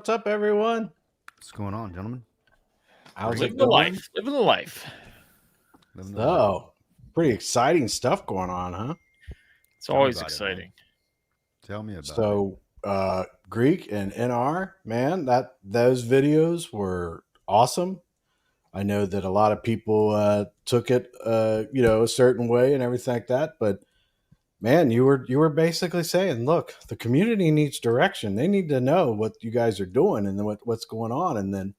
What's up, everyone? What's going on, gentlemen? How's Great. it Living the going? life. Living the life. Living the life. So, pretty exciting stuff going on, huh? It's Tell me always about it, man. exciting. Tell me about it. So, Greek and NR, man, that those videos were awesome. I know that a lot of people took it, a certain way and everything like that. But man, you were basically saying, look, the community needs direction. They need to know what you guys are doing and what's going on.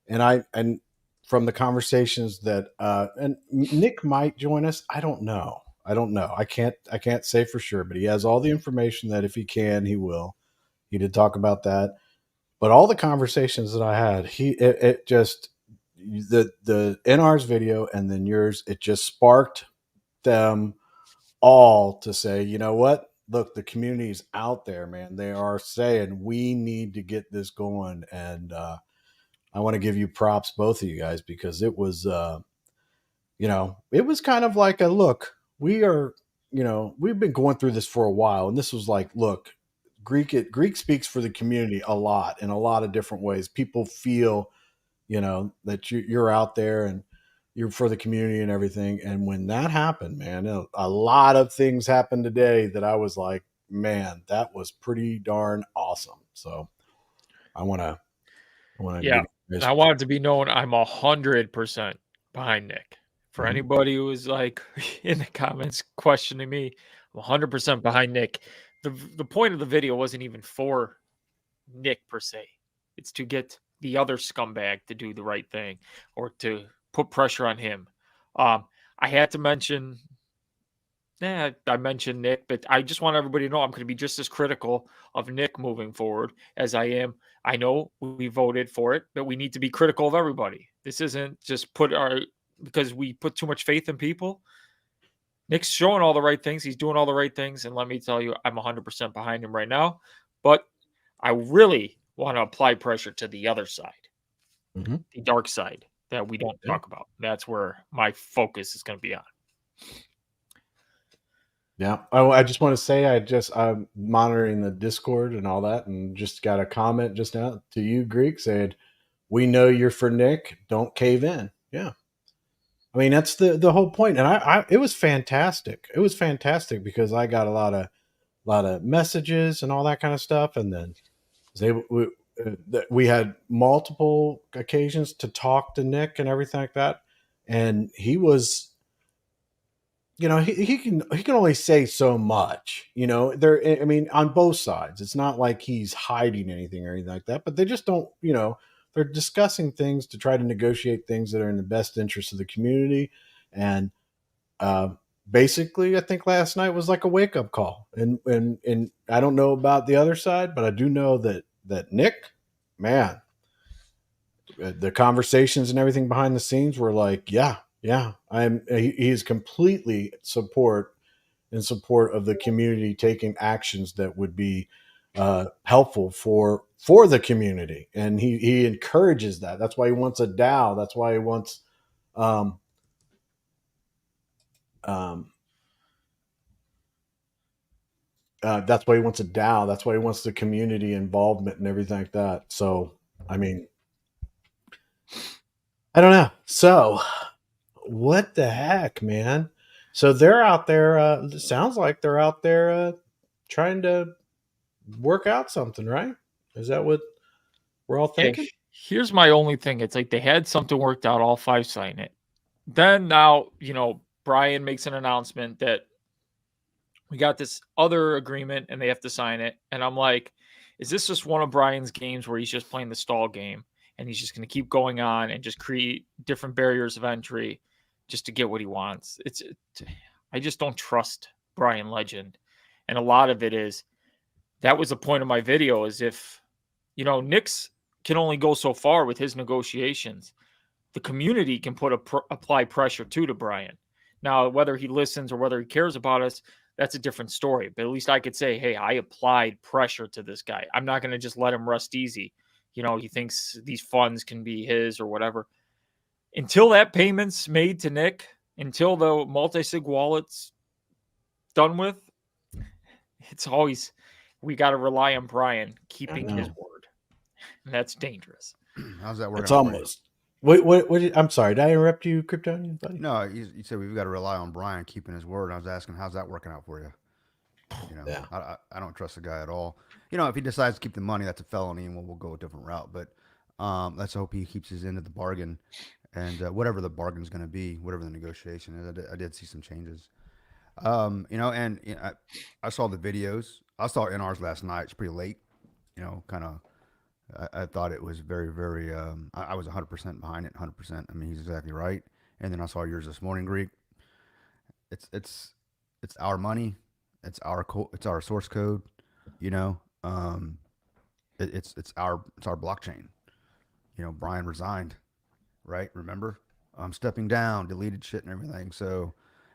And from the conversations that and Nick might join us. I don't know. I can't say for sure, but he has all the information that if he can, he will. He did talk about that. But all the conversations that I had, it just the NR's video and then yours, it just sparked them all to say, you know what? Look, the community's out there, man. They are saying we need to get this going, and I want to give you props, both of you guys, because it was kind of like a look. We've been going through this for a while, and this was like, look, Greek speaks for the community a lot in a lot of different ways. People feel, that you're out there and you're for the community and everything. And when that happened, man, a lot of things happened today that I was like, man, that was pretty darn awesome. So I want to Yeah. give you And guys I want it to be known I'm 100% behind Nick. For Mhm. anybody who was like in the comments questioning me, I'm 100% behind Nick. The point of the video wasn't even for Nick per se. It's to get the other scumbag to do the right thing or to put pressure on him. I had to mention I mentioned Nick, but I just want everybody to know I'm going to be just as critical of Nick moving forward as I am. I know we voted for it, but we need to be critical of everybody. This isn't just because we put too much faith in people. Nick's showing all the right things. He's doing all the right things. And let me tell you, I'm 100% behind him right now. But I really want to apply pressure to the other side, Mhm. the dark side that we don't Yeah. talk about. That's where my focus is going to be on. Yeah. Oh, I just want to say I'm monitoring the Discord and all that, and just got a comment just now to you, Greek, saying, "We know you're for Nick. Don't cave in." Yeah. I mean, that's the whole point. And it was fantastic. It was fantastic because I got a lot of messages and all that kind of stuff, and then was able we had multiple occasions to talk to Nick and everything like that, and he was, he can only say so much, I mean, on both sides. It's not like he's hiding anything or anything like that, but they just don't, they're discussing things to try to negotiate things that are in the best interest of the community. And uh, basically, I think last night was like a wake-up call. And I don't know about the other side, but I do know that Nick, man, the conversations and everything behind the scenes were like, yeah, he is completely in support of the community taking actions that would be helpful for the community, and he encourages that. That's why he wants a DAO. That's why he wants um, um, that's why he wants a DAO. That's why he wants the community involvement and everything like that. So, I mean, I don't know. So, what the heck, man? So they're out there. It sounds like they're out there trying to work out something, right? Is that what we're all Yeah, thinking? here's my only thing. It's like they had something worked out, all five sign it. Then now, Brian makes an announcement that we got this other agreement and they have to sign it. And I'm like, is this just one of Brian's games where he's just playing the stall game and he's just going to keep going on and just create different barriers of entry just to get what he wants? I just don't trust Brian Legend. And a lot of it is that was the point of my video is if, Nick's can only go so far with his negotiations. The community can apply pressure to Brian. Now, whether he listens or whether he cares about us, that's a different story. But at least I could say, hey, I applied pressure to this guy. I'm not going to just let him rest easy. He thinks these funds can be his or whatever. Until that payment's made to Nick, until the multi-sig wallet's done with, it's always we got to rely on Brian keeping his word. and that's dangerous. How's that working It's out for you? almost. What? I'm sorry. Did I interrupt you, Kryptonian buddy? No, you said we've got to rely on Brian keeping his word. I was asking, how's that working out for you? You know, Yeah. I don't trust the guy at all. You know, if he decides to keep the money, that's a felony, and we'll go a different route. But let's hope he keeps his end of the bargain, and whatever the bargain's going to be, whatever the negotiation is. I did see some changes. You know, and you know, I saw the videos. I saw NR's last night. It's pretty late. You know, kind of. I thought it was very, very. I was 100% behind it. 100%. I mean, he's exactly right. And then I saw yours this morning, Greek. It's it's it's our money. It's our source code. You know, it's our blockchain. You know, Brian resigned, right? Remember, I'm stepping down, deleted shit and everything. So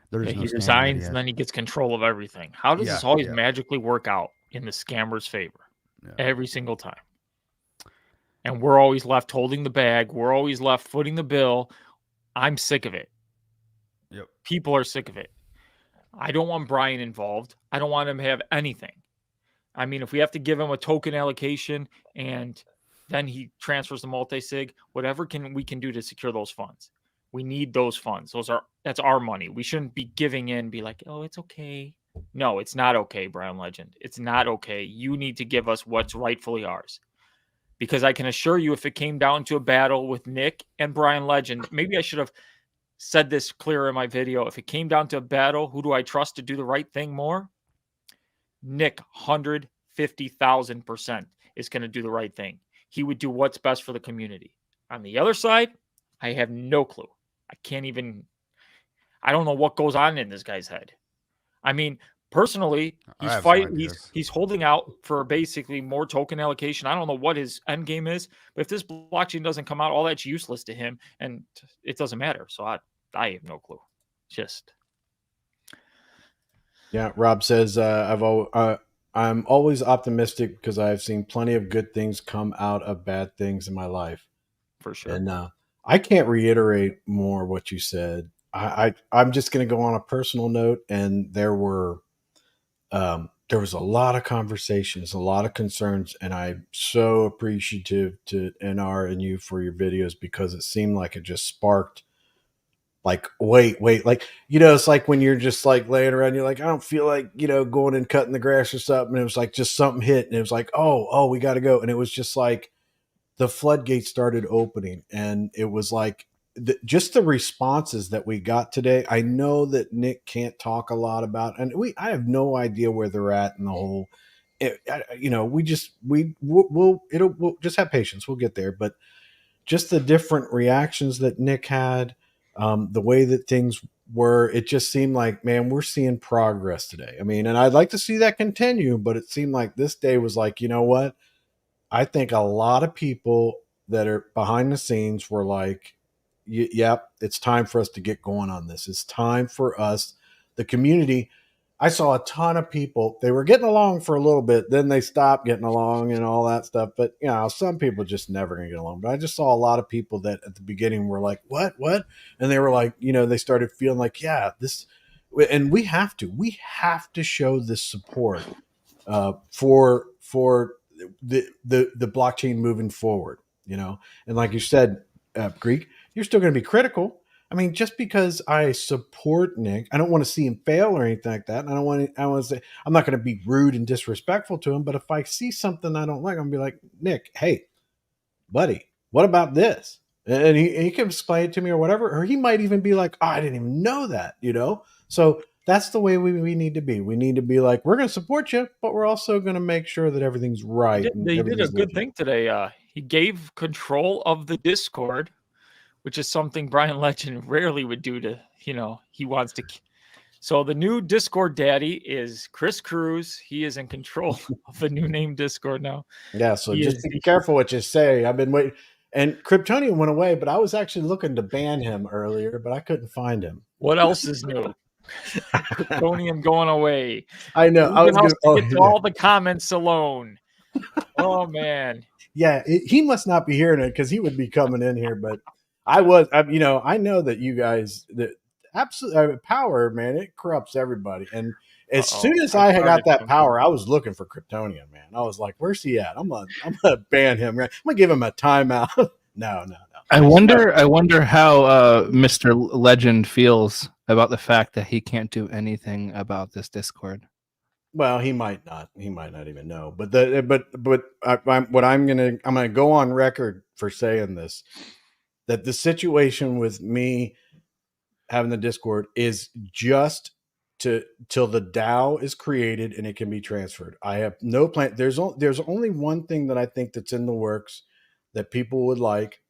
there Yeah, is no he standing that he resigns and has. then he gets control of everything. How does Yeah, this always yeah, magically work out in the scammer's favor yeah. every single time? And we're always left holding the bag. We're always left footing the bill. I'm sick of it. Yep. People are sick of it. I don't want Brian involved. I don't want him to have anything. I mean, if we have to give him a token allocation and then he transfers the multi-sig, whatever we can do to secure those funds. We need those funds. That's our money. We shouldn't be giving in, be like, oh, it's okay. No, it's not okay, Brian Legend. It's not okay. You need to give us what's rightfully ours. Because I can assure you, if it came down to a battle with Nick and Brian Legend, maybe I should have said this clearer in my video. If it came down to a battle, who do I trust to do the right thing more? Nick, 150,000% is going to do the right thing. He would do what's best for the community. On the other side, I have no clue. I don't know what goes on in this guy's head. I mean, personally, I have some ideas. he's holding out for basically more token allocation. I don't know what his end game is, but if this blockchain doesn't come out, all that's useless to him, and it doesn't matter. So I have no clue. Just Yeah. Rob says I'm always optimistic because I've seen plenty of good things come out of bad things in my life, for sure. and I can't reiterate more what you said. I'm just going to go on a personal note, and there was a lot of conversations, a lot of concerns, and I'm so appreciative to NR and you for your videos because it seemed like it just sparked. Like, wait, like, it's like when you're just like laying around, you're like, I don't feel like, going and cutting the grass or something. And it was like just something hit, and it was like, oh, we got to go. And it was just like the floodgates started opening, and it was like just the responses that we got today. I know that Nick can't talk a lot about, and I have no idea where they're at in the whole. We'll just have patience. We'll get there, but just the different reactions that Nick had, the way that things were, it just seemed like, man, we're seeing progress today. I mean, and I'd like to see that continue, but it seemed like this day was like, you know what? I think a lot of people that are behind the scenes were like, yep, it's time for us to get going on this. It's time for us, the community. I saw a ton of people. They were getting along for a little bit, then they stopped getting along and all that stuff. But some people just never gonna get along. But I just saw a lot of people that at the beginning were like, "What? And they were like, they started feeling like, yeah, this, and we have to show this support for the blockchain moving forward. And like you said, Greek, you're still going to be critical. I mean, just because I support Nick, I don't want to see him fail or anything like that. And I want to say, I'm not going to be rude and disrespectful to him. But if I see something I don't like, I'm going to be like, Nick, hey, buddy, what about this? And he can explain it to me or whatever. Or he might even be like, oh, I didn't even know that, So that's the way we need to be. We need to be like, we're going to support you, but we're also going to make sure that everything's right. They did a good thing today. He gave control of the Discord, which is something Brian Legend rarely would do to, he wants to. So the new Discord daddy is Kruse. He is in control of the new name Discord now. Yeah, so just be careful what you say. I've been waiting. And Kryptonian went away, but I was actually looking to ban him earlier, but I couldn't find him. What else is new? Kryptonian going away. I know. I was going to get to all the comments alone. Oh, man. Yeah, he must not be hearing it because he would be coming in here, but I know that you guys, absolute power, man. It corrupts everybody. And as Uh-oh. soon as I I had got started that thinking. power, I was looking for Kryptonian, man. I was like, "Where's he at? I'm gonna ban him. Right? I'm gonna give him a timeout." No. I wonder how Mr. Legend feels about the fact that he can't do anything about this Discord. Well, he might not. He might not even know. But I'm gonna go on record for saying this, that the situation with me having the Discord is just till the DAO is created and it can be transferred. I have no plan. There's only one thing that I think that's in the works that people would like,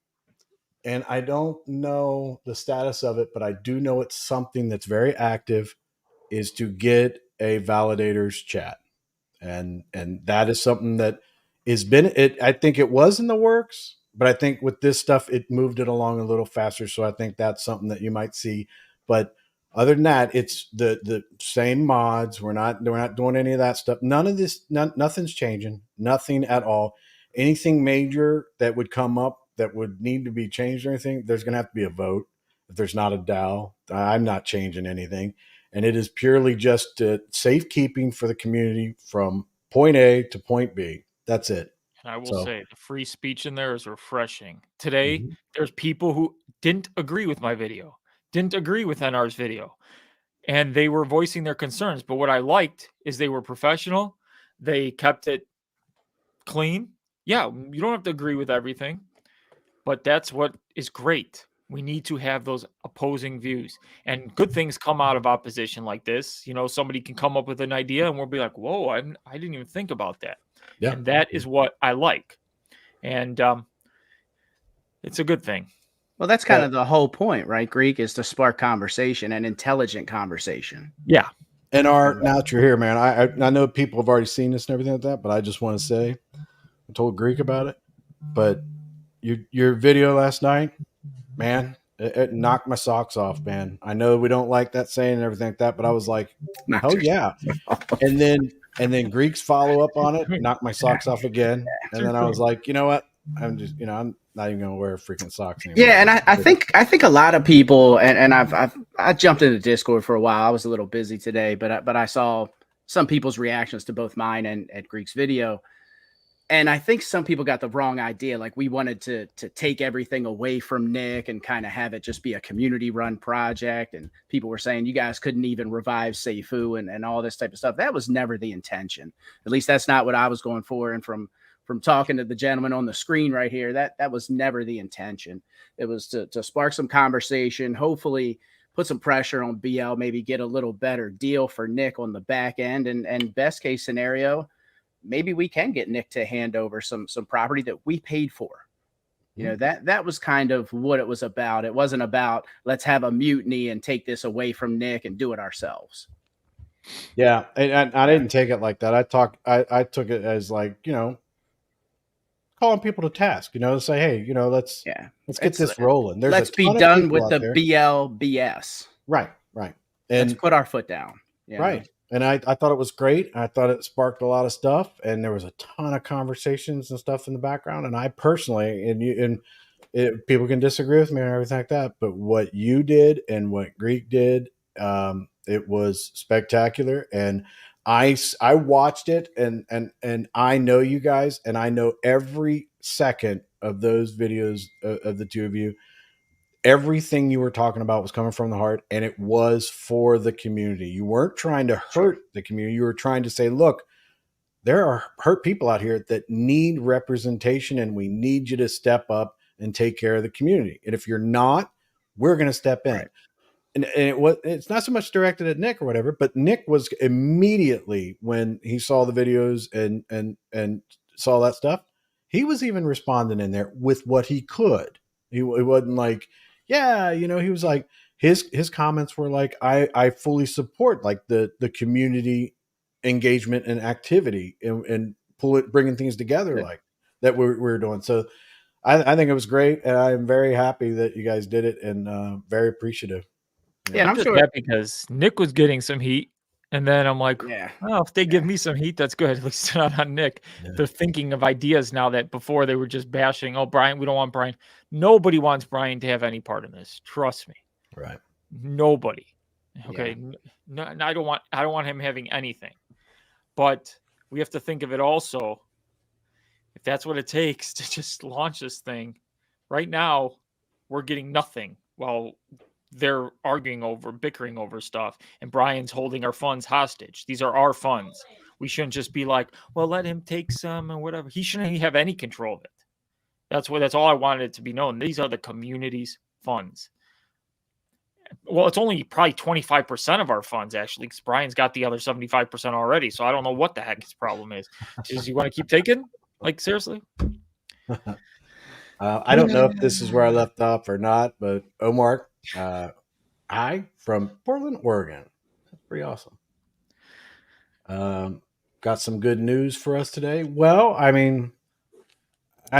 and I don't know the status of it, but I do know it's something that's very active. Is to get a validators chat, and that is something that has been it. I think it was in the works, but I think with this stuff it moved it along a little faster, so I think that's something that you might see. But other than that, it's the same mods. We're not doing any of that stuff. None of this, nothing's changing, nothing at all. Anything major that would come up that would need to be changed or anything, there's going to have to be a vote. If there's not a DAO, I'm not changing anything, and it is purely just safekeeping for the community from point A to point B. That's it. And I will So- say the free speech in there is refreshing. Today, Mhm. there's people who didn't agree with my video, didn't agree with NR's video, and they were voicing their concerns. But what I liked is they were professional. They kept it clean. Yeah, you don't have to agree with everything, but that's what is great. We need to have those opposing views, and good things come out of opposition like this. You know, somebody can come up with an idea and we'll be like, whoa, I didn't even think about that. Yeah. And that is what I like. And it's a good thing. Well, that's kind of the whole point, right, Greek, is to spark conversation and intelligent conversation. Yeah. And now that you're here, man, I know people have already seen this and everything like that, but I just want to say, I told Greek about it, but your video last night, man, it knocked my socks off, man. I know we don't like that saying and everything like that, but I was like, oh yeah. And then Greek's follow up on it knocked my socks off again. And then I was like, you know what? I'm just, I'm not even gonna wear freaking socks anymore. Yeah, and I think a lot of people, and I jumped into Discord for a while. I was a little busy today, but I saw some people's reactions to both mine and Greek's video. And I think some people got the wrong idea. Like we wanted to take everything away from Nick and kind of have it just be a community run project. And people were saying you guys couldn't even revive Seifu and all this type of stuff. That was never the intention. At least that's not what I was going for. And from talking to the gentleman on the screen right here, that was never the intention. It was to spark some conversation, hopefully put some pressure on BL, maybe get a little better deal for Nick on the back end. And best case scenario, maybe we can get Nick to hand over some property that we paid for. You know, that was kind of what it was about. It wasn't about let's have a mutiny and take this away from Nick and do it ourselves. Yeah, and I didn't take it like that. I took it as like, you know, calling people to task, you know, to say, hey, you know, let's get this rolling. Let's be done with the BLBS. Right. And let's put our foot down. Right. And I thought it was great. I thought it sparked a lot of stuff, and there was a ton of conversations and stuff in the background. And I personally, people can disagree with me and everything like that, but what you did and what Greek did, it was spectacular. And I watched it, and I know you guys, and I know every second of those videos of the two of you. Everything you were talking about was coming from the heart, and it was for the community. You weren't trying to hurt the community. You were trying to say, look, there are hurt people out here that need representation, and we need you to step up and take care of the community. And if you're not, we're going to step in. Right. And it's not so much directed at Nick or whatever, but Nick was immediately, when he saw the videos and saw that stuff, he was even responding in there with what he could. He wasn't like, yeah, you know, he was like, his comments were like, I fully support like the community engagement and activity and bringing things together like that we're doing. So I think it was great, and I'm very happy that you guys did it, and very appreciative. Yeah, and I'm just sure happy because Nick was getting some heat, and then I'm like, oh, if they give me some heat, that's good. At least it's not on Nick. Yeah. They're thinking of ideas now that before they were just bashing. Oh, Brian, we don't want Brian. Nobody wants Brian to have any part in this. Trust me. Right. Nobody. Okay. No, I don't want him having anything. But we have to think of it also. If that's what it takes to just launch this thing, right now we're getting nothing while they're bickering over stuff, and Brian's holding our funds hostage. These are our funds. We shouldn't just be like, well, let him take some and whatever. He shouldn't have any control of it. That's all I wanted it to be known. These are the community's funds. Well, it's only probably 25% of our funds, actually, because Brian's got the other 75% already. So I don't know what the heck his problem is. Does he want to keep taking? Like, seriously? I don't know if this is where I left off or not, but Omar, hi from Portland, Oregon. That's pretty awesome. Got some good news for us today. Well, I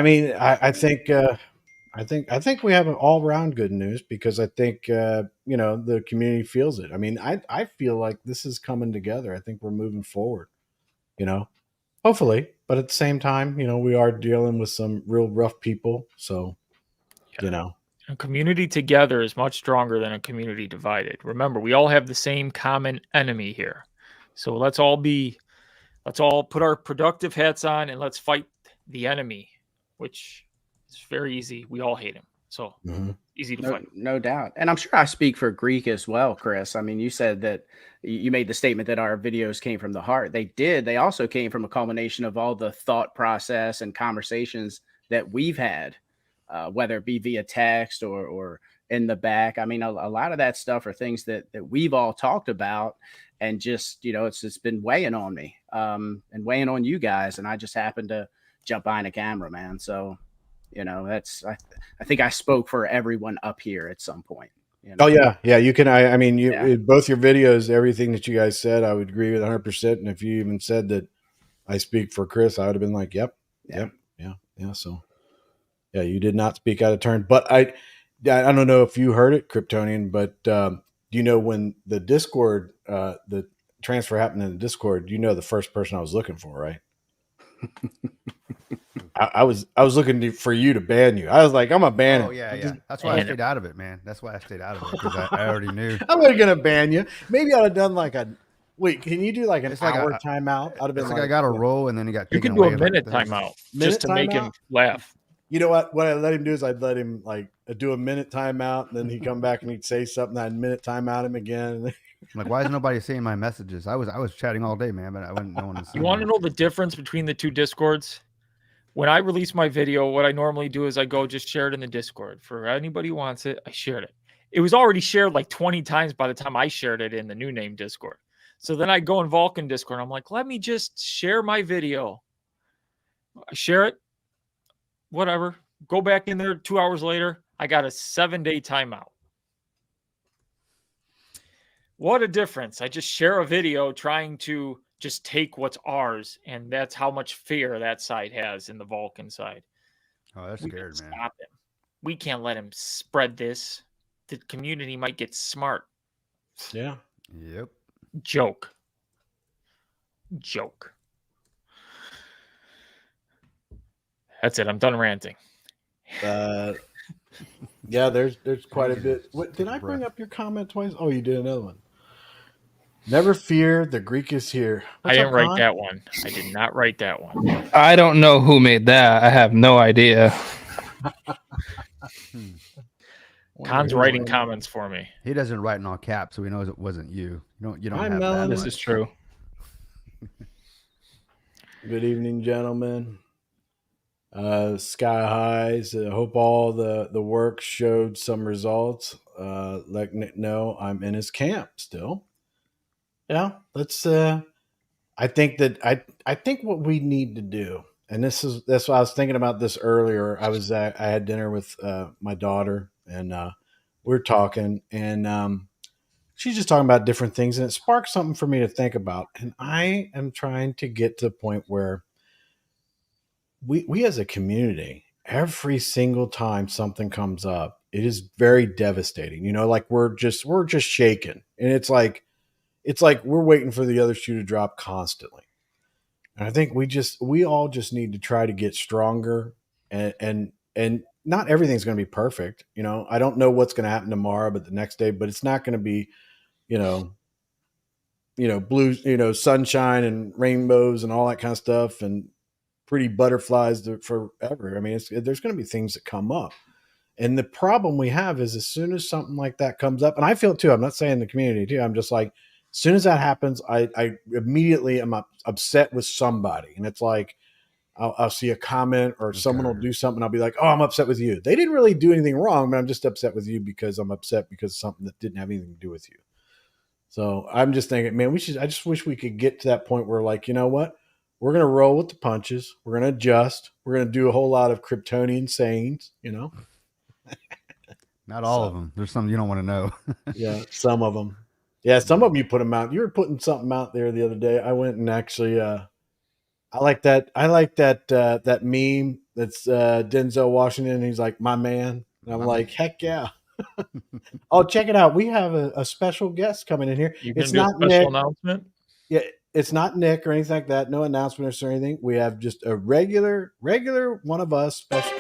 think I think we have an all round good news because I think the community feels it. I mean, I feel like this is coming together. I think we're moving forward. Hopefully, but at the same time, we are dealing with some real rough people. So, A community together is much stronger than a community divided. Remember, we all have the same common enemy here. So let's all put our productive hats on and let's fight the enemy, which is very easy. We all hate him. So easy to fight. No doubt. And I'm sure I speak for Greek as well, Chris. I mean, you said that you made the statement that our videos came from the heart. They did. They also came from a culmination of all the thought process and conversations that we've had, whether it be via text or in the back. I mean, a lot of that stuff are things that we've all talked about, and just, it's been weighing on me and weighing on you guys. And I just happened to jump behind a camera, man. So, I think I spoke for everyone up here at some point. Oh yeah. You can. I mean, both your videos, everything that you guys said, I would agree with 100%. And if you even said that I speak for Chris, I would have been like, yep. So, yeah, you did not speak out of turn. But I don't know if you heard it, Kryptonian, but when the Discord, the transfer happened in the Discord, the first person I was looking for, right? I was looking for you to ban you. I was like, I'm a ban. Oh yeah. That's why I stayed out of it, man. That's why I stayed out of it, because I already knew. I wasn't gonna ban you. Maybe I'd have done like a wait. Can you do like an hour timeout? I'd have been like I got a roll, and then he got. You can do a minute timeout just to make him laugh. You know what? What I let him do is I'd let him like do a minute timeout, and then he'd come back and he'd say something. I'd minute timeout him again. I'm like, why is nobody seeing my messages? I was chatting all day, man, but I wouldn't. No one was. You want to know the difference between the two Discords? When I release my video, what I normally do is I go just share it in the Discord. For anybody who wants it, I shared it. It was already shared like 20 times by the time I shared it in the new name Discord. So then I go in Vulcan Discord. I'm like, let me just share my video. I share it. Whatever. Go back in there 2 hours later. I got a 7-day timeout. What a difference. I just share a video trying to just take what's ours, and that's how much fear that side has in the Vulcan side. Oh, that's scared, man. Stop him. We can't let him spread this. The community might get smart. Yeah. Yep. Joke. That's it. I'm done ranting. Yeah, there's quite a bit. What did I bring up your comment twice? Oh, you did another one. Never fear, the Greek is here. I didn't write that one. I did not write that one. I don't know who made that. I have no idea. Khan's writing comments for me. He doesn't write in all caps, so he knows it wasn't you. You don't I have know that This much. is true. Good evening, gentlemen. Sky highs. Hope all the work showed some results. Let Nick know I'm in his camp still. Yeah, let's. I think what we need to do, and that's what I was thinking about this earlier. I had dinner with my daughter, and we were talking, and she's just talking about different things, and it sparked something for me to think about. And I am trying to get to the point where we as a community, every single time something comes up, it is very devastating. Like we're just shaken, and it's like we're waiting for the other shoe to drop constantly. And I think we all just need to try to get stronger and not everything's going to be perfect. I don't know what's going to happen tomorrow, but the next day, but it's not going to be, you know, blue, sunshine and rainbows and all that kind of stuff and pretty butterflies forever. I mean, there's going to be things that come up. And the problem we have is as soon as something like that comes up, and I feel it too, I'm not saying the community too, I'm just like, as soon as that happens, I immediately am upset with somebody. And it's like, I'll see a comment or someone will do something. I'll be like, oh, I'm upset with you. They didn't really do anything wrong, but I'm just upset with you because I'm upset because of something that didn't have anything to do with you. So I'm just thinking, man, I just wish we could get to that point where like, you know what? We're going to roll with the punches. We're going to adjust. We're going to do a whole lot of Kryptonian sayings, Not all of them. There's some you don't want to know. Yeah, some of them. Yeah, some of them you put them out. You were putting something out there the other day. I went and actually I like that that meme that's Denzel Washington. He's like, my man. And I'm like, heck yeah. Oh, check it out. We have a special guest coming in here. You It's gonna do a not special Nick. announcement? Yeah, it's not Nick or anything like that. No announcement or anything. We have just a regular one of us special.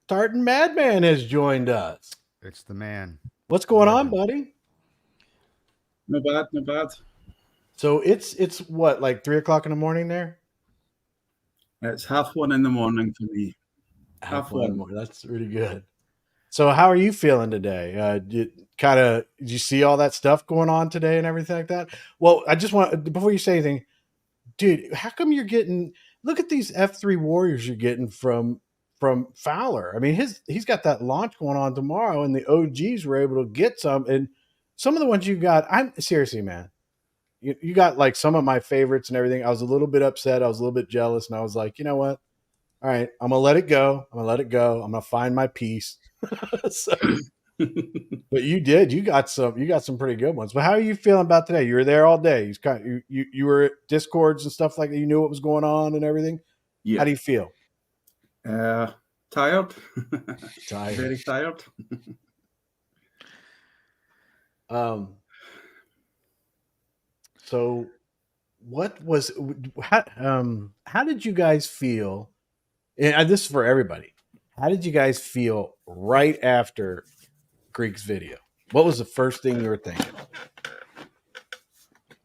Tartan Madman has joined us. It's the man. What's going on, buddy? No bad, no bad. So it's what, like 3:00 in the morning there? It's 1:30 in the morning for me. Half one. That's really good. So how are you feeling today? Did you see all that stuff going on today and everything like that? Well, I just want, before you say anything, dude, how come you're getting, look at these F3 Warriors you're getting from Fowler. I mean, he's got that launch going on tomorrow, and the OGs were able to get some, and some of the ones you got, I'm seriously, man, you got like some of my favorites and everything. I was a little bit upset. I was a little bit jealous, and I was like, you know what? All right, I'm gonna let it go. I'm gonna find my peace. So, but you got some pretty good ones. But how are you feeling about today? You were there all day. You were at Discords and stuff like that. You knew what was going on and everything. Yeah. How do you feel? Tired. Tired. Very tired. So how did you guys feel? And this is for everybody. How did you guys feel right after Greek's video? What was the first thing you were thinking?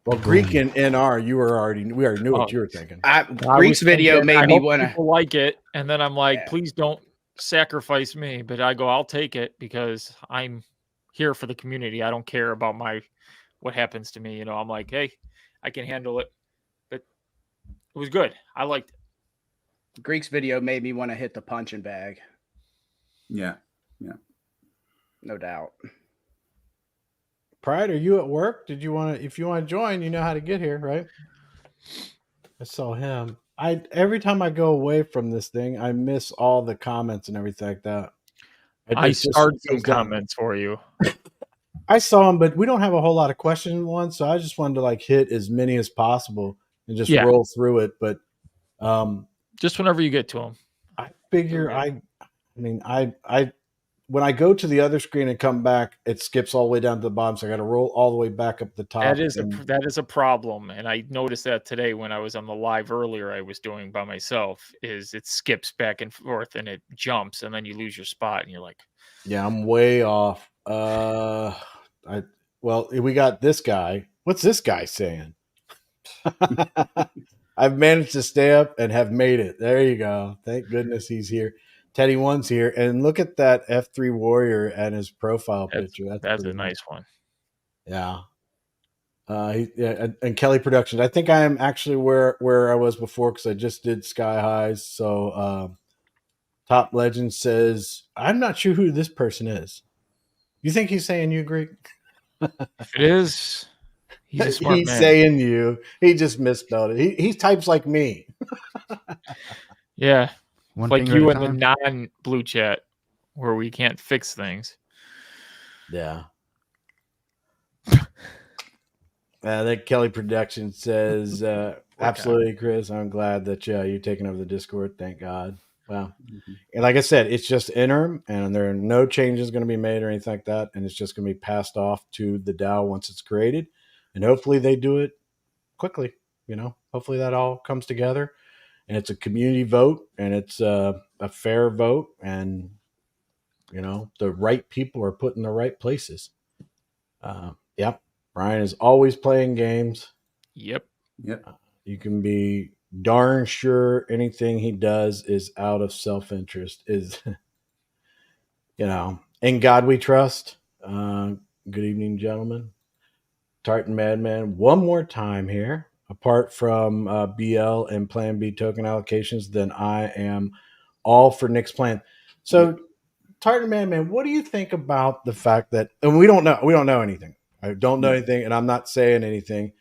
Well, Greek and NR, we already knew what you were thinking. Greek's video made me want to people like it, and then I'm like, please don't sacrifice me. But I go, I'll take it because I'm here for the community. I don't care about what happens to me. I'm like, hey, I can handle it. But it was good. I liked it. Greek's video made me want to hit the punching bag. Yeah. No doubt. Pride, are you at work? If you want to join, you know how to get here, right? I saw him. Every time I go away from this thing, I miss all the comments and everything like that. I started some comments for you. I saw them, but we don't have a whole lot of questions one, so I just wanted to like hit as many as possible and just roll through it. But just whenever you get to them. I figure when I go to the other screen and come back, it skips all the way down to the bottom, so I got to roll all the way back up the top. That is a problem, and I noticed that today when I was on the live earlier. I was doing by myself. Is it skips back and forth and it jumps, and then you lose your spot, and you're like, "Yeah, I'm way off." We got this guy. What's this guy saying? I've managed to stay up and have made it. There you go. Thank goodness he's here. Teddy One's here, and look at that F3 Warrior and his profile picture. That's a nice one. Yeah. And Kelly Productions. I think I am actually where I was before because I just did Sky Highs. So Top Legend says, I'm not sure who this person is. You think he's saying you, Greek? If it is, he's a smart man. Saying you. He just misspelled it. He types like me. Yeah. Like you in the non-blue chat where we can't fix things. Yeah. That Kelly Production says, absolutely, Chris. I'm glad that you're taking over the Discord. Thank God. Wow. And like I said, it's just interim and there are no changes going to be made or anything like that. And it's just going to be passed off to the DAO once it's created. And hopefully they do it quickly. hopefully that all comes together, and it's a community vote, and it's a fair vote, and the right people are put in the right places. Yep, Brian is always playing games. Yep. Yep. You can be darn sure anything he does is out of self-interest. Is in God we trust. Good evening, gentlemen. Tartan Madman, one more time here. Apart from BL and Plan B token allocations, then I am all for Nick's plan. So, Tartan Madman, what do you think about the fact that, and we don't know anything. I don't know anything, and I'm not saying anything.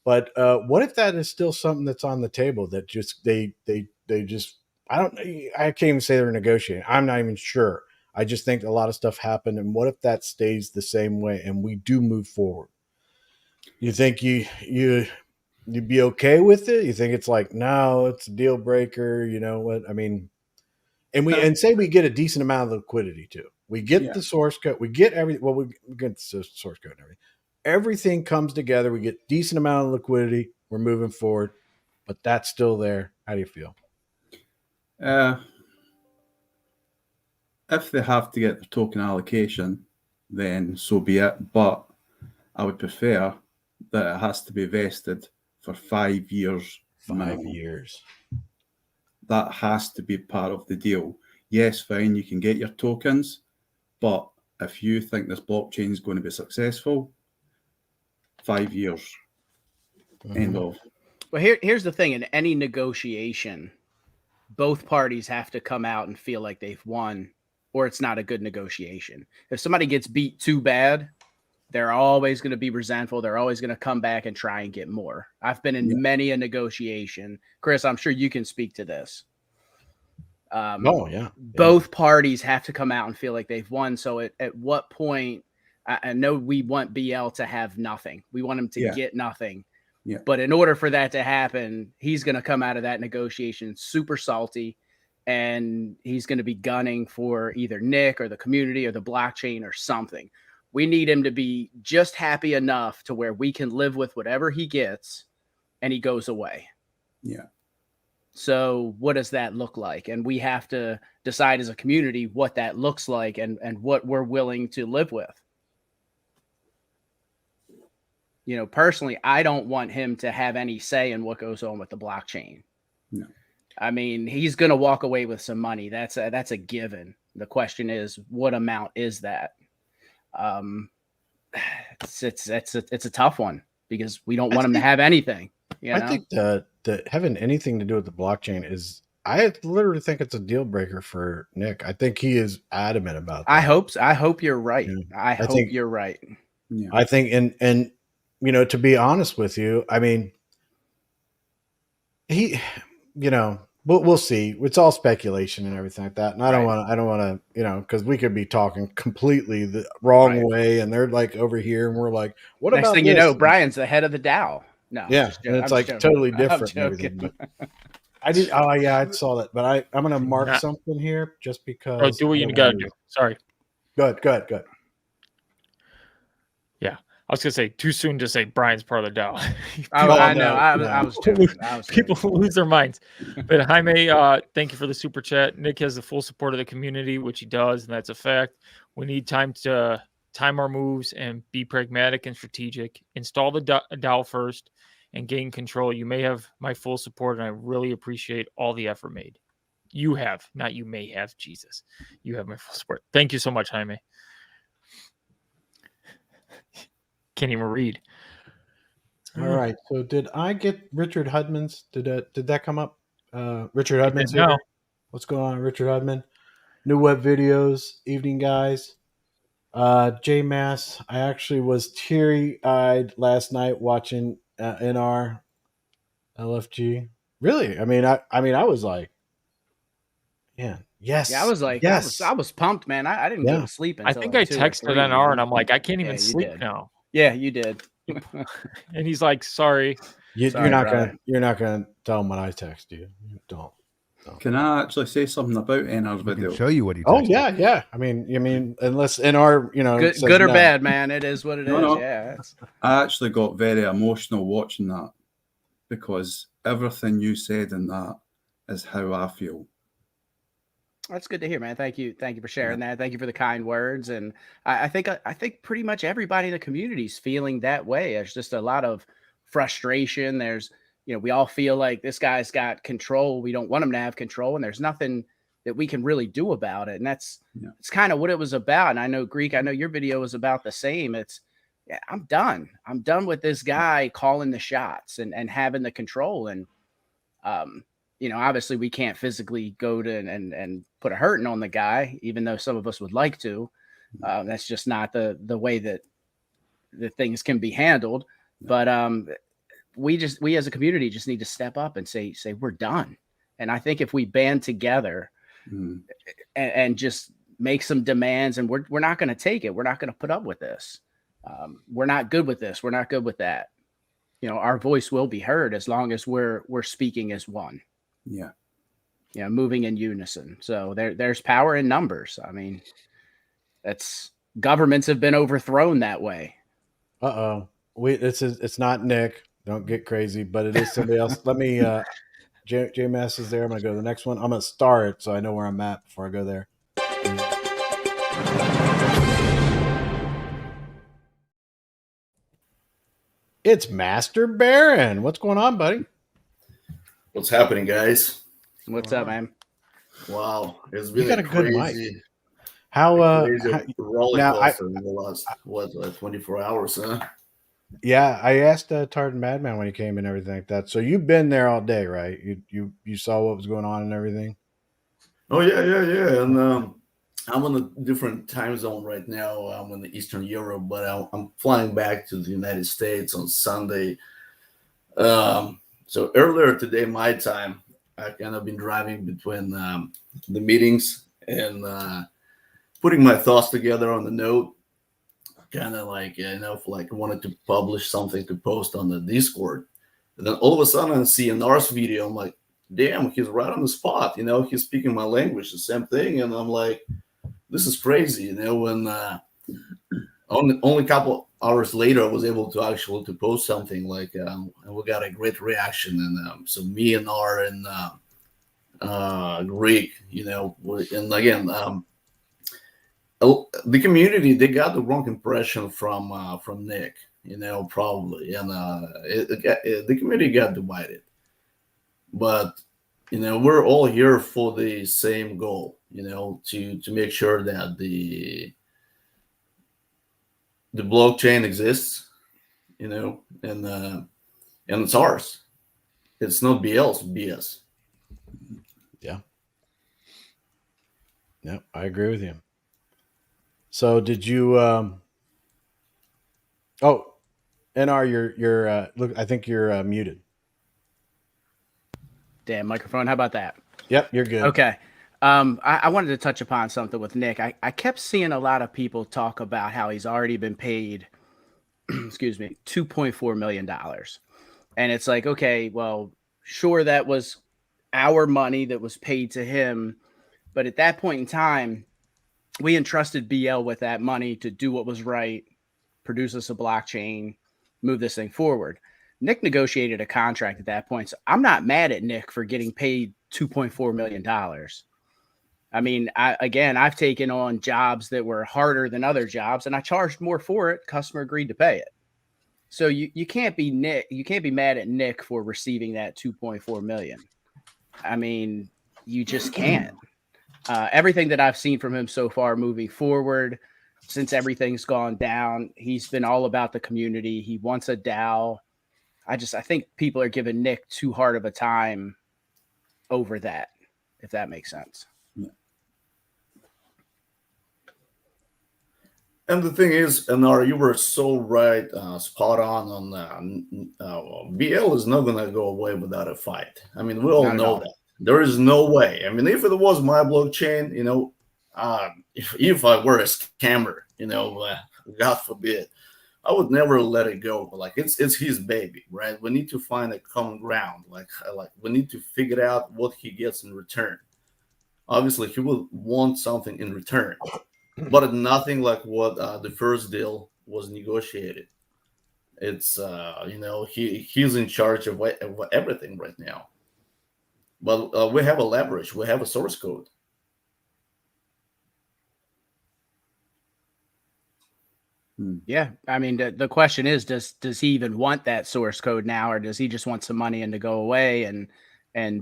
But what if that is still something that's on the table that just they just I can't even say they're negotiating. I'm not even sure. I just think a lot of stuff happened, and what if that stays the same way and we do move forward? You think you'd be okay with it? You think it's like, no, it's a deal breaker? You know what I mean? And say we get a decent amount of liquidity too. We get the source code. We get everything. Well, we get the source code and everything. Everything comes together. We get decent amount of liquidity. We're moving forward, but that's still there. How do you feel? If they have to get the token allocation, then so be it. But I would prefer that it has to be vested for 5 years. 5 years. That has to be part of the deal. Yes, fine, you can get your tokens, but if you think this blockchain is going to be successful, 5 years. End of. Well, here's the thing. In any negotiation, both parties have to come out and feel like they've won, or it's not a good negotiation. If somebody gets beat too bad, they're always going to be resentful. They're always going to come back and try and get more. I've been in many a negotiation. Chris, I'm sure you can speak to this. Both parties have to come out and feel like they've won. So at what point, I know we want BL to have nothing. We want him to get nothing. Yeah. But in order for that to happen, he's going to come out of that negotiation super salty, and he's going to be gunning for either Nick or the community or the blockchain or something. We need him to be just happy enough to where we can live with whatever he gets and he goes away. Yeah. So what does that look like? And we have to decide as a community what that looks like and what we're willing to live with. Personally, I don't want him to have any say in what goes on with the blockchain. No. I mean, he's going to walk away with some money. That's a given. The question is, what amount is that? It's a tough one because we don't want him to have anything. I think that having anything to do with the blockchain I literally think it's a deal breaker for Nick. I think he is adamant about that. I hope you're right. Yeah. I hope you're right. Yeah. I think, and to be honest with you, I mean, we'll see. It's all speculation and everything like that. And I don't want to, because we could be talking completely the wrong way, and they're like over here, and we're like, what Next about thing this? you know, Brian's the head of the DAO. No, yeah, and it's like totally different and everything. But I did. Oh yeah, I saw that. But I'm going to mark something here just because. Oh, do what you got to do. Sorry. Good. Yeah, I was gonna say too soon to say Brian's part of the DAO. I know. I was joking. People lose their minds. But Jaime, thank you for the super chat. Nick has the full support of the community, which he does, and that's a fact. We need time to time our moves and be pragmatic and strategic. Install the DAO first and gain control. You may have my full support, and I really appreciate all the effort made. You have, not you may have. Jesus, you have my full support. Thank you so much, Jaime. Can't even read. All right. So did I get Richard Hudman's? Did that come up? Richard Hudman's here. No. What's going on, Richard Hudman? New web videos. Evening, guys. J Mass. I actually was teary-eyed last night watching NR LFG. Really? I mean, I was like, yeah, yes. Yeah, I was like, yes. I was pumped, man. I didn't go to sleep until I think I texted NR and I'm like, I can't even sleep now. Yeah, you did. And he's like, sorry. You're not gonna tell him what I text you. You don't. No. Can I actually say something about NR's video? Show you what he. Oh yeah. I mean, unless NR, good or bad, man. It is what it is. No. Yeah. I actually got very emotional watching that. because everything you said in that is how I feel. That's good to hear, man. Thank you for sharing that. Thank you for the kind words. And I think pretty much everybody in the community is feeling that way. There's just a lot of frustration. There's, we all feel like this guy's got control. We don't want him to have control, and there's nothing that we can really do about it. And it's kind of what it was about. And I know, Greek, I know your video was about the same. It's, I'm done. I'm done with this guy calling the shots and having the control. And obviously we can't physically go to and put a hurting on the guy, even though some of us would like to. That's just not the way that the things can be handled. But we as a community just need to step up and say we're done. And I think if we band together and just make some demands, and we're not going to take it, we're not going to put up with this. We're not good with this. We're not good with that. Our voice will be heard as long as we're speaking as one. Yeah. Moving in unison. So there's power in numbers. I mean, governments have been overthrown that way. It's not Nick. Don't get crazy, but it is somebody else. Let me JMS is there. I'm gonna go to the next one. I'm gonna star it so I know where I'm at before I go there. It's Master Baron. What's going on, buddy? What's happening, guys? What's up, man? Wow, it's been You got a good crazy, mic. How crazy roller coaster in the last 24 hours, huh? Yeah, I asked Tartan Madman when he came and everything like that. So you've been there all day, right? You saw what was going on and everything. Oh yeah. And I'm on a different time zone right now. I'm in the Eastern Europe, but I'm flying back to the United States on Sunday. So earlier today, my time, I kind of been driving between the meetings and putting my thoughts together on the note. Kind of like, I wanted to publish something to post on the Discord. And then all of a sudden I see an Ars video. I'm like, damn, he's right on the spot. He's speaking my language, the same thing. And I'm like, this is crazy. When only a couple hours later, I was able to actually to post something like, and we got a great reaction. And so me and R and Greek, and again, the community, they got the wrong impression from Nick, probably, and the community got divided. But we're all here for the same goal, to make sure that the blockchain exists, and it's ours. It's not BL's BS. Yeah, I agree with you. So did you NR, you're look, I think you're muted. Damn microphone. How about that? Yep, you're good. Okay. I wanted to touch upon something with Nick. I kept seeing a lot of people talk about how he's already been paid, excuse me, $2.4 million. And it's like, okay, well, sure, that was our money that was paid to him. But at that point in time, we entrusted BL with that money to do what was right, produce us a blockchain, move this thing forward. Nick negotiated a contract at that point. So I'm not mad at Nick for getting paid $2.4 million. I mean, I've taken on jobs that were harder than other jobs, and I charged more for it. Customer agreed to pay it. So you can't be Nick. You can't be mad at Nick for receiving that $2.4 million. I mean, you just can't. Everything that I've seen from him so far moving forward, since everything's gone down, he's been all about the community. He wants a DAO. I think people are giving Nick too hard of a time over that, if that makes sense. And the thing is, Anar, you were so right, spot on BL is not going to go away without a fight. I mean, we all know that. There is no way. I mean, if it was my blockchain, if I were a scammer, God forbid, I would never let it go. Like it's his baby, right? We need to find a common ground. Like we need to figure out what he gets in return. Obviously, he will want something in return, but nothing like what the first deal was negotiated. It's he's in charge of everything right now. But we have a leverage. We have a source code. Yeah, I mean, the question is, does he even want that source code now, or does he just want some money and to go away and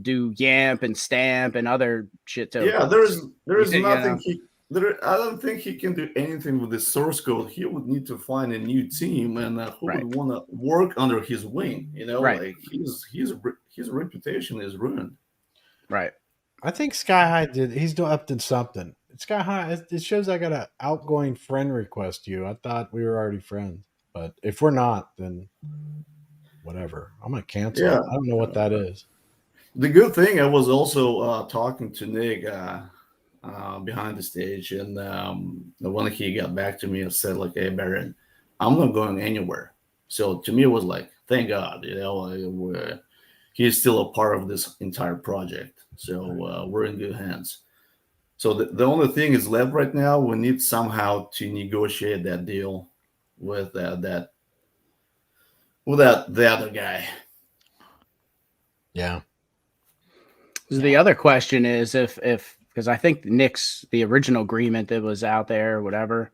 do YAMP and Stamp and other shit tokens? Yeah, there is You nothing know? I don't think he can do anything with the source code. He would need to find a new team and who Right. would want to work under his wing. Right. Like his reputation is ruined. Right. I think Sky High he's up to something. Sky High, it shows I got an outgoing friend request to you. I thought we were already friends, but if we're not, then whatever. I'm gonna cancel. Yeah. I don't know what that is. The good thing, I was also talking to Nick behind the stage, and when he got back to me and said, like, "Hey, Baron, I'm not going anywhere." So to me, it was like, thank God, he's still a part of this entire project. So we're in good hands. So the only thing is left right now. We need somehow to negotiate that deal with the other guy. Yeah. So the other question is if because I think Nick's the original agreement that was out there or whatever,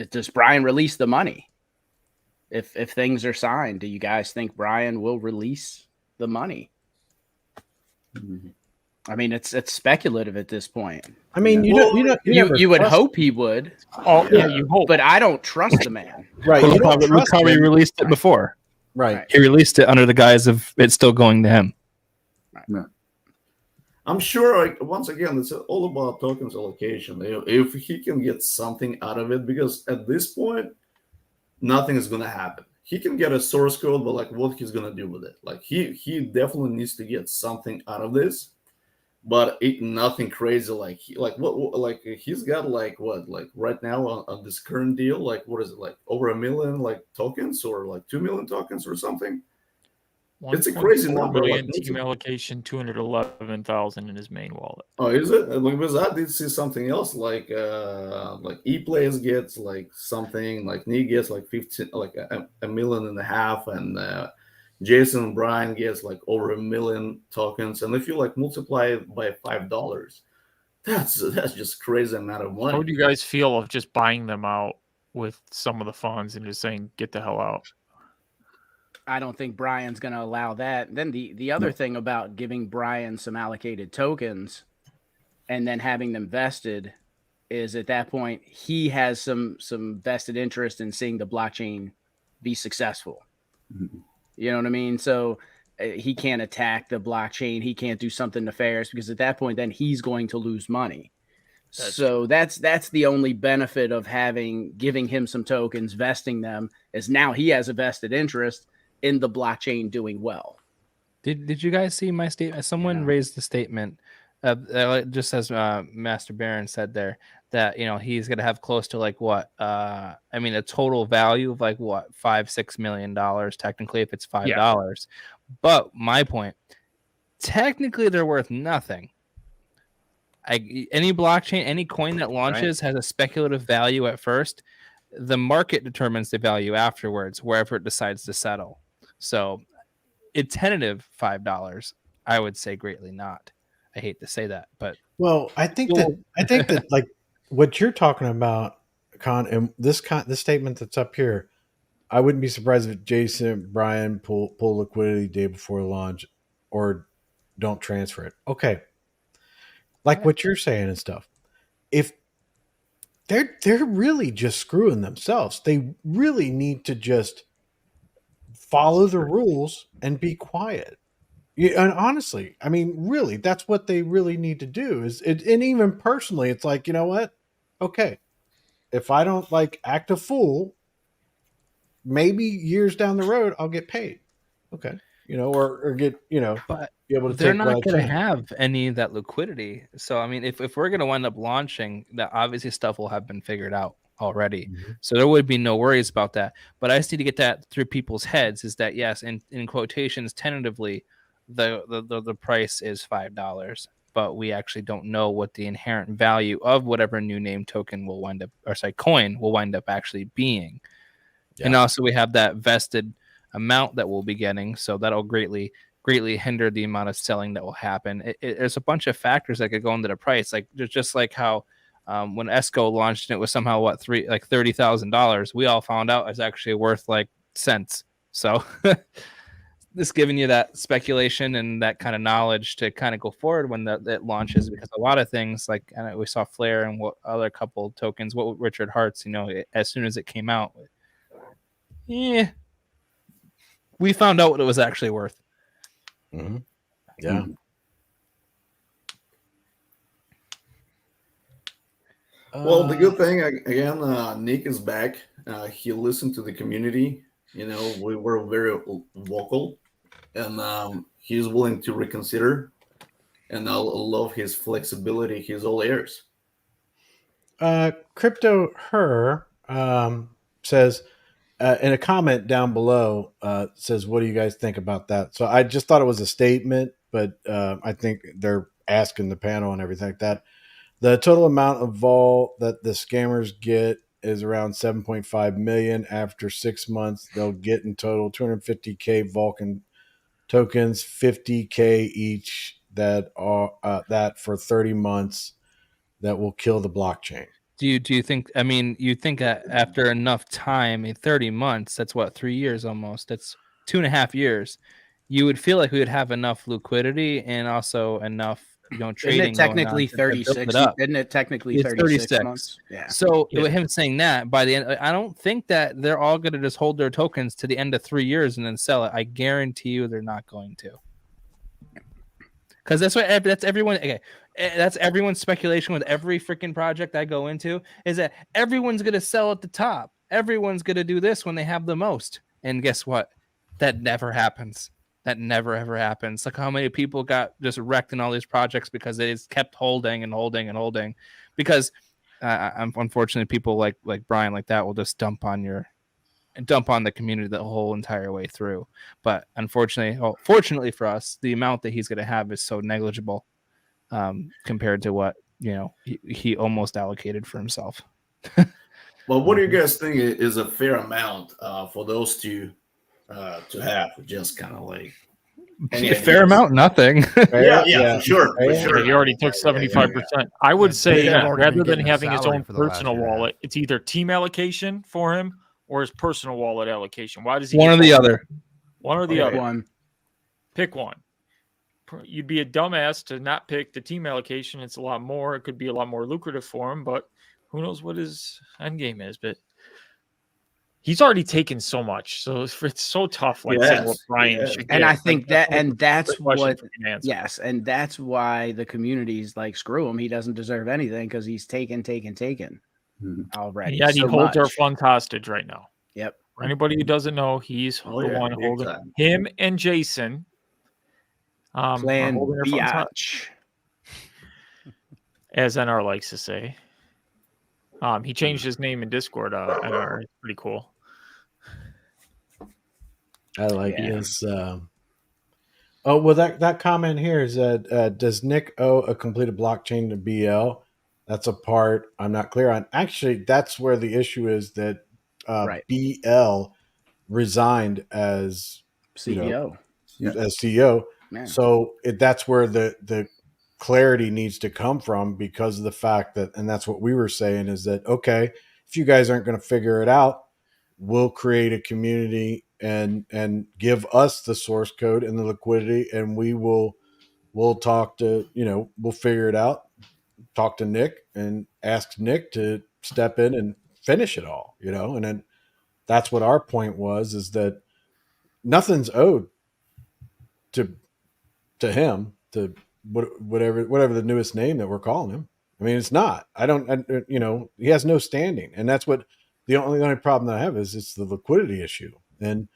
does Brian release the money? If things are signed, do you guys think Brian will release the money? Mm-hmm. I mean, it's speculative at this point. I mean, you would hope he would. Oh yeah, you hope. But I don't trust the man. Right. Look You don't how trust he him. released it before. Right. He released it under the guise of it still going to him. I'm sure, like, once again, it's all about tokens allocation. If he can get something out of it, because at this point, nothing is going to happen. He can get a source code, but like, what he's going to do with it? Like, he definitely needs to get something out of this, but nothing crazy. Like he's got like right now on this current deal, like, what is it, like over 1 million like tokens, or like 2 million tokens or something? It's a crazy number. Million team allocation, 211,000 in his main wallet. Oh, is it? Because I did see something else, like E-Plays gets like something, like Nick gets like 15, like a million and a half, and Jason Bryan gets like over 1 million tokens. And if you like multiply it by $5, that's just crazy amount of money. How do you guys feel of just buying them out with some of the funds and just saying, get the hell out? I don't think Brian's going to allow that. Then the other thing about giving Brian some allocated tokens and then having them vested is at that point he has some vested interest in seeing the blockchain be successful. Mm-hmm. You know what I mean? So he can't attack the blockchain. He can't do something nefarious, because at that point then he's going to lose money. That's the only benefit of giving him some tokens, vesting them, is now he has a vested interest in the blockchain doing well. Did you guys see my statement? Someone raised the statement, just as Master Baron said there, that he's gonna have close to like what? I mean, a total value of like what, $5-6 million technically, if it's $5. Yeah. But my point, technically, they're worth nothing. Any blockchain, any coin that launches has a speculative value at first. The market determines the value afterwards, wherever it decides to settle. So, it's tentative $5. I would say greatly not. I hate to say that, but I think that like what you're talking about, Con, and this statement that's up here, I wouldn't be surprised if Jason Bryan pull liquidity day before launch, or don't transfer it. Okay, like what you're saying and stuff. If they're really just screwing themselves, they really need to just follow the rules and be quiet. And honestly, I mean, really, that's what they really need to do. And even personally, it's like, you know what? Okay, if I don't like act a fool, maybe years down the road I'll get paid. Okay, or get but be able to. They're not going to have any of that liquidity. So I mean, if we're going to wind up launching, that obviously stuff will have been figured out already. Mm-hmm. So there would be no worries about that. But I just need to get that through people's heads, is that yes, in quotations, tentatively, the price is $5. but we actually don't know what the inherent value of whatever new name token will wind up, or sorry, coin will wind up actually being. Yeah. And also we have that vested amount that we'll be getting, so that'll greatly hinder the amount of selling that will happen. There's a bunch of factors that could go into the price, like just like how when Esco launched and it was somehow $30,000. We all found out it's actually worth like cents. So just giving you that speculation and that kind of knowledge to kind of go forward when that launches, because a lot of things like we saw Flare and what other couple tokens, what Richard Hart's, as soon as it came out, we found out what it was actually worth. Mm-hmm. Yeah. Well, the good thing again, Nick is back. He listened to the community. We were very vocal, and he's willing to reconsider. And I love his flexibility. He's all ears. Crypto Her says in a comment down below, says, "What do you guys think about that?" So I just thought it was a statement, but I think they're asking the panel and everything like that. The total amount of vol that the scammers get is around 7.5 million. After 6 months, they'll get in total 250K Vulcan tokens, 50K each. That are that for 30 months. That will kill the blockchain. Do you think? I mean, you think that after enough time, 30 months, that's what, 3 years almost. That's 2.5 years. You would feel like we would have enough liquidity and also enough, trading. Isn't it technically 36? Isn't it technically 36 months? Yeah. So with him saying that, by the end, I don't think that they're all going to just hold their tokens to the end of 3 years and then sell it. I guarantee you, they're not going to. Because that's everyone. Okay, that's everyone's speculation with every freaking project I go into, is that everyone's going to sell at the top. Everyone's going to do this when they have the most. And guess what? That never happens. That never ever happens. Like how many people got just wrecked in all these projects because they just kept holding and holding and holding. Because unfortunately, people like Brian like that will just dump on the community the whole entire way through. But fortunately for us, the amount that he's going to have is so negligible compared to what he almost allocated for himself. Well, what do you guys think is a fair amount for those two to have? Just kind of like a fair amount, nothing. Yeah, for sure. He already took 75%. I would say rather than having his own personal wallet, it's either team allocation for him or his personal wallet allocation. Why does he? One or the other. One or the other. One. Pick one. You'd be a dumbass to not pick the team allocation. It's a lot more. It could be a lot more lucrative for him, but who knows what his end game is. But he's already taken so much. So it's so tough. Like saying what Brian should get. And I think that's what, yes. And that's why the community's like, screw him. He doesn't deserve anything because he's taken already. Yeah, he holds our funds hostage right now. Yep. For anybody who doesn't know, he's the one holding him and Jason. Plan biatch, as NR likes to say. He changed his name in Discord. NR, it's pretty cool. I like his. Oh well, that comment here is that does Nick owe a completed blockchain to BL? That's a part I'm not clear on. Actually, that's where the issue is that BL resigned as CEO. As CEO. Man. So that's where the clarity needs to come from, because of the fact that, and that's what we were saying, is that, okay, if you guys aren't going to figure it out, we'll create a community and give us the source code and the liquidity, and we'll talk to, we'll figure it out, talk to Nick and ask Nick to step in and finish it all, and then that's what our point was, is that nothing's owed to him, to whatever the newest name that we're calling him. I mean, it's not. He has no standing, and that's what the only problem that I have is it's the liquidity issue. And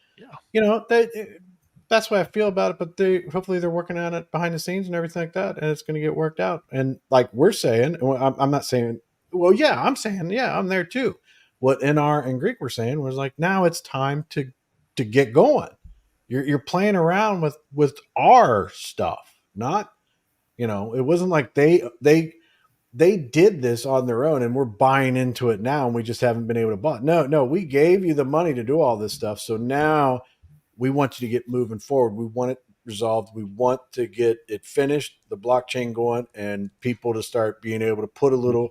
that's what I feel about it. But hopefully they're working on it behind the scenes and everything like that, and it's going to get worked out. And like we're saying, I'm not saying, well, yeah, I'm saying, yeah, I'm there too. What NR and Greek were saying was like, now it's time to get going. You're playing around with our stuff, not You know, it wasn't like they did this on their own and we're buying into it now and we just haven't been able to buy. No, we gave you the money to do all this stuff. So now we want you to get moving forward. We want it resolved. We want to get it finished, the blockchain going, and people to start being able to put a little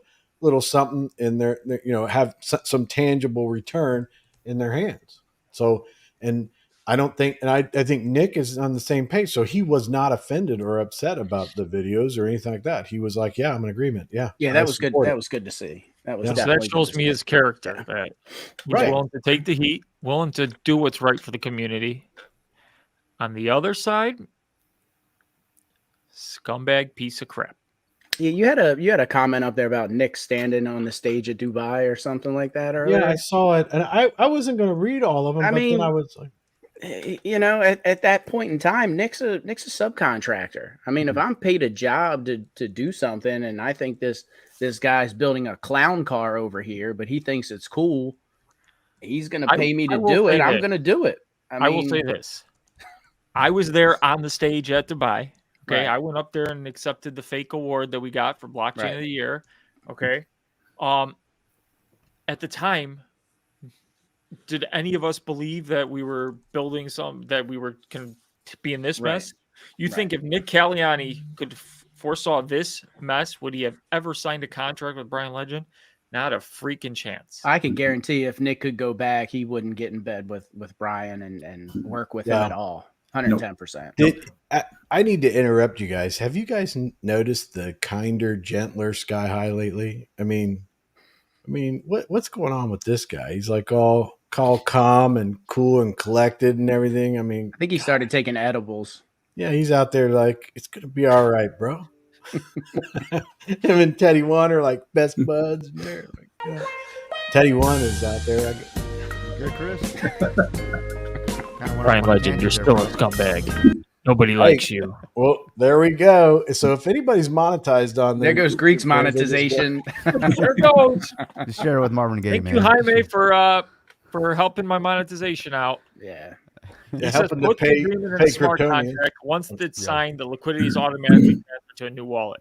something in their you know, have some tangible return in their hands. So, and I don't think, and I think Nick is on the same page. So he was not offended or upset about the videos or anything like that. He was like, "Yeah, I'm in agreement. Yeah, Yeah, I that was good. support That it." was good to see. That was Yeah. So that definitely good shows to me see. his character. Yeah. That he's Right. willing to take the heat, willing to do what's right for the community. On the other side, scumbag piece of crap. Yeah, you had a comment up there about Nick standing on the stage at Dubai or something like that earlier. Yeah, I saw it, and I wasn't going to read all of them, I but then I mean, was like, you know, at that point in time, Nick's a subcontractor. I mean, if I'm paid a job to do something, and I think this guy's building a clown car over here, but he thinks it's cool, he's going to pay me to will do say it. I'm this. going to do it. I will say this. I was there on the stage at Dubai. Okay. Right. I went up there and accepted the fake award that we got for blockchain Right. of the year. Okay. At the time, did any of us believe that we were building that we were going to be in this Right. mess? You Right. think if Nick Caliani could foresaw this mess, would he have ever signed a contract with Brian Legend? Not a freaking chance. I can guarantee if Nick could go back, he wouldn't get in bed with Brian and work with him Yeah. at all. 110%. I need to interrupt you guys. Have you guys noticed the kinder, gentler Sky High lately? I mean, what's going on with this guy? He's like all calm and cool and collected and everything. I mean, I think he started taking edibles. yeah, he's out there like, it's gonna be all right, bro. Him and Teddy One are like best buds. And they're like, yeah. Teddy One is out there. Good, Chris. Brian Legend, you're still a scumbag. Nobody likes you. Well, there we go. So if anybody's monetized on There goes Greek's monetization. There goes. Just share it with Marvin Gaye, Thank man. you, Jaime, for helping my monetization out. Yeah. Yeah, He says, helping to put the pay agreement in a smart Kryptonian. contract. Once it's signed, the liquidity is automatically transferred to a new wallet.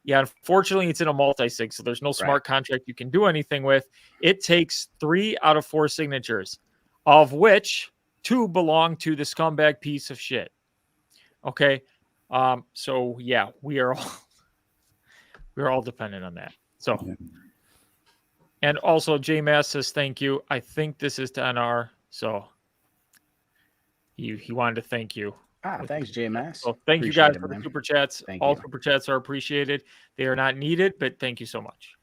Yeah, unfortunately, it's in a multi-sig, so there's no smart contract you can do anything with. It takes 3 out of 4 signatures, of which 2 belong to the scumbag piece of shit. Okay, so yeah, we're all dependent on that. So, and also J Mass says thank you. I think this is to NR, so he wanted to thank you. Thanks, JMass. So thank you guys for the super chats. All super chats are appreciated. They are not needed, but thank you so much.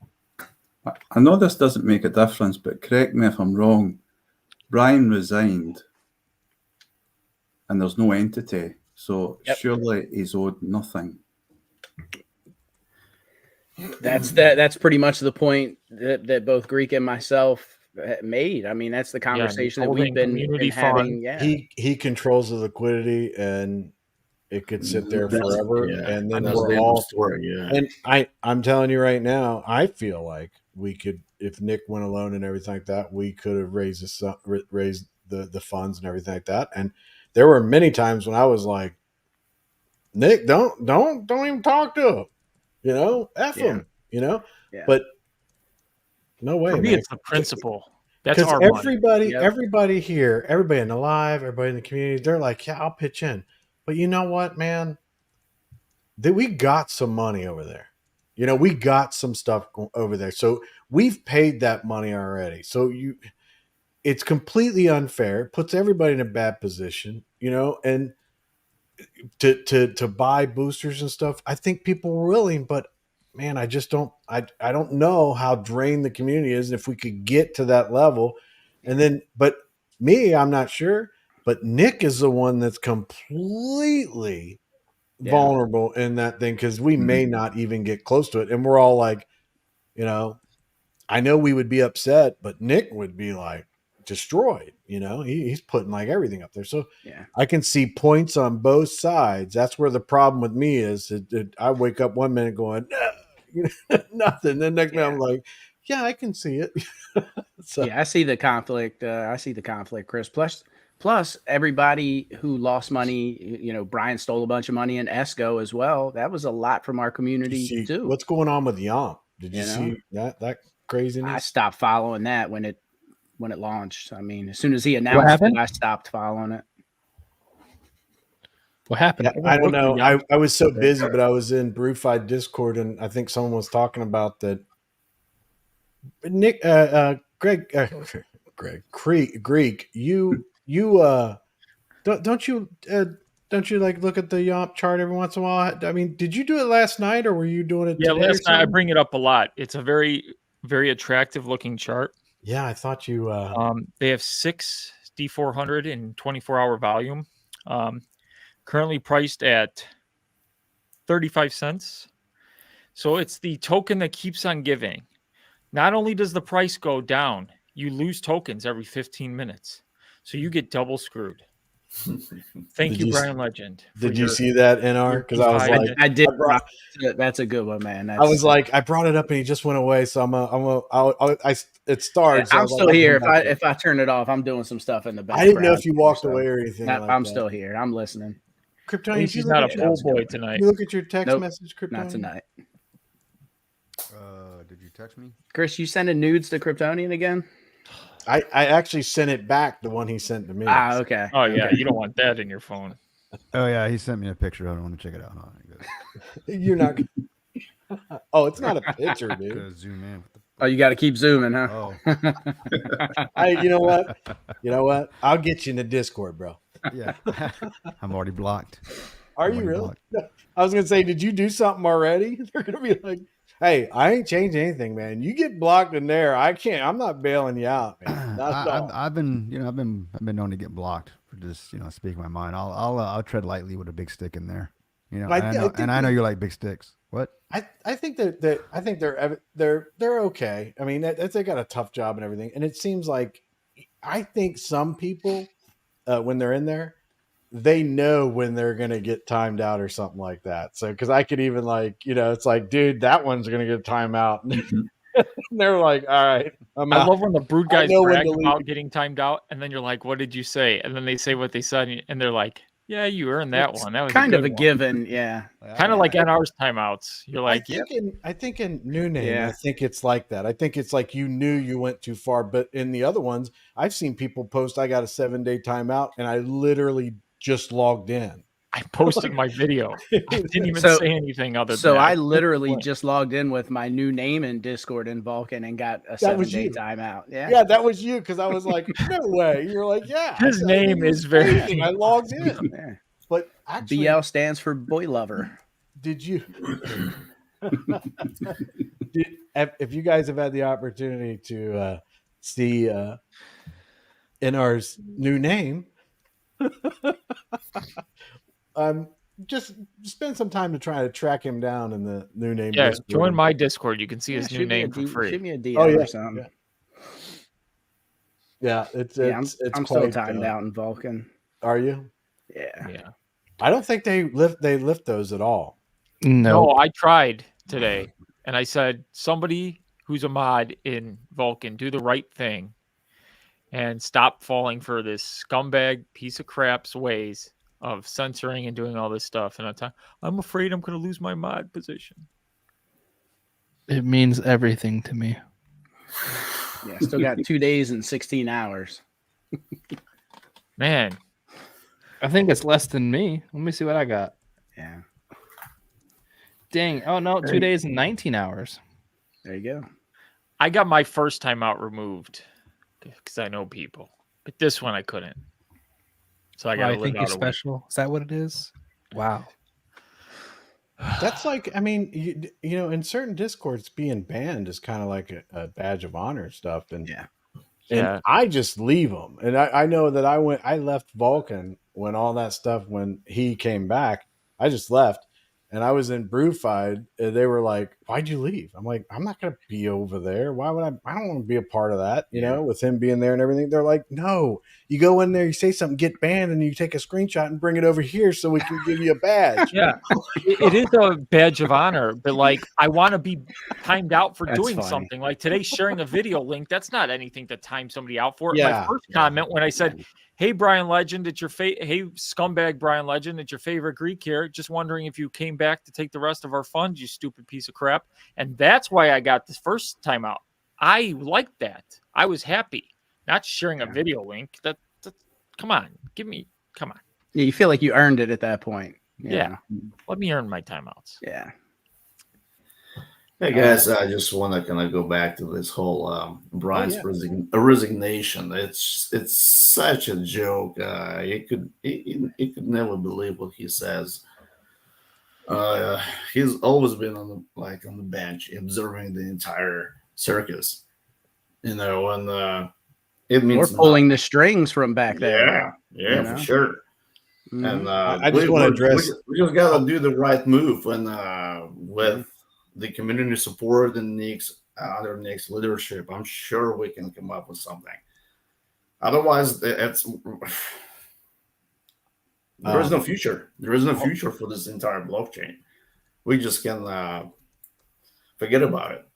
I know this doesn't make a difference, but correct me if I'm wrong. Brian resigned, and there's no entity, so surely he's owed nothing. That's pretty much the point that both Greek and myself made. I mean, that's the conversation that we've been having. Yeah, he controls the liquidity, and it could sit there forever. And then we're all and I'm telling you right now, I feel like we could, if Nick went alone and everything like that, we could have raised the funds and everything like that. And there were many times when I was like, Nick, don't even talk to him, you know, F him, you know, but no way. For me, man. it's the principle. That's our everybody here, everybody in the live, everybody in the community, they're like, yeah, I'll pitch in. But you know what, man? We got some money over there. You know, we got some stuff over there. So we've paid that money already. So it's completely unfair. It puts everybody in a bad position, you know, and to buy boosters and stuff. I think people were willing, but man, I just don't know how drained the community is. And if we could get to that level, and then, but me, I'm not sure, but Nick is the one that's completely vulnerable in that thing, because we may not even get close to it. And we're all like, you know, I know we would be upset, but Nick would be like destroyed, you know, he's putting like everything up there. So I can see points on both sides. That's where the problem with me is. I wake up one minute going, no, nothing. Then next minute I'm like, yeah, I can see it. So I see the conflict. Chris. Plus Plus, everybody who lost money, Brian stole a bunch of money in Esco as well. That was a lot from our You community see too. what's going on with Yomp? Did you You know? see that I craziness? stopped following that when it launched. I mean, as soon as he announced it, happened? I stopped following it. What happened? Yeah, I don't Look, know. Yomp. I was so busy, but I was in Brewfied Discord, and I think someone was talking about that. Nick, Greg, Greek, you don't you like look at the Yomp chart every once in a while? I mean, did you do it last night, or were you doing it Yeah, today or last night I something? bring it up a lot. It's a very, very attractive looking chart. Yeah, I thought you. They have 6 D400 in 24-hour volume. Currently priced at 35 cents. So it's the token that keeps on giving. Not only does the price go down, you lose tokens every 15 minutes. So you get double screwed. Thank Did you, you- Brian Legend. for Did you your- see that, NR? Because I was I- like, I did. I brought- That's a good one, man. I was like, I brought it up and he just went away. So it started. So I I'm was like, still I'll here. come back to it. if I turn it off, I'm doing some stuff in the I background. didn't know if you walked so- away or anything. No, like I'm that. still here. I'm listening. Kryptonian, At least did you he's look not at a your- pool That was a good boy one. tonight. You look at your text Nope, message, Kryptonian? Not tonight. Did you text me? Chris, you sending nudes to Kryptonian again? I actually sent it back, the one he sent to me. Ah, okay. Oh, yeah. Okay. You don't want that in your phone. Oh yeah, he sent me a picture. I don't want to check it out. Huh? You're not. Oh, it's not a picture, dude. Gotta zoom in. What the Oh, you got to keep zooming, huh? Oh, You know what? You know what? I'll get you in the Discord, bro. yeah. I'm already blocked. Are you Already really? blocked. I was gonna say, did you do something already? They're gonna be like, "Hey, I ain't changed anything, man. You get blocked in there. I can't. I'm not bailing you out, man. Not at all." I've been known to get blocked for just speaking my mind. I'll tread lightly with a big stick in there. I know you like big sticks. What? I think that I think they're okay. I mean, they got a tough job and everything, and it seems like I think some people when they're in there, they know when they're gonna get timed out or something like that. So because I could even it's like, dude, that one's gonna get timed out. And they're like, all right, I'm I out. love when the brood guys know when brag to leave. about getting timed out, and then you're like, "What did you say?" And then they say what they said, and they're like, "Yeah, you earned that It's one. That was kind of a good one." given, yeah. Kind of like NR's timeouts. You're like, I think in New Name, Yeah. I think it's like that. I think it's like you knew you went too far, but in the other ones, I've seen people post, "I got a 7-day timeout," and I literally just logged in. I posted my video. I didn't even So- say anything other than So that. I literally just logged in with my new name in Discord in Vulcan and got a That was 7-day you. timeout. Yeah. Yeah, that was you because I was like, "No way!" You're like, "Yeah." His I name didn't is say very- anything. I logged in, Yeah. but actually, BL stands for boy lover. did you? If you guys have had the opportunity to see NR's new name, just spend some time to try to track him down in the new name. Yeah, Discord. join my Discord. You can see his Yeah, new shoot me a name for D- free. Shoot me a DM Oh, yeah, or something. yeah. It's I'm still quite, timed out in Vulcan. Are you? Yeah. Yeah. I don't think they lift those at all. No, I tried today, and I said somebody who's a mod in Vulcan, do the right thing, and stop falling for this scumbag piece of crap's ways of censoring and doing all this stuff. And I'm afraid I'm going to lose my mod position. It means everything to me. Yeah. Still got 2 days and 16 hours. Man, I think it's less than me. Let me see what I got. Yeah. Dang. Oh no, 2 days and 19 hours. There you go. I got my first timeout removed because I know people, but this one I couldn't. So I got to I live think out you're a week. special. Is that what it is? Wow. That's like, I mean, you know, in certain Discords, being banned is kind of like a badge of honor and stuff. And Yeah. Yeah. And I just leave them. And I know that I left Vulcan when all that stuff, when he came back, I just left. And I was in Brewfied, and they were like, "Why'd you leave?" I'm like, "I'm not going to be over there. Why would I? I don't want to be a part of that, you know, with him being there and everything." They're like, "No, you go in there, you say something, get banned, and you take a screenshot and bring it over here so we can give you a badge." Yeah, it is a badge of honor, but like I want to be timed out for That's doing funny. something. Like today, sharing a video link, that's not anything to time somebody out for. Yeah. My first comment when I said, Hey, Brian Legend, it's your hey, scumbag Brian Legend, it's your favorite Greek here. Just wondering if you came back to take the rest of our funds, you stupid piece of crap. And that's why I got this first time out. I liked that. I was happy. Not sharing a video link. That come on, come on. Yeah, you feel like you earned it at that point. Yeah. Let me earn my timeouts. Yeah. Hey guys, I just want to kind of go back to this whole Brian's resignation. It's such a joke. He could never believe what he says. He's always been on the bench, observing the entire circus. And it means We're pulling the strings from back there. Yeah, for sure. Mm-hmm. And I just want to address. We just gotta do the right move, and with the community support and under Nick's leadership, I'm sure we can come up with something. Otherwise, there is no future. There is no future for this entire blockchain. We just can forget about it.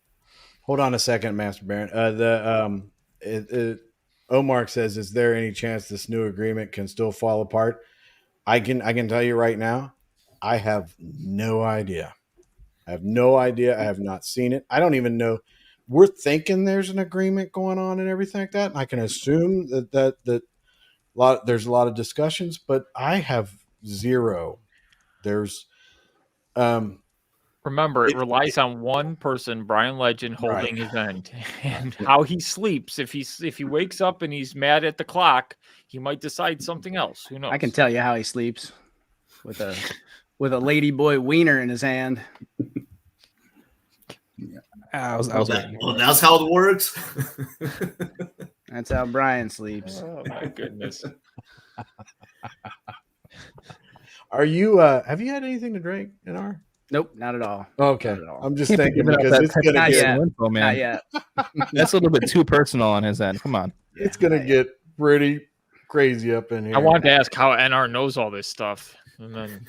Hold on a second, Master Baron. Omar says, "Is there any chance this new agreement can still fall apart?" I can tell you right now, I have no idea. I have no idea. I have not seen it. I don't even know. We're thinking there's an agreement going on and everything like that. And I can assume that there's a lot of discussions, but I have zero. There's remember, it relies on one person, Brian Legend, holding his end, and how he sleeps. If he wakes up and he's mad at the clock, he might decide something else. Who knows? I can tell you how he sleeps with a ladyboy wiener in his hand. Well, that's how it works. That's how Brian sleeps. Oh my goodness. Are you? Have you had anything to drink, NR? Nope, not at all. Okay, Not at all. I'm just thinking because it's gonna Not get yet. Info, man. Not yet. That's a little bit too personal on his end. Come on. it's gonna get pretty crazy up in here. I wanted to ask how NR knows all this stuff, and then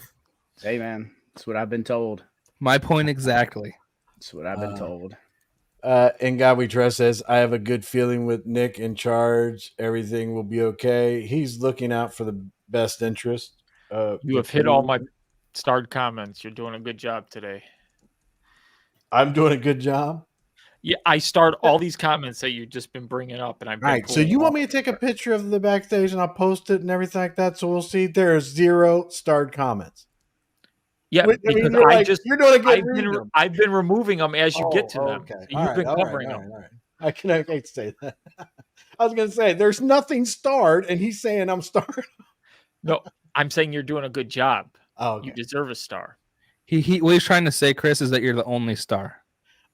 Hey, man, that's what I've been told. My point exactly. That's what I've been told. And God We Trust says, I have a good feeling with Nick in charge. Everything will be okay. He's looking out for the best interest. you have hit all my starred comments. You're doing a good job today. I'm doing a good job. Yeah, I starred all these comments that you've just been bringing up, and I've been All right. So pulling you them want off. me to take a picture of the backstage and I'll post it and everything like that? So we'll see. There are 0 starred comments. Yeah, Wait, because you're I like, just you're doing a good read. I've been removing them as you get to them. Okay. So you've been covering them. All right. I can say that. I was going to say there's nothing starred, and he's saying I'm starred. No, I'm saying you're doing a good job. Oh, okay. You deserve a star. What he's trying to say, Chris, is that you're the only star.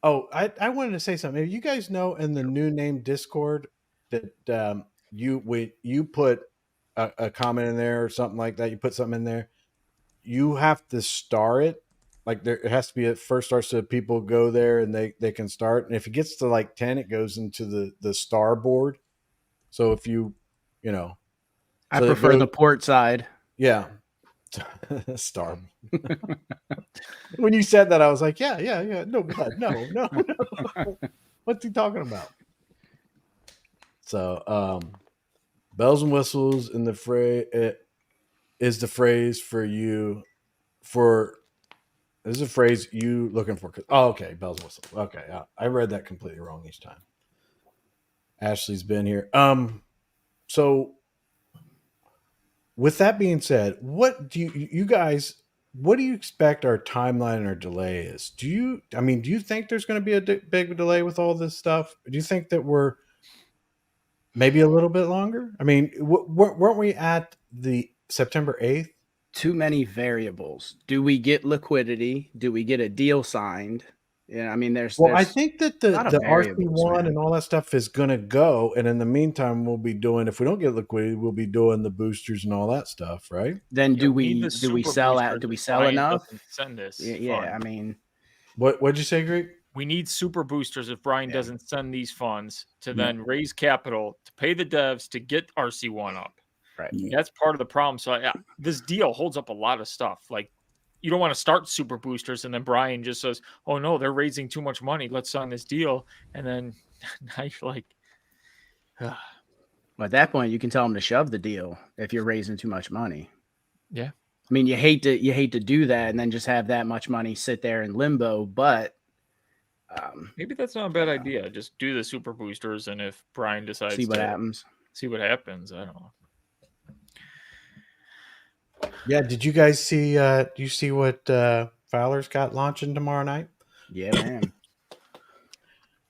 Oh, I wanted to say something. You guys know in the new name Discord that you put a comment in there or something like that. You put something in there. You have to star it. Like it has to be at first start so people go there and they can start. And if it gets to like 10, it goes into the star board. So if I I prefer the port side. Yeah. Star. When you said that, I was like, yeah. No, God, no. What's he talking about? So, bells and whistles in the phrase is the phrase for you. This is a phrase you looking for. Oh, okay. Bells and whistles. Okay, I read that completely wrong each time. Ashley's been here. So with that being said, what do you guys? What do you expect our timeline or delay is? Do you think there's going to be a big delay with all this stuff? Do you think that we're maybe a little bit longer? I mean, weren't we at the September 8th? Too many variables. Do we get liquidity? Do we get a deal signed? Yeah, I mean, there's. I think that the variables, RC1 man. and all that stuff is going to go, and in the meantime, we'll be doing. If we don't get liquidity, we'll be doing the boosters and all that stuff, right? Then Yeah, do we need we the do we super sell out? boosters Do we if sell Brian enough? doesn't Send this. Yeah, fund. I mean, What'd you say, Greg? We need super boosters if Brian Yeah. doesn't send these funds to then raise capital to pay the devs to get RC1 up. right. Yeah. That's part of the problem. So this deal holds up a lot of stuff. Like you don't want to start super boosters and then Brian just says, "Oh no, they're raising too much money. Let's sign this deal." And then now you're like, Well, at that point, you can tell them to shove the deal if you're raising too much money. Yeah. I mean, you hate to do that and then just have that much money sit there in limbo. But maybe that's not a bad idea. Just do the super boosters, and if Brian decides see what to happens. see what happens, I don't know. Yeah, did you guys see? Do you see what Fowler's got launching tomorrow night? Yeah, man.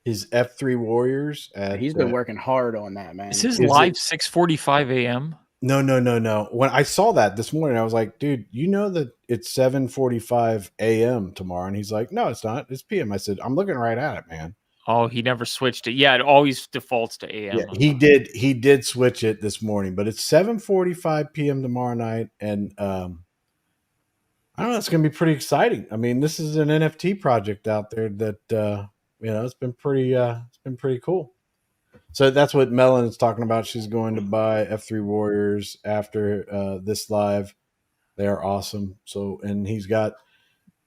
His F3 Warriors. He's been working hard on that, man. Is his Is live it- 6:45 a.m.? No. When I saw that this morning, I was like, dude, you know that it's 7:45 a.m. tomorrow, and he's like, no, it's not. It's p.m. I said, I'm looking right at it, man. Oh, he never switched it. Yeah, it always defaults to a.m. Yeah, he did. He did switch it this morning, but it's 7:45 p.m. tomorrow night, and I don't know. It's going to be pretty exciting. I mean, this is an NFT project out there that it's been pretty cool. So that's what Melon is talking about. She's going to buy F3 Warriors after this live. They are awesome. So, and he's got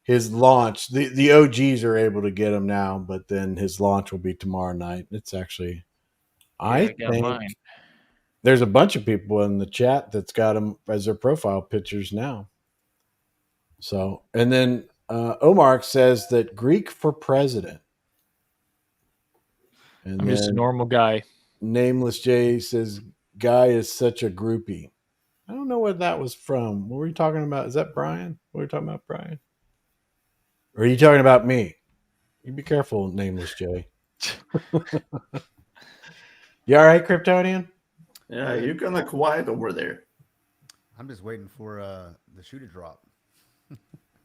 his launch. The OGs are able to get him now, but then his launch will be tomorrow night. It's actually, I got think mine. there's a bunch of people in the chat that's got them as their profile pictures now. So, and then Omar says that Greek for president. And I'm just a normal guy. Nameless J says, guy is such a groupie. I don't know where that was from. What were you talking about? Is that Brian? What were you talking about, Brian? Or are you talking about me? You be careful, Nameless J. You all right, Kryptonian? Yeah, you're kind of quiet over there. I'm just waiting for the shoe to drop.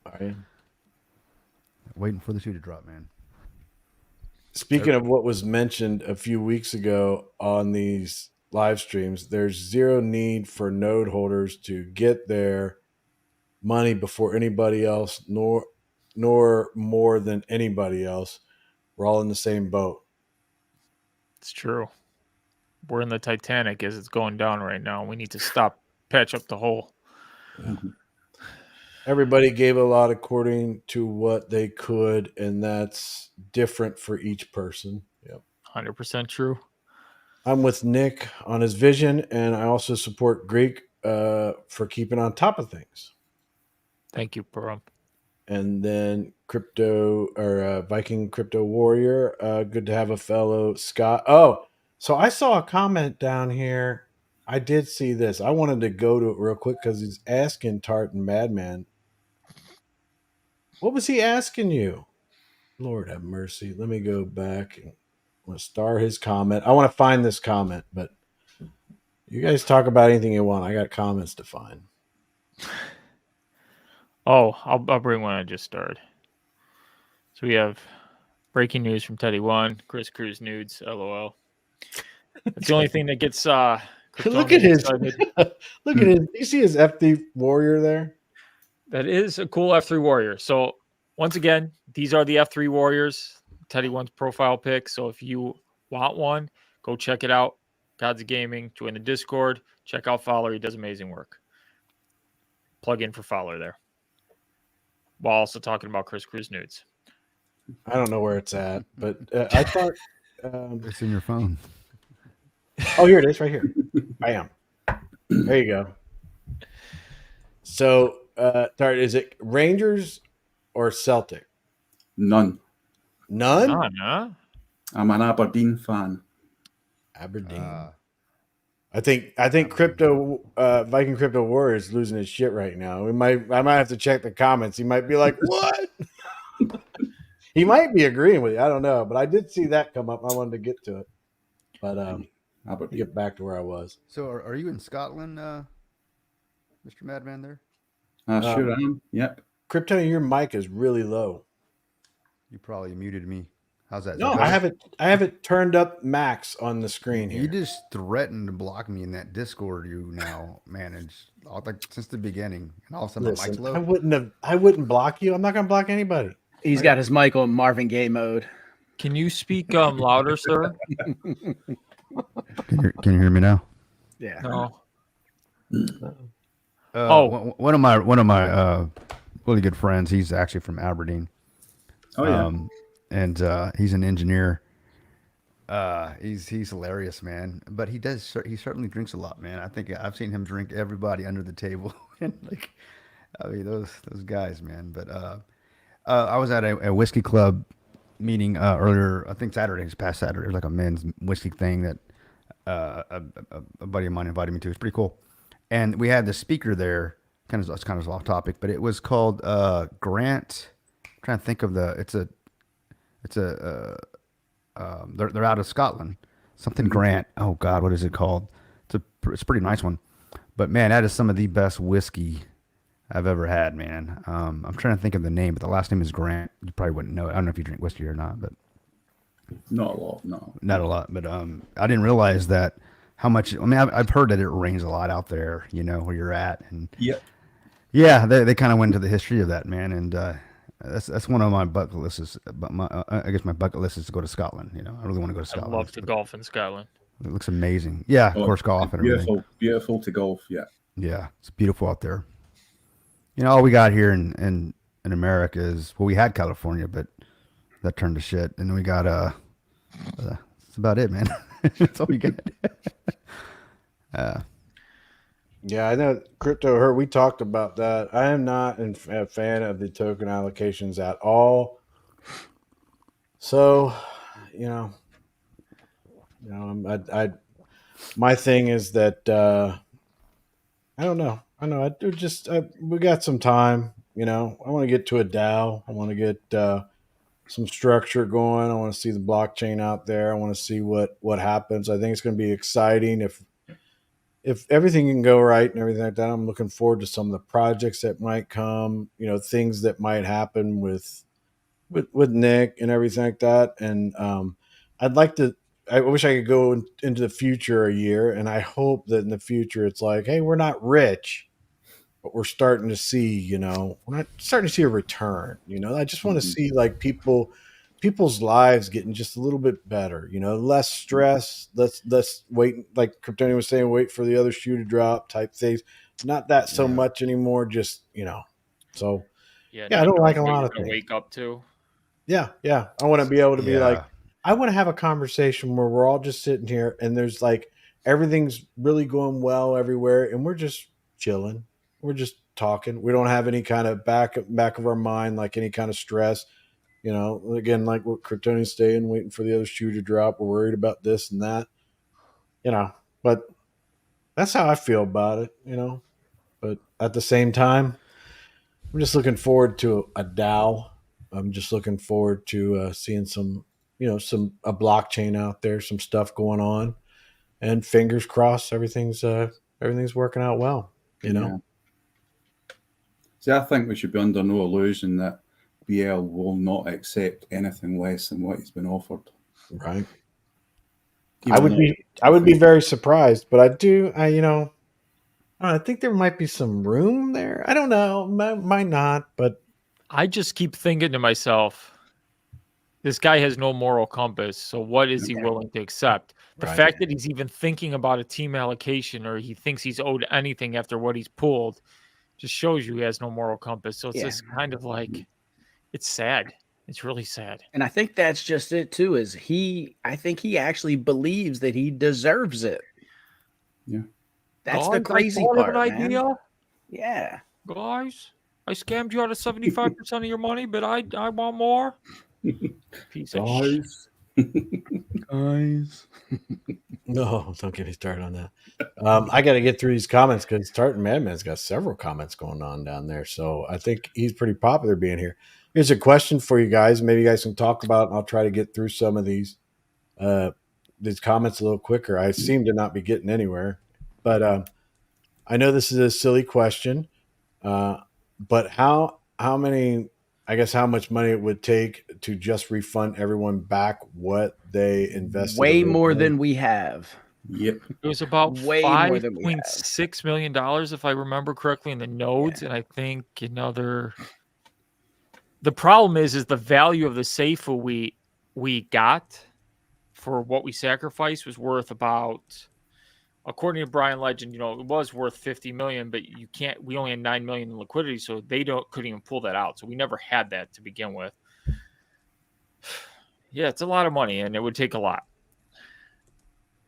Are you? Waiting for the shoe to drop, man. Speaking of what was mentioned a few weeks ago on these live streams, there's zero need for node holders to get their money before anybody else, nor more than anybody else. We're all in the same boat. It's true. We're in the Titanic as it's going down right now. We need to stop, patch up the hole. Yeah. Everybody gave a lot according to what they could, and that's different for each person. Yep. 100% true. I'm with Nick on his vision, and I also support Greek for keeping on top of things. Thank you, Param. And then Crypto or Viking Crypto Warrior. Good to have a fellow Scott. Oh, so I saw a comment down here. I did see this. I wanted to go to it real quick because he's asking Tartan Madman. What was he asking you? Lord have mercy. Let me go back and I want to star his comment. I want to find this comment, but you guys talk about anything you want. I got comments to find. Oh, I'll bring one I just started. So we have breaking news from Teddy One, Kruse nudes, LOL. That's the only thing that gets Look at his excited. look at his. You see his FD Warrior there? That is a cool F3 Warrior. So once again, these are the F3 Warriors, Teddy One's profile pick. So if you want one, go check it out. Gods of Gaming, join the Discord, check out Fowler. He does amazing work. Plug in for Fowler there. While also talking about Kruse nudes. I don't know where it's at, but I thought. It's in your phone. Oh, here it is, right here. Bam. There you go. So, Tart, is it Rangers or Celtic? None. None. None, huh? I'm an Aberdeen fan. Aberdeen. I think Crypto Viking Crypto Warrior is losing his shit right now. I might have to check the comments. He might be like, "What?" He might be agreeing with you. I don't know, but I did see that come up. I wanted to get to it, but Aberdeen. get back to where I was. So are you in Scotland, Mr. Madman there? Sure am. Yep. Crypto, your mic is really low. You probably muted me. How's that? Is No, that I better? have it turned up max on the screen here. You just threatened to block me in that Discord you now manage, like since the beginning, and all of a sudden my mic's low. I wouldn't block you. I'm not gonna block anybody. He's got his mic on Marvin Gaye mode. Can you speak louder, sir? Can you hear me now? Yeah. No. One of my really good friends. He's actually from Aberdeen. Oh yeah. And he's an engineer. He's hilarious, man. But he certainly drinks a lot, man. I think I've seen him drink everybody under the table, and like, I mean, those guys, man. But I was at a whiskey club meeting earlier. I think Saturday, this past Saturday. It was like a men's whiskey thing that a buddy of mine invited me to. It's pretty cool, and we had the speaker there. It's kind of off topic, but it was called Grant. I'm trying to think of they're out of Scotland. Something Grant. Oh God, what is it called? It's a pretty nice one. But man, that is some of the best whiskey I've ever had, man. I'm trying to think of the name, but the last name is Grant. You probably wouldn't know it. I don't know if you drink whiskey or not, but Not a lot, no. not a lot. But I didn't realize that how much. I mean, I've heard that it rains a lot out there, where you're at, and Yeah. yeah, they kind of went into the history of that, man, and that's one of my bucket lists. But I guess my bucket list is to go to Scotland. I really want to go to I Scotland. love to golf in Scotland. It looks amazing. Yeah, of course, golf and everything. Beautiful, beautiful to golf, yeah. Yeah, it's beautiful out there. All we got here in America is, well, we had California, but that turned to shit, and then we got that's about it, man. That's all we got. Yeah, I know crypto hurt. We talked about that. I am not a fan of the token allocations at all. So, my thing is that I don't know. I know. We got some time. I want to get to a DAO. I want to get some structure going. I want to see the blockchain out there. I want to see what happens. I think it's going to be exciting if everything can go right and everything like that. I'm looking forward to some of the projects that might come. Things that might happen with Nick and everything like that. And I'd like to. I wish I could go into the future a year, and I hope that in the future it's like, hey, we're not rich, but we're starting to see, we're not starting to see a return. I just want to see like people's lives getting just a little bit better. Less stress, less wait, like Kryptonian was saying, wait for the other shoe to drop type things. Not that so much anymore. Just so Yeah, I don't like a what lot you're of gonna things. wake up to. Yeah. I want to be able to be like, Yeah. I want to have a conversation where we're all just sitting here and there's like everything's really going well everywhere and we're just chilling. We're just talking. We don't have any kind of back of our mind, like any kind of stress. Again, like what Kryptonian's staying, waiting for the other shoe to drop. We're worried about this and that. But that's how I feel about it. But at the same time, I'm just looking forward to a DAO. I'm just looking forward to seeing some a blockchain out there, some stuff going on, and fingers crossed, everything's working out well. Yeah. See, I think we should be under no illusion that BL will not accept anything less than what he's been offered. Right. He I will would not. be very surprised, but I think there might be some room there. I don't know, might not, but I just keep thinking to myself, this guy has no moral compass. So what is he willing to accept? The Right. fact that he's even thinking about a team allocation or he thinks he's owed anything after what he's pulled just shows you he has no moral compass. So it's just kind of like, it's sad. It's really sad. And I think that's just it too, I think he actually believes that he deserves it. Yeah. That's Guys, the crazy I thought part, of an man. idea. Yeah. Guys, I scammed you out of 75% of your money, but I want more. Piece of shit. Guys. no, don't get me started on that. I got to get through these comments because Tartan Madman's got several comments going on down there, so I think he's pretty popular being here. Here's a question for you guys. Maybe you guys can talk about, and I'll try to get through some of these comments a little quicker. I seem to not be getting anywhere, but I know this is a silly question, but how many? I guess how much money it would take to just refund everyone back what they invested? Way more originally? than we have. Yep. It was about Way more than we have. $5.6 million, if I remember correctly, in the nodes. And I think the problem is the value of the Seifu we got for what we sacrificed was worth about, according to Brian Legend, it was worth 50 million, but we only had 9 million in liquidity, so they couldn't even pull that out. So we never had that to begin with. Yeah, it's a lot of money and it would take a lot.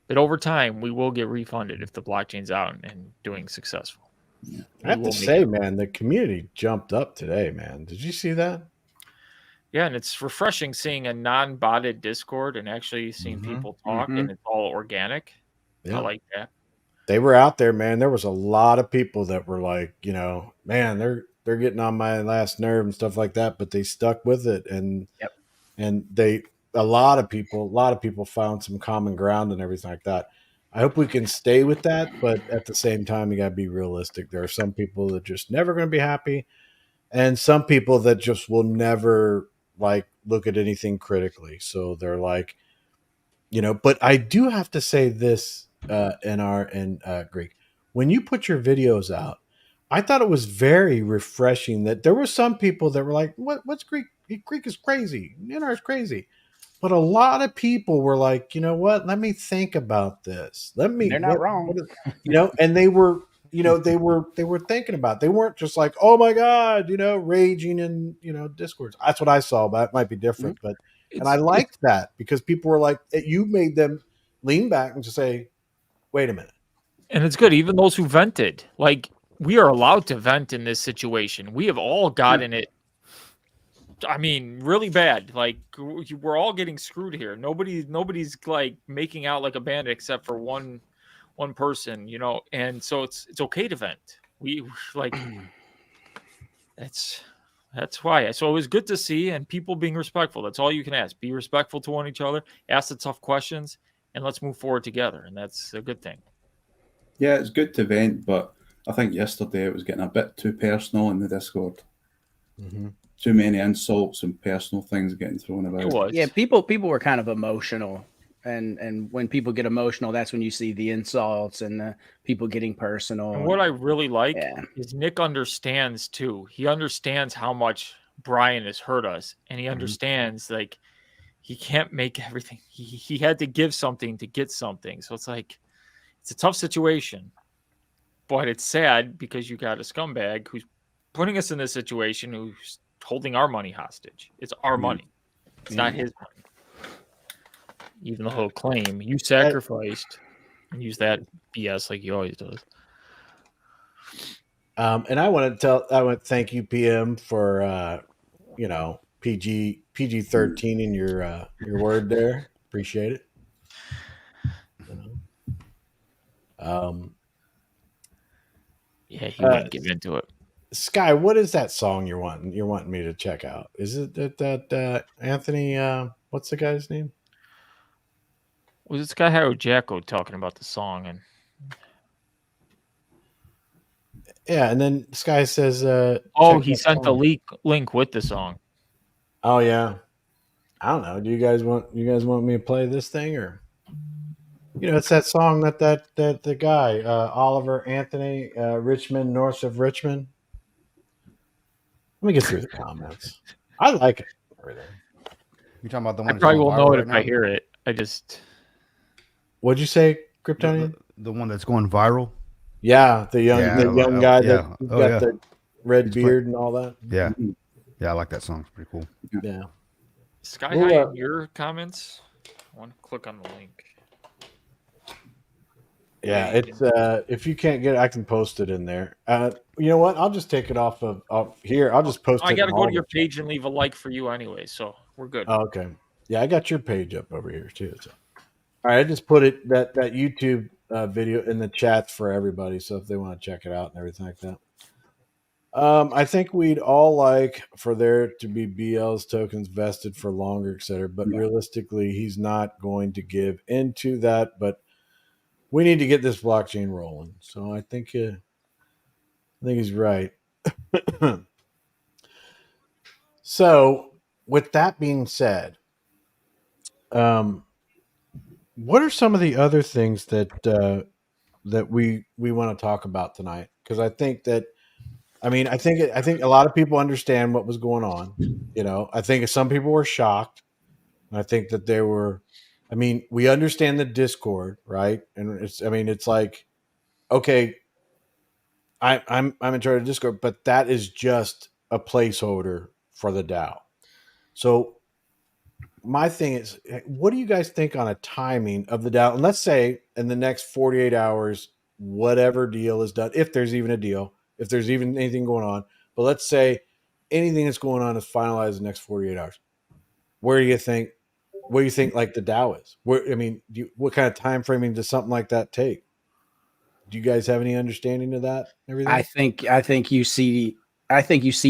But over time, we will get refunded if the blockchain's out and doing successful. I have to say, man, the community jumped up today, man. Did you see that? Yeah, and it's refreshing seeing a non-botted Discord and actually seeing people talk, and it's all organic. Yeah. I like that. They were out there, man. There was a lot of people that were like, man, they're getting on my last nerve and stuff like that, but they stuck with it, and a lot of people found some common ground and everything like that. I hope we can stay with that, but at the same time, you got to be realistic. There are some people that just never going to be happy, and some people that just will never like look at anything critically. So they're like, but I do have to say this, NR and Greek, when you put your videos out, I thought it was very refreshing that there were some people that were like, what's Greek? Greek is crazy. NR is crazy. But a lot of people were like, you know what? Let me think about this. They're not wrong. And they were, they were thinking about it. They weren't just like, oh my God, raging in, discords. That's what I saw, but it might be different. But and I liked that because people were like, you made them lean back and just say, wait a minute. And it's good. Even those who vented, like, we are allowed to vent in this situation. We have all gotten it. I mean, really bad. Like, we're all getting screwed here. Nobody's like making out like a bandit except for one person, and so it's okay to vent. We like that's why. So it was good to see, and people being respectful. That's all you can ask. Be respectful to one each other, ask the tough questions, and let's move forward together. And that's a good thing. Yeah, it's good to vent, but I think yesterday it was getting a bit too personal in the Discord. Too many insults and personal things getting thrown about. It was. Yeah, people were kind of emotional, and when people get emotional, that's when you see the insults and the people getting personal. And what I really like is Nick understands too. He understands how much Brian has hurt us, and he understands like he can't make everything. He had to give something to get something. So it's like it's a tough situation, but it's sad because you got a scumbag who's putting us in this situation, who's holding our money hostage. It's our money. It's not his money. Even though he'll claim you sacrificed and use that BS like he always does. And I want to thank you, PM, for PG-13 in your word there. Appreciate it. Yeah, he wouldn't give into it. Sky, what is that song you're wanting me to check out? Is it that Anthony? What's the guy's name? Was this guy Harold Jacko talking about the song? And yeah, and then Sky says, he sent the link with the song. Oh yeah, I don't know. Do you guys want me to play this thing, or it's that song that the guy Oliver Anthony Richmond, north of Richmond. Let me get through the comments. I like it. You're talking about the one. I probably will know it if I hear it. I just. What'd you say, Kryptonian? The one that's going viral. Yeah, the young guy that got the red beard and all that. Yeah, I like that song. It's pretty cool. Yeah. Sky High, in your comments, I want to click on the link. Yeah, it's if you can't get it, I can post it in there. You know what? I'll just take it off of here. I'll just post it. I got to go to your page and leave a like for you anyway, so we're good. Oh, okay. Yeah, I got your page up over here too. So. All right, I just put it that YouTube video in the chats for everybody, so if they want to check it out and everything like that. I think we'd all like for there to be BL's tokens vested for longer, etc. But realistically, he's not going to give into that. But we need to get this blockchain rolling. So I think he's right. So with that being said, what are some of the other things that we want to talk about tonight? Because I think a lot of people understand what was going on. I think some people were shocked. I think that there were. I mean, we understand the Discord, right? And it's like, okay, I'm in charge of Discord, but that is just a placeholder for the DAO. So my thing is, what do you guys think on a timing of the DAO? And let's say in the next 48 hours, whatever deal is done, if there's even a deal, if there's even anything going on, but let's say anything that's going on is finalized in the next 48 hours. Where do you think? What do you think? Like the DAO is? Where I mean, what kind of time framing does something like that take? Do you guys have any understanding of that? Everything? I think you see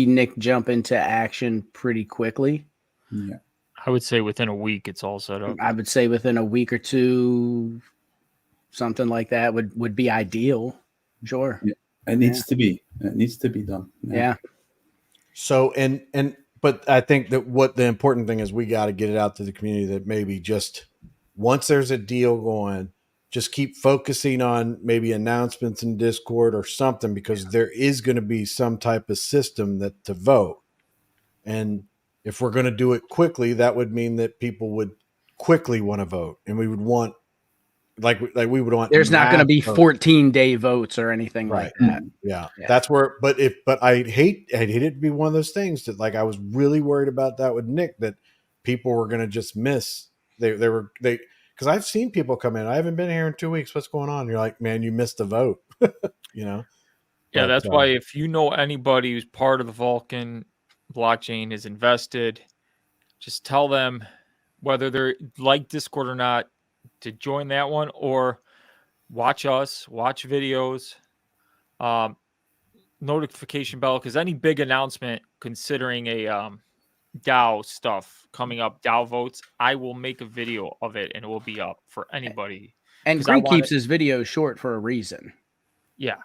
Nick jump into action pretty quickly. Yeah. I would say within a week it's all set up. I would say within a week or two, something like that would be ideal. Sure. Yeah. It needs to be. It needs to be done. Yeah. So but I think that what the important thing is, we got to get it out to the community that maybe just once there's a deal going, just keep focusing on maybe announcements in Discord or something, because there is going to be some type of system that to vote. And if we're going to do it quickly, that would mean that people would quickly want to vote, and we would want like we would want. There's not going to be votes. 14-day votes or anything like that. Yeah. Yeah. That's where. But I'd hate it to be one of those things that, like, I was really worried about that with Nick, that people were going to just miss. They because I've seen people come in. I haven't been here in 2 weeks. What's going on? You're like, man, you missed the vote. You know. Yeah, But, that's why if you know anybody who's part of the Vulcan blockchain is invested, just tell them, whether they're like Discord or not, to join that one, or watch us, watch videos, notification bell, because any big announcement considering a DAO stuff coming up, DAO votes, I will make a video of it and it will be up for anybody. And 'Cause I Greek want keeps his videos short for a reason. Yeah.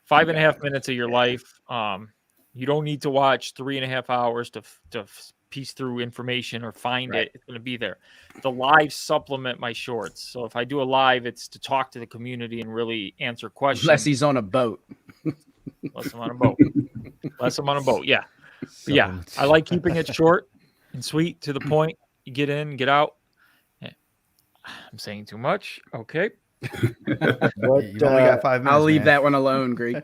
5.5 minutes of your life. You don't need to watch 3.5 hours to piece through information or find Right. it. It's going to be there. The live supplement my shorts. So if I do a live, it's to talk to the community and really answer questions. Unless he's on a boat. Unless I'm on a boat. Unless I'm on a boat. Yeah. But yeah. I like keeping it short and sweet, to the point. You get in, get out. I'm saying too much. Okay. What, You only got 5 minutes. I'll leave man. that one alone, Greek.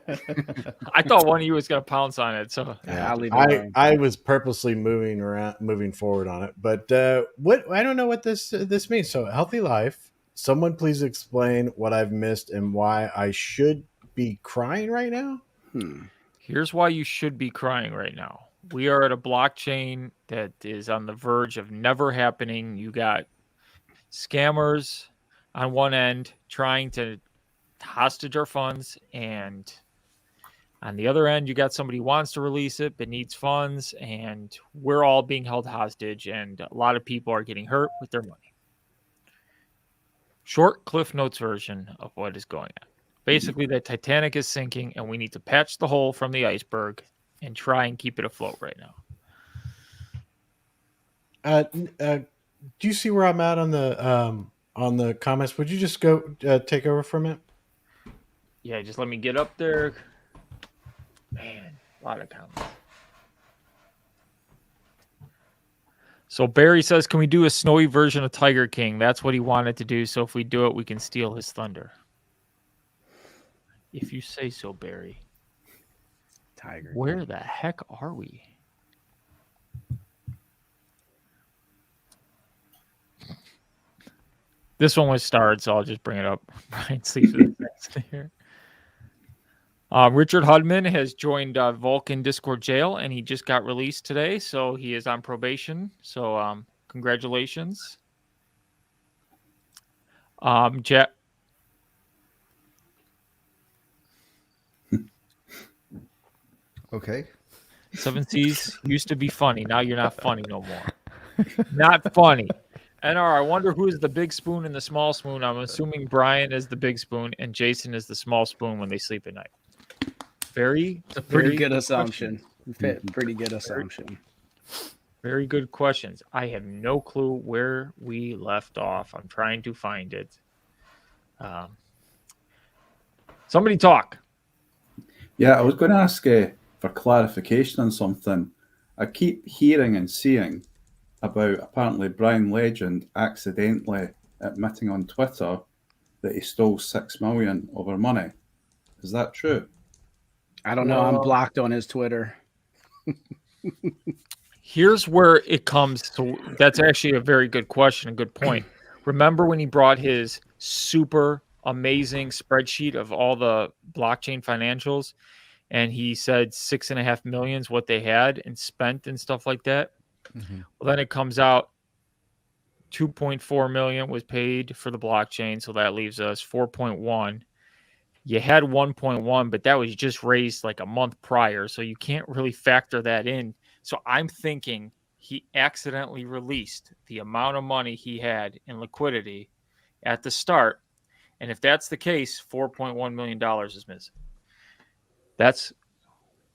I thought one of you was going to pounce on it. So I'll leave it alone. I was purposely moving forward on it, but what I don't know what this means. So, healthy life. Someone please explain what I've missed and why I should be crying right now. Here's why you should be crying right now. We are at a blockchain that is on the verge of never happening. You got scammers on one end trying to hostage our funds, and on the other end, you got somebody who wants to release it but needs funds, and we're all being held hostage, and a lot of people are getting hurt with their money. Short Cliff Notes version of what is going on. Basically, the Titanic is sinking, and we need to patch the hole from the iceberg and try and keep it afloat right now. Do you see where I'm at on the comments? Would you just go take over from it? Yeah, just let me get up there. Man, a lot of comments. So Barry says, can we do a snowy version of Tiger King? That's what he wanted to do. So if we do it, we can steal his thunder. If you say so, Barry. Tiger. Where the heck are we? This one was starred, so I'll just bring it up. Brian sleeps with next here. Richard Hudman has joined Vulcan Discord jail, and he just got released today, so he is on probation. So congratulations. Jet. Okay. Seven Seas used to be funny. Now you're not funny no more. Not funny. NR, I wonder who is the big spoon and the small spoon. I'm assuming Brian is the big spoon and Jason is the small spoon when they sleep at night. Very Good assumption. Pretty good assumption. Very good questions. I have no clue where we left off. I'm trying to find it. Somebody talk. Yeah, I was going to ask for clarification on something. I keep hearing and seeing about apparently Brian Legend accidentally admitting on Twitter that he stole $6 million of our money. Is that true? I don't know. I'm blocked on his Twitter. Here's where it comes to. That's actually a very good question, a good point. Remember when he brought his super amazing spreadsheet of all the blockchain financials, and he said 6.5 million is what they had and spent and stuff like that? Mhm. Well, then it comes out 2.4 million was paid for the blockchain, so that leaves us 4.1. You had 1.1, but that was just raised like a month prior, so you can't really factor that in. So I'm thinking he accidentally released the amount of money he had in liquidity at the start, and if that's the case, $4.1 million is missing. That's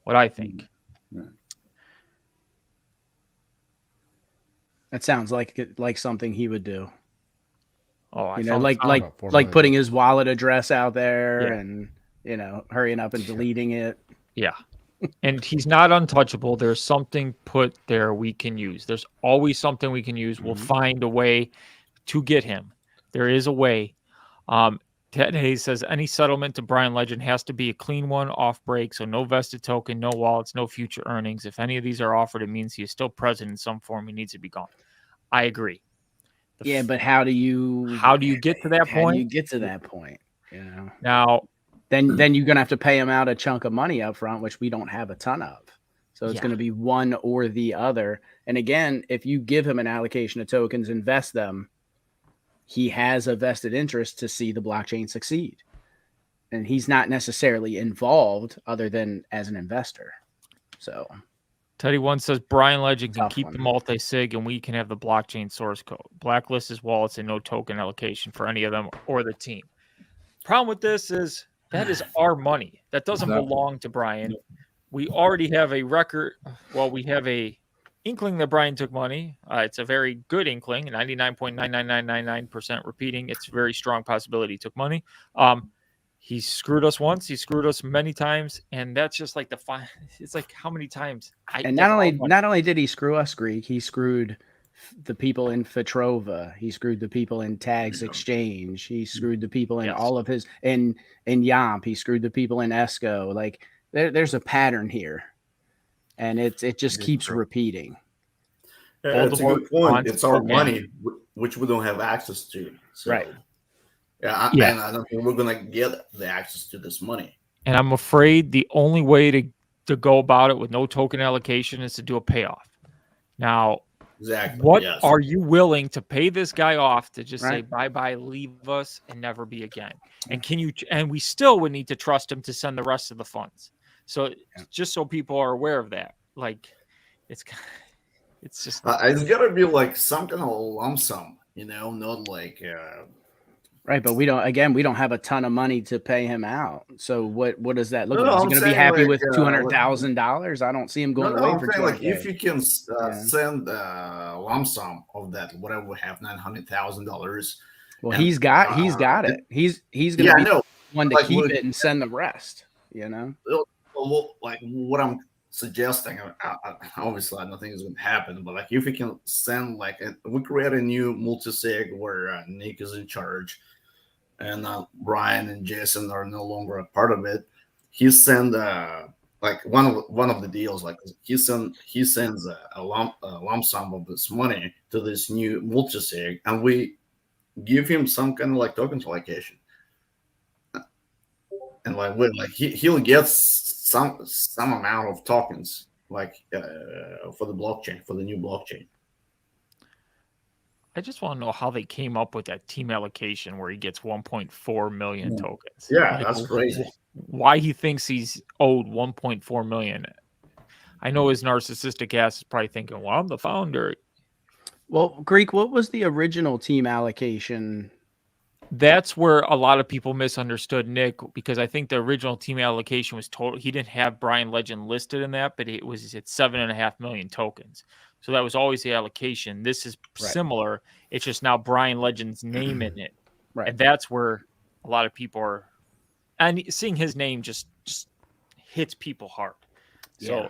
what I think. That sounds like something he would do. Oh, I You know, found like found- like About 4 like million. putting his wallet address out there Yeah. and hurrying up and deleting it. Yeah. And he's not untouchable. There's something put there we can use. There's always something we can use. We'll find a way to get him. There is a way. Ted Hayes says any settlement to Brian Legend has to be a clean one, off break, so no vested token, no wallets, no future earnings. If any of these are offered, it means he is still present in some form. He needs to be gone. I agree. Yeah, but how do you get to that how do you point? get to that point? You know, Now, then you're gonna have to pay him out a chunk of money up front, which we don't have a ton of. So it's Yeah. going to be one or the other. And again, if you give him an allocation of tokens, invest them, he has a vested interest to see the blockchain succeed. And he's not necessarily involved other than as an investor. So Teddy One says Brian Legend can Tough keep one. the multi-sig and we can have the blockchain source code. Blacklist his wallets and no token allocation for any of them or the team. Problem with this is that is our money. That doesn't Exactly. belong to Brian. We already have a record. Well, we have a inkling that Brian took money. It's a very good inkling, 99.99999% repeating. It's a very strong possibility he took money. He screwed us once. He screwed us many times, and that's just like it's like how many times? and not only did he screw us, Greek, he screwed the people in Fetrova. He screwed the people in Tags Exchange. He screwed the people in all of his in Yamp. He screwed the people in Esco. Like there's a pattern here, and it just keeps repeating. It's a good point. It's our money, which we don't have access to. So, right. Yeah. And I don't think we're gonna get the access to this money. And I'm afraid the only way to go about it with no token allocation is to do a payoff. Now, exactly. What are you willing to pay this guy off to just say bye-bye, leave us, and never be again? And and we still would need to trust him to send the rest of the funds. So just so people are aware of that, like it's just it's gotta be like some kind of lump sum, not like right. But we don't have a ton of money to pay him out. So what does that look like? Is he I'm going to be happy like, with $200,000? I don't see him going away for like if 200K. you can send a lump sum of that, whatever we have, $900,000. Well, he's got it. He's going to be the one to keep it and send the rest. Like what I'm suggesting, obviously I don't think it's going to happen, but like if we can send we create a new multi-sig where Nick is in charge and Brian and Jason are no longer a part of it. He send like one of the deals, like he sends a lump sum of this money to this new multi-sig, and we give him some kind of like token allocation, and he'll get some amount of tokens for the blockchain, for the new blockchain. I just want to know how they came up with that team allocation where he gets 1.4 million tokens. Yeah, that's crazy. Why he thinks he's owed 1.4 million. I know his narcissistic ass is probably thinking, well, I'm the founder. Well, Greek, what was the original team allocation? That's where a lot of people misunderstood Nick, because I think the original team allocation was total. He didn't have Brian Legend listed in that, but it was at 7.5 million tokens. So that was always the allocation. This is similar. It's just now Brian Legend's name in it. Right. And that's where a lot of people are, and seeing his name just hits people hard. Yeah.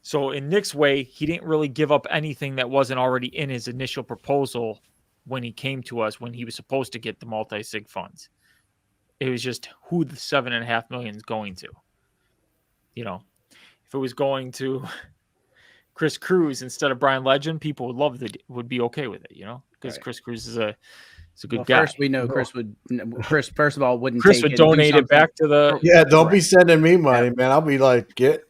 So in Nick's way, he didn't really give up anything that wasn't already in his initial proposal when he came to us, when he was supposed to get the multi-sig funds. It was just who the 7.5 million is going to. If it was going to Chris Kruse instead of Brian Legend, people would be okay with it, because Right. Chris Kruse is a good Well, guy. first we know Chris first of all wouldn't Chris take would it and do donate it back something. to the. Yeah, don't be Right. sending me money, man. I'll be like, get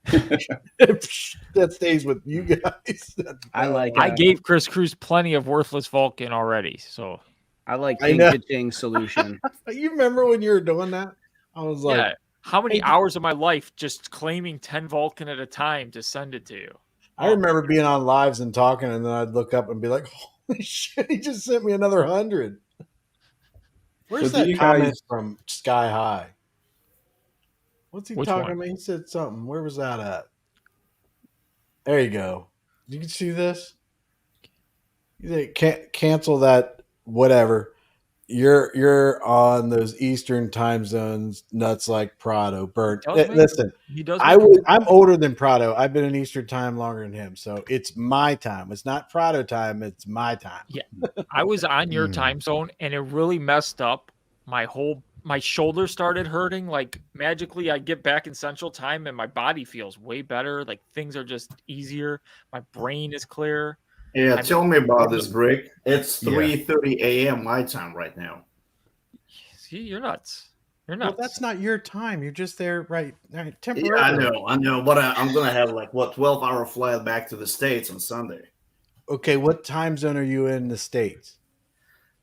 that stays with you guys. I like I gave Chris Kruse plenty of worthless Vulcan already, so I I King know. Pitching's solution. You remember when you were doing that? I was like, yeah. How many Hey, hours of my life just claiming 10 Vulcan at a time to send it to you? I remember being on lives and talking, and then I'd look up and be like, holy shit, he just sent me another 100. Where's So do that you comment guys- from Sky High? What's he Which talking one? about? He said something. Where was that at? There you go. You can see this. You can't cancel that. Whatever. You're on those Eastern time zones, nuts like Prado. Bert, listen. He does. I'm older than Prado. I've been in Eastern time longer than him, so it's my time. It's not Prado time. It's my time. Yeah, I was on your time zone, and it really messed up my shoulder started hurting. Like magically, I get back in Central Time, and my body feels way better. Like things are just easier. My brain is clear. Yeah, tell me about this, Greg. It's Yeah. 3:30 a.m. my time right now. See, you're nuts. You're Well, nuts. that's not your time. You're just there, right Yeah, temporarily. I know, but I'm gonna have 12-hour flight back to the States on Sunday. Okay, what time zone are you in the States?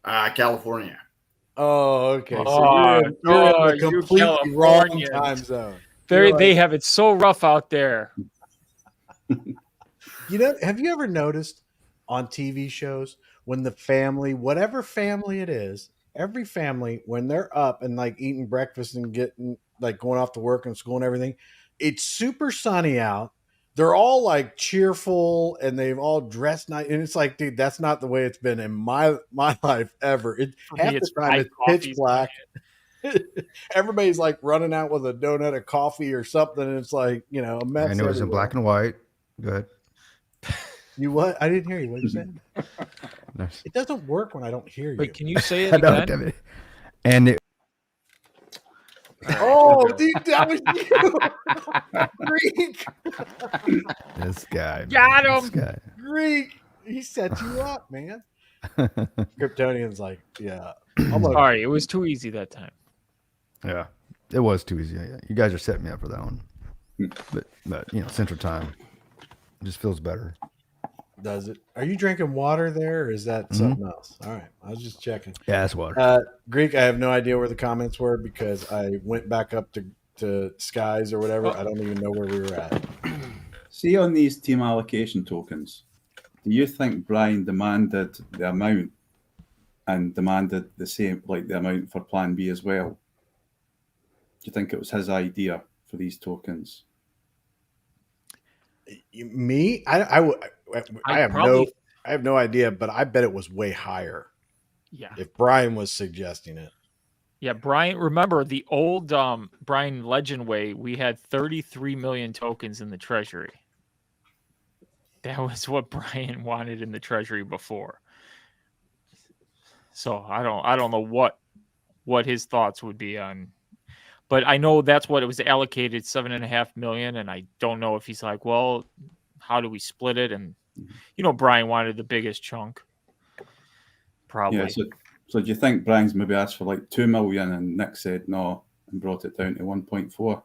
California. Oh, okay. So Oh, you're in oh, the you completely wrong Californians. time zone. They have it so rough out there. Have you ever noticed on TV shows when the family, whatever family it is, every family, when they're up and like eating breakfast and getting like going off to work and school and everything, it's super sunny out. They're all like cheerful and they've all dressed nice. And it's like, dude, that's not the way it's been in my life ever. For Half me, the it's time iced it's pitch coffees. black. Everybody's like running out with a donut of coffee or something. And it's like, a mess. And it was in everywhere. black and white. Good. You what? I didn't hear you. What did you say? Nice. It doesn't work when I don't hear you. Wait, can you say it I know, again? damn it. And it, Oh, dude, that was you. Greek. this guy. Got man, him. This guy. Greek. He set you up, man. Kryptonian's like, yeah. I'm like, Sorry, it was too easy that time. Yeah, it was too easy. Yeah, you guys are setting me up for that one. But Central Time just feels better. does it? Are you drinking water there, or is that something else? All right, I was just checking. Yeah, that's water. Greek, I have no idea where the comments were because I went back up to Skies or whatever. I don't even know where we were at. See, on these team allocation tokens, do you think Brian demanded the amount and demanded the same, like the amount for Plan B as well? Do you think it was his idea for these tokens? Me? I have no idea, but I bet it was way higher. Yeah. If Brian was suggesting it. Yeah, Brian, remember the old Brian Legend way, we had 33 million tokens in the treasury. That was what Brian wanted in the treasury before. So I don't know what his thoughts would be on, but I know that's what it was allocated, 7.5 million, and I don't know if he's like, well, how do we split it? And Brian wanted the biggest chunk. Probably. Yeah, so do you think Brian's maybe asked for like 2 million and Nick said no and brought it down to 1.4?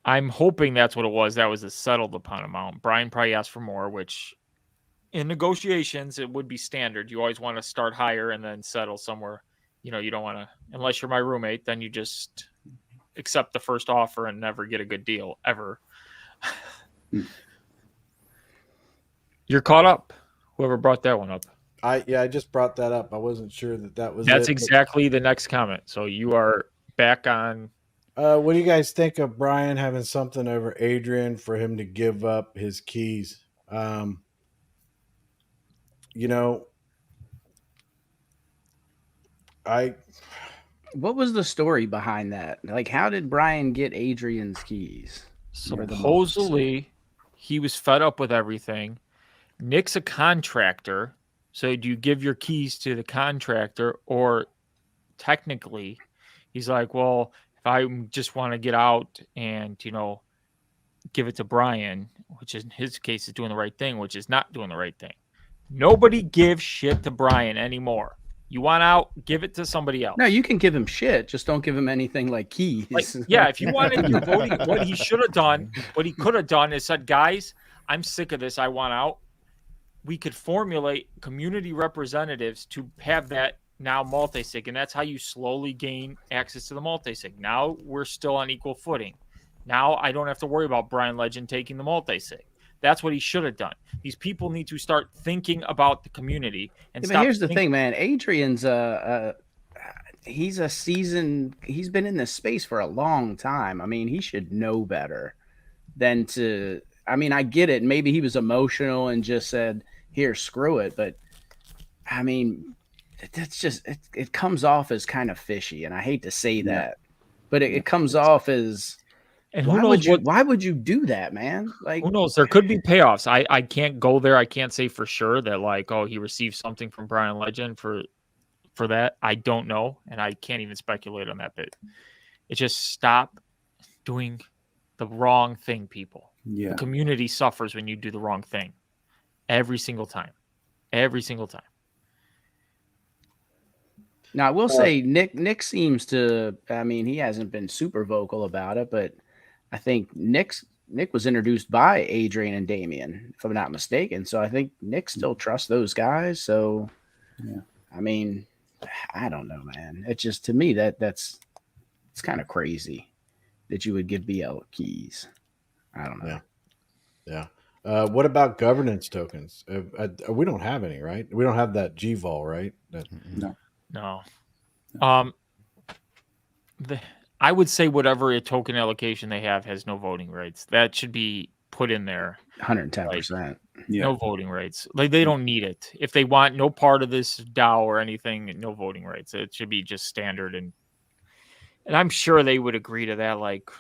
I'm hoping that's what it was. That was a settled upon amount. Brian probably asked for more, which in negotiations, it would be standard. You always want to start higher and then settle somewhere. You don't want to, unless you're my roommate, then you just accept the first offer and never get a good deal ever. You're caught up. Whoever brought that one up. I just brought that up. I wasn't sure that was That's it, exactly the next comment. So you are back on. What do you guys think of Brian having something over Adrian for him to give up his keys? What was the story behind that? Like, how did Brian get Adrian's keys? Supposedly, he was fed up with everything. Nick's a contractor. So do you give your keys to the contractor, or technically he's like, well, if I just want to get out and, give it to Brian, which in his case is doing the right thing, which is not doing the right thing. Nobody gives shit to Brian anymore. You want out, give it to somebody else. No, you can give him shit. Just don't give him anything like keys. Like, yeah, if you want to do voting, what he should have done, what he could have done is said, guys, I'm sick of this. I want out. We could formulate community representatives to have that now multi-sig, and that's how you slowly gain access to the multi-sig. Now we're still on equal footing. Now I don't have to worry about Brian Legend taking the multi-sig. That's what he should have done. These people need to start thinking about the community and Yeah, stop. but here's the thing, man. Adrian's he's a seasoned. He's been in this space for a long time. I mean, he should know better than to. I mean, I get it. Maybe he was emotional and just said, "Here, screw it." But I mean, that's just it comes off as kind of fishy, and I hate to say that, but it comes off as. And who knows why would you do that, man? Like, who knows? There could be payoffs. I can't go there. I can't say for sure that like, oh, he received something from Brian Legend for that. I don't know, and I can't even speculate on that. But it just stop doing the wrong thing, people. Yeah. The community suffers when you do the wrong thing. Every single time. Every single time. Now I will say Nick seems to. I mean, he hasn't been super vocal about it, but I think Nick was introduced by Adrian and Damian, if I'm not mistaken. So I think Nick still trusts those guys. So, yeah. I mean, I don't know, man. It's just to me it's kind of crazy that you would give BL keys. I don't know. Yeah. What about governance tokens? We don't have any, right? We don't have that GVOL, right? No. I would say whatever a token allocation they have has no voting rights. That should be put in there. 110%. No voting rights. Like they don't need it. If they want no part of this DAO or anything, no voting rights. It should be just standard, and I'm sure they would agree to that. Like,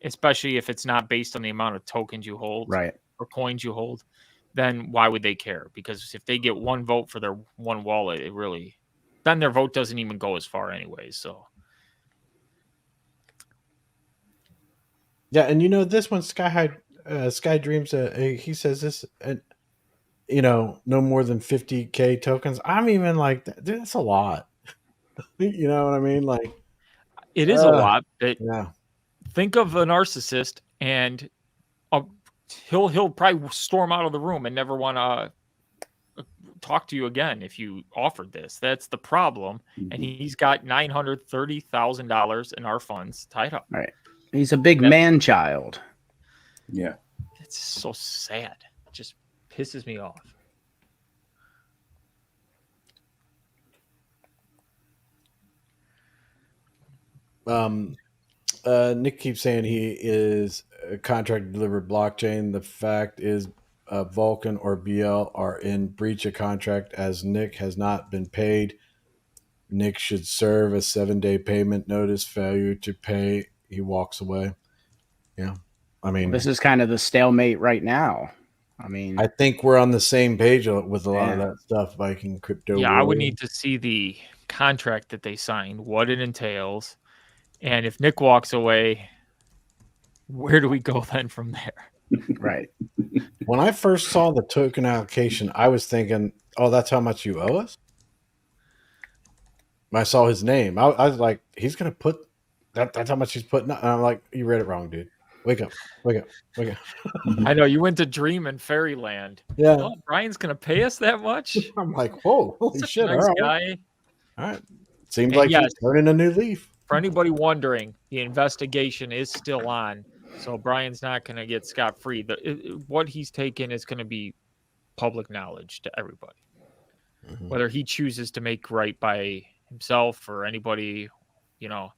especially if it's not based on the amount of tokens you hold, right, or coins you hold, then why would they care? Because if they get one vote for their one wallet, then their vote doesn't even go as far anyways. So. Yeah, and this one, Sky Dreams, he says this, and no more than 50K tokens. I'm even like, dude, that's a lot. You know what I mean? Like, it is a lot. But yeah. Think of a narcissist, and he'll probably storm out of the room and never want to talk to you again if you offered this. That's the problem. Mm-hmm. And he's got $930,000 in our funds tied up. Right. He's a big man child. Yeah. It's so sad. It just pisses me off. Nick keeps saying he is a contract to deliver blockchain. The fact is Vulcan or BL are in breach of contract as Nick has not been paid. Nick should serve a 7-day payment notice. Failure to pay, he walks away. Yeah. I mean, this is kind of the stalemate right now. I mean, I think we're on the same page with a lot of that stuff, Viking crypto. Yeah, I would need to see the contract that they signed, what it entails. And if Nick walks away, where do we go then from there? Right. When I first saw the token allocation, I was thinking, oh, that's how much you owe us? When I saw his name, I was like, he's going to put that's how much he's putting up. And I'm like, you read it wrong, dude. Wake up. I know, you went to dream in fairyland. Yeah. Oh, Brian's going to pay us that much? I'm like, whoa, holy Such shit. a nice all guy. right. Seems like he's turning a new leaf. For anybody wondering, the investigation is still on. So Brian's not going to get scot-free. What he's taken is going to be public knowledge to everybody. Mm-hmm. Whether he chooses to make right by himself or anybody, he'll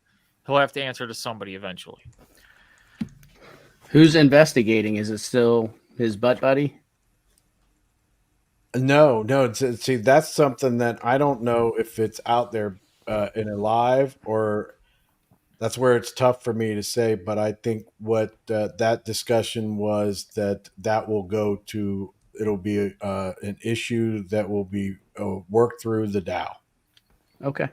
have to answer to somebody eventually. Who's investigating? Is it still his butt buddy? No. See, that's something that I don't know if it's out there in a live, or that's where it's tough for me to say. But I think what that discussion was that will go to, it'll be an issue that will be worked through the DAO. Okay.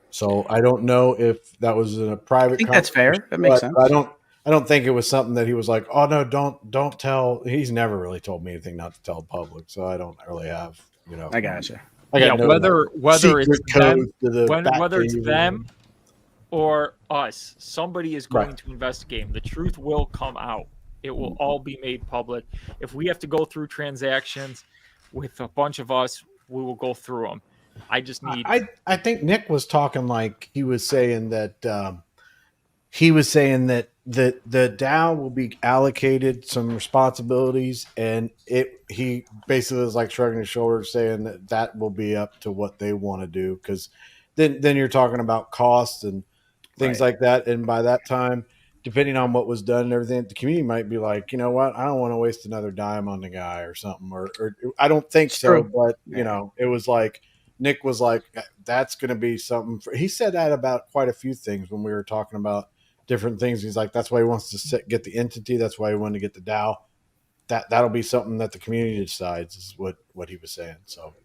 So I don't know if that was in a private. I think that's fair. That makes sense. I I don't think it was something that he was like, oh no, don't tell. He's never really told me anything not to tell the public, so I don't really have, I gotcha. I got no whether it's secret code them, to the whether it's Batcave them or us, somebody is going Right. to investigate him. The truth will come out. It will all be made public. If we have to go through transactions with a bunch of us, we will go through them. I just need. I think Nick was talking like he was saying that the DAO will be allocated some responsibilities, and he basically was like shrugging his shoulders, saying that will be up to what they want to do, because then you're talking about costs and things Right. like that, and by that time, depending on what was done and everything, the community might be like, you know what, I don't want to waste another dime on the guy or something, or I don't think It's so, true. but Yeah. it was like Nick was like, that's going to be something. He said that about quite a few things when we were talking about different things. He's like, that's why he wants to get the entity. That's why he wanted to get the DAO. That'll be something that the community decides, is what he was saying. So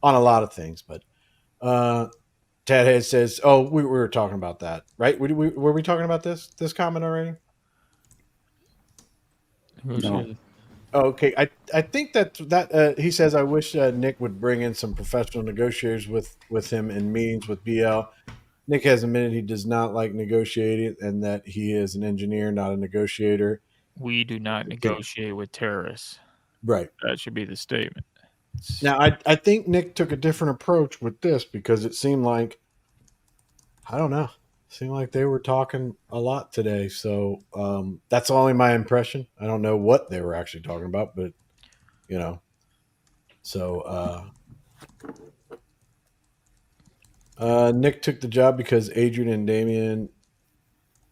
on a lot of things, but Ted Hayes says, oh, we were talking about that, right? Were we talking about this comment already? No. Okay, I think that he says, I wish Nick would bring in some professional negotiators with him in meetings with BL. Nick has admitted he does not like negotiating, and that he is an engineer, not a negotiator. We do not negotiate with terrorists. Right. That should be the statement. Now, I think Nick took a different approach with this, because it seemed like, I don't know, seemed like they were talking a lot today. So that's only my impression. I don't know what they were actually talking about, but so Nick took the job because Adrian and Damien,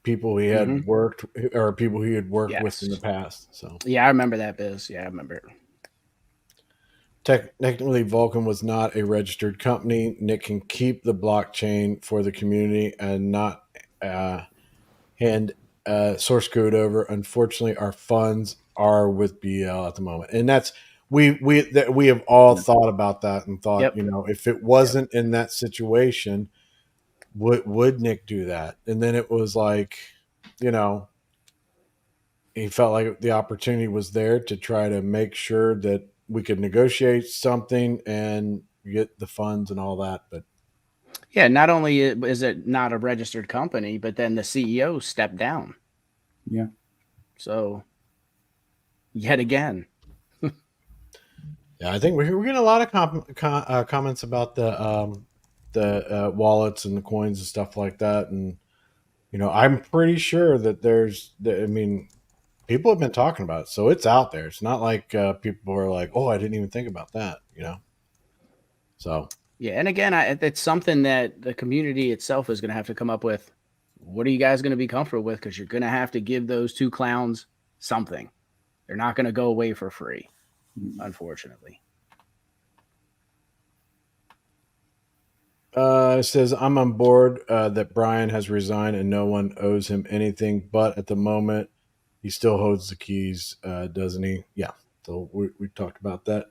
people he had worked, or people he had worked with in the past. So yeah, I remember that, Biz. Yeah, I remember it. Technically, Vulcan was not a registered company. Nick can keep the blockchain for the community and not hand source code over. Unfortunately, our funds are with BL at the moment, and that's we have all thought about that and thought, if it wasn't in that situation, would Nick do that? And then it was like, he felt like the opportunity was there to try to make sure that we could negotiate something and get the funds and all that. But yeah, not only is it not a registered company, but then the CEO stepped down. Yeah. So yet again. Yeah, I think we're getting a lot of comments about the wallets and the coins and stuff like that. And, I'm pretty sure that people have been talking about it. So it's out there. It's not like people are like, oh, I didn't even think about that, So. Yeah, and again, it's something that the community itself is going to have to come up with. What are you guys going to be comfortable with? Because you're going to have to give those two clowns something. They're not going to go away for free, unfortunately. It says, I'm on board that Brian has resigned and no one owes him anything. But at the moment, he still holds the keys, doesn't he? Yeah. So we talked about that.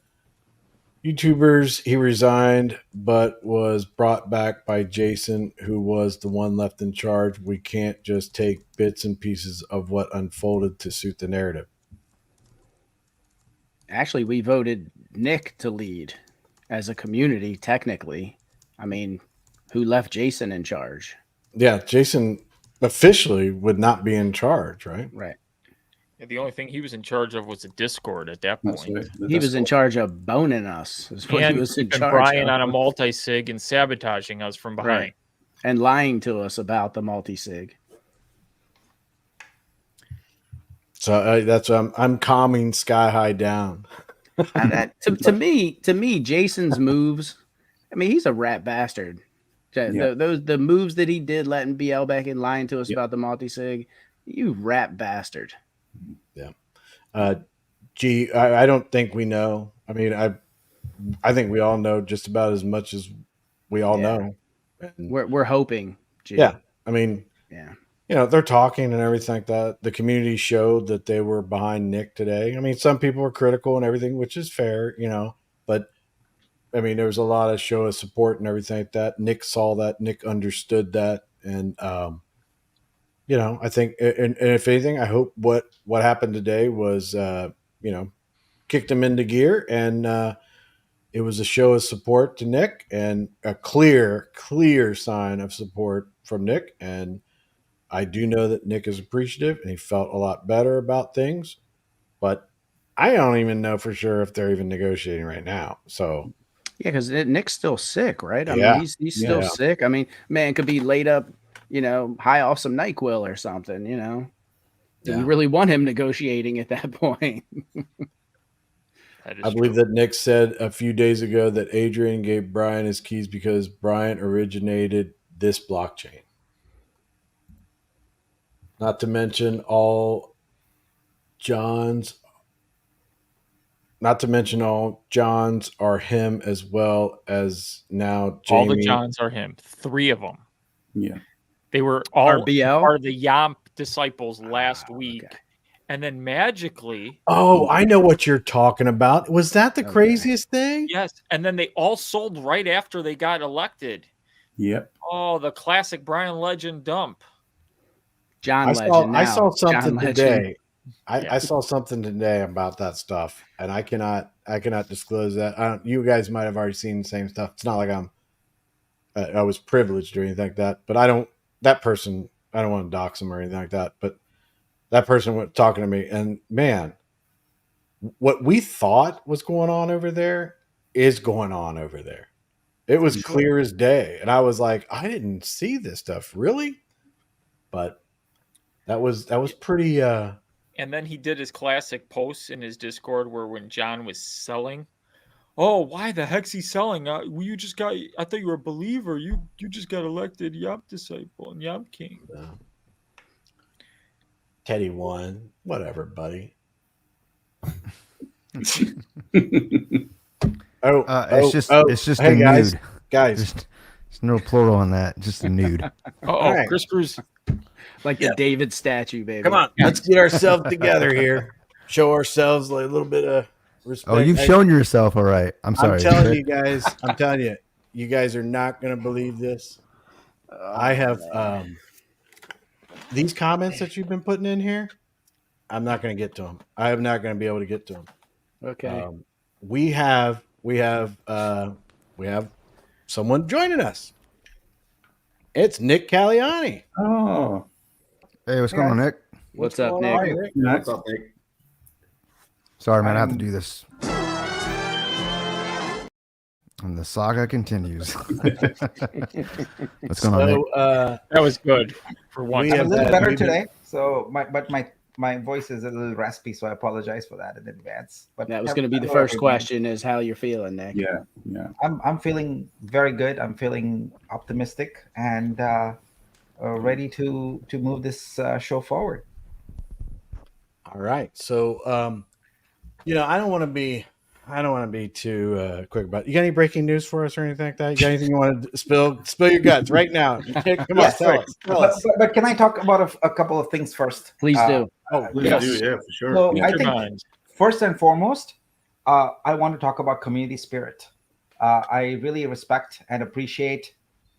YouTubers, he resigned, but was brought back by Jason, who was the one left in charge. We can't just take bits and pieces of what unfolded to suit the narrative. Actually, we voted Nick to lead as a community, technically. I mean, who left Jason in charge? Yeah, Jason officially would not be in charge, right? Right. Yeah, the only thing he was in charge of was the Discord at that point. Right. He was in charge of boning us. Is what and he was in keeping charge Brian of. on a multi-sig and sabotaging us from behind. Right. And lying to us about the multi-sig. So that's I'm calming Sky High down. And that, to me, Jason's moves. I mean, he's a rat bastard. The moves that he did, letting BL back in, lying to us about the multi-sig. You rat bastard. Yeah. I don't think we know. I mean, I think we all know just about as much as we all know. And We're hoping. G. Yeah. I mean, yeah. They're talking and everything like that. The community showed that they were behind Nick today. I mean, some people were critical and everything, which is fair, but I mean, there was a lot of show of support and everything like that. Nick saw that. Nick understood that. And I think, and if anything, I hope what happened today was, kicked him into gear, and it was a show of support to Nick and a clear sign of support from Nick. And I do know that Nick is appreciative and he felt a lot better about things, but I don't even know for sure if they're even negotiating right now. So Yeah, because Nick's still sick, right? I Yeah. mean, he's still Yeah. sick. I mean, man could be laid up, high off some NyQuil or something. Do we Yeah. really want him negotiating at that point? That is I believe true. that Nick said a few days ago that Adrian gave Brian his keys because Brian originated this blockchain. Not to mention all John's are him, as well as now Jamie. All the Johns are him. 3 of them. Yeah. They were all RBL? part of the Yamp disciples last week. Okay. And then magically, Oh, I know what you're talking about. Was that the Okay. craziest thing? yes, and then they all sold right after they got elected. Yep. Oh, the classic Brian Legend dump. John I Legend. saw now. something John Legend. today. Yeah. I saw something today about that stuff, and I cannot disclose that. You guys might have already seen the same stuff. It's not like I was privileged or anything like that. But I don't want to dox him or anything like that. But that person was talking to me, and man, what we thought was going on over there is going on over there. It was clear as day, and I was like, I didn't see this stuff, really. But that was pretty. And then he did his classic posts in his Discord where when John was selling, oh, why the heck's he selling? I thought you were a believer. You just got elected Yamp disciple and Yamp king. Teddy won. Whatever, buddy. It's just hey a guys, nude. guys. There's no plural on that. Just a nude. Oh, right. Chris Kruse. Like the David statue, baby. Come on, let's get ourselves together here. Show ourselves like a little bit of respect. Oh, you've shown yourself, all right. I'm sorry. I'm telling you guys. I'm telling you, you guys are not going to believe this. I have these comments that you've been putting in here. I'm not going to get to them. I am not going to be able to get to them. Okay. We have someone joining us. It's Nick Caliani. Oh, Hey, what's going on, Nick? What's up, going on, Nick? What's up, Nick? Sorry, man. I have to do this. And the saga continues. What's going on, Nick? That was good for one. We I'm a have little had- better we've been- today, so my voice is a little raspy, so I apologize for that in advance. But That was going to be the hello, first everyone. question: is how you're feeling, Nick? yeah, yeah. I'm feeling very good. I'm feeling optimistic and ready to move this show forward. All right. So, I don't want to be too quick about. You got any breaking news for us or anything like that? You got anything you want to spill your guts right now? Come on, Yes, tell us. Tell us. But can I talk about a couple of things first? Please do. Oh, Please yes. do, yeah, for sure. So Keep I your think mind. first and foremost, I want to talk about community spirit. I really respect and appreciate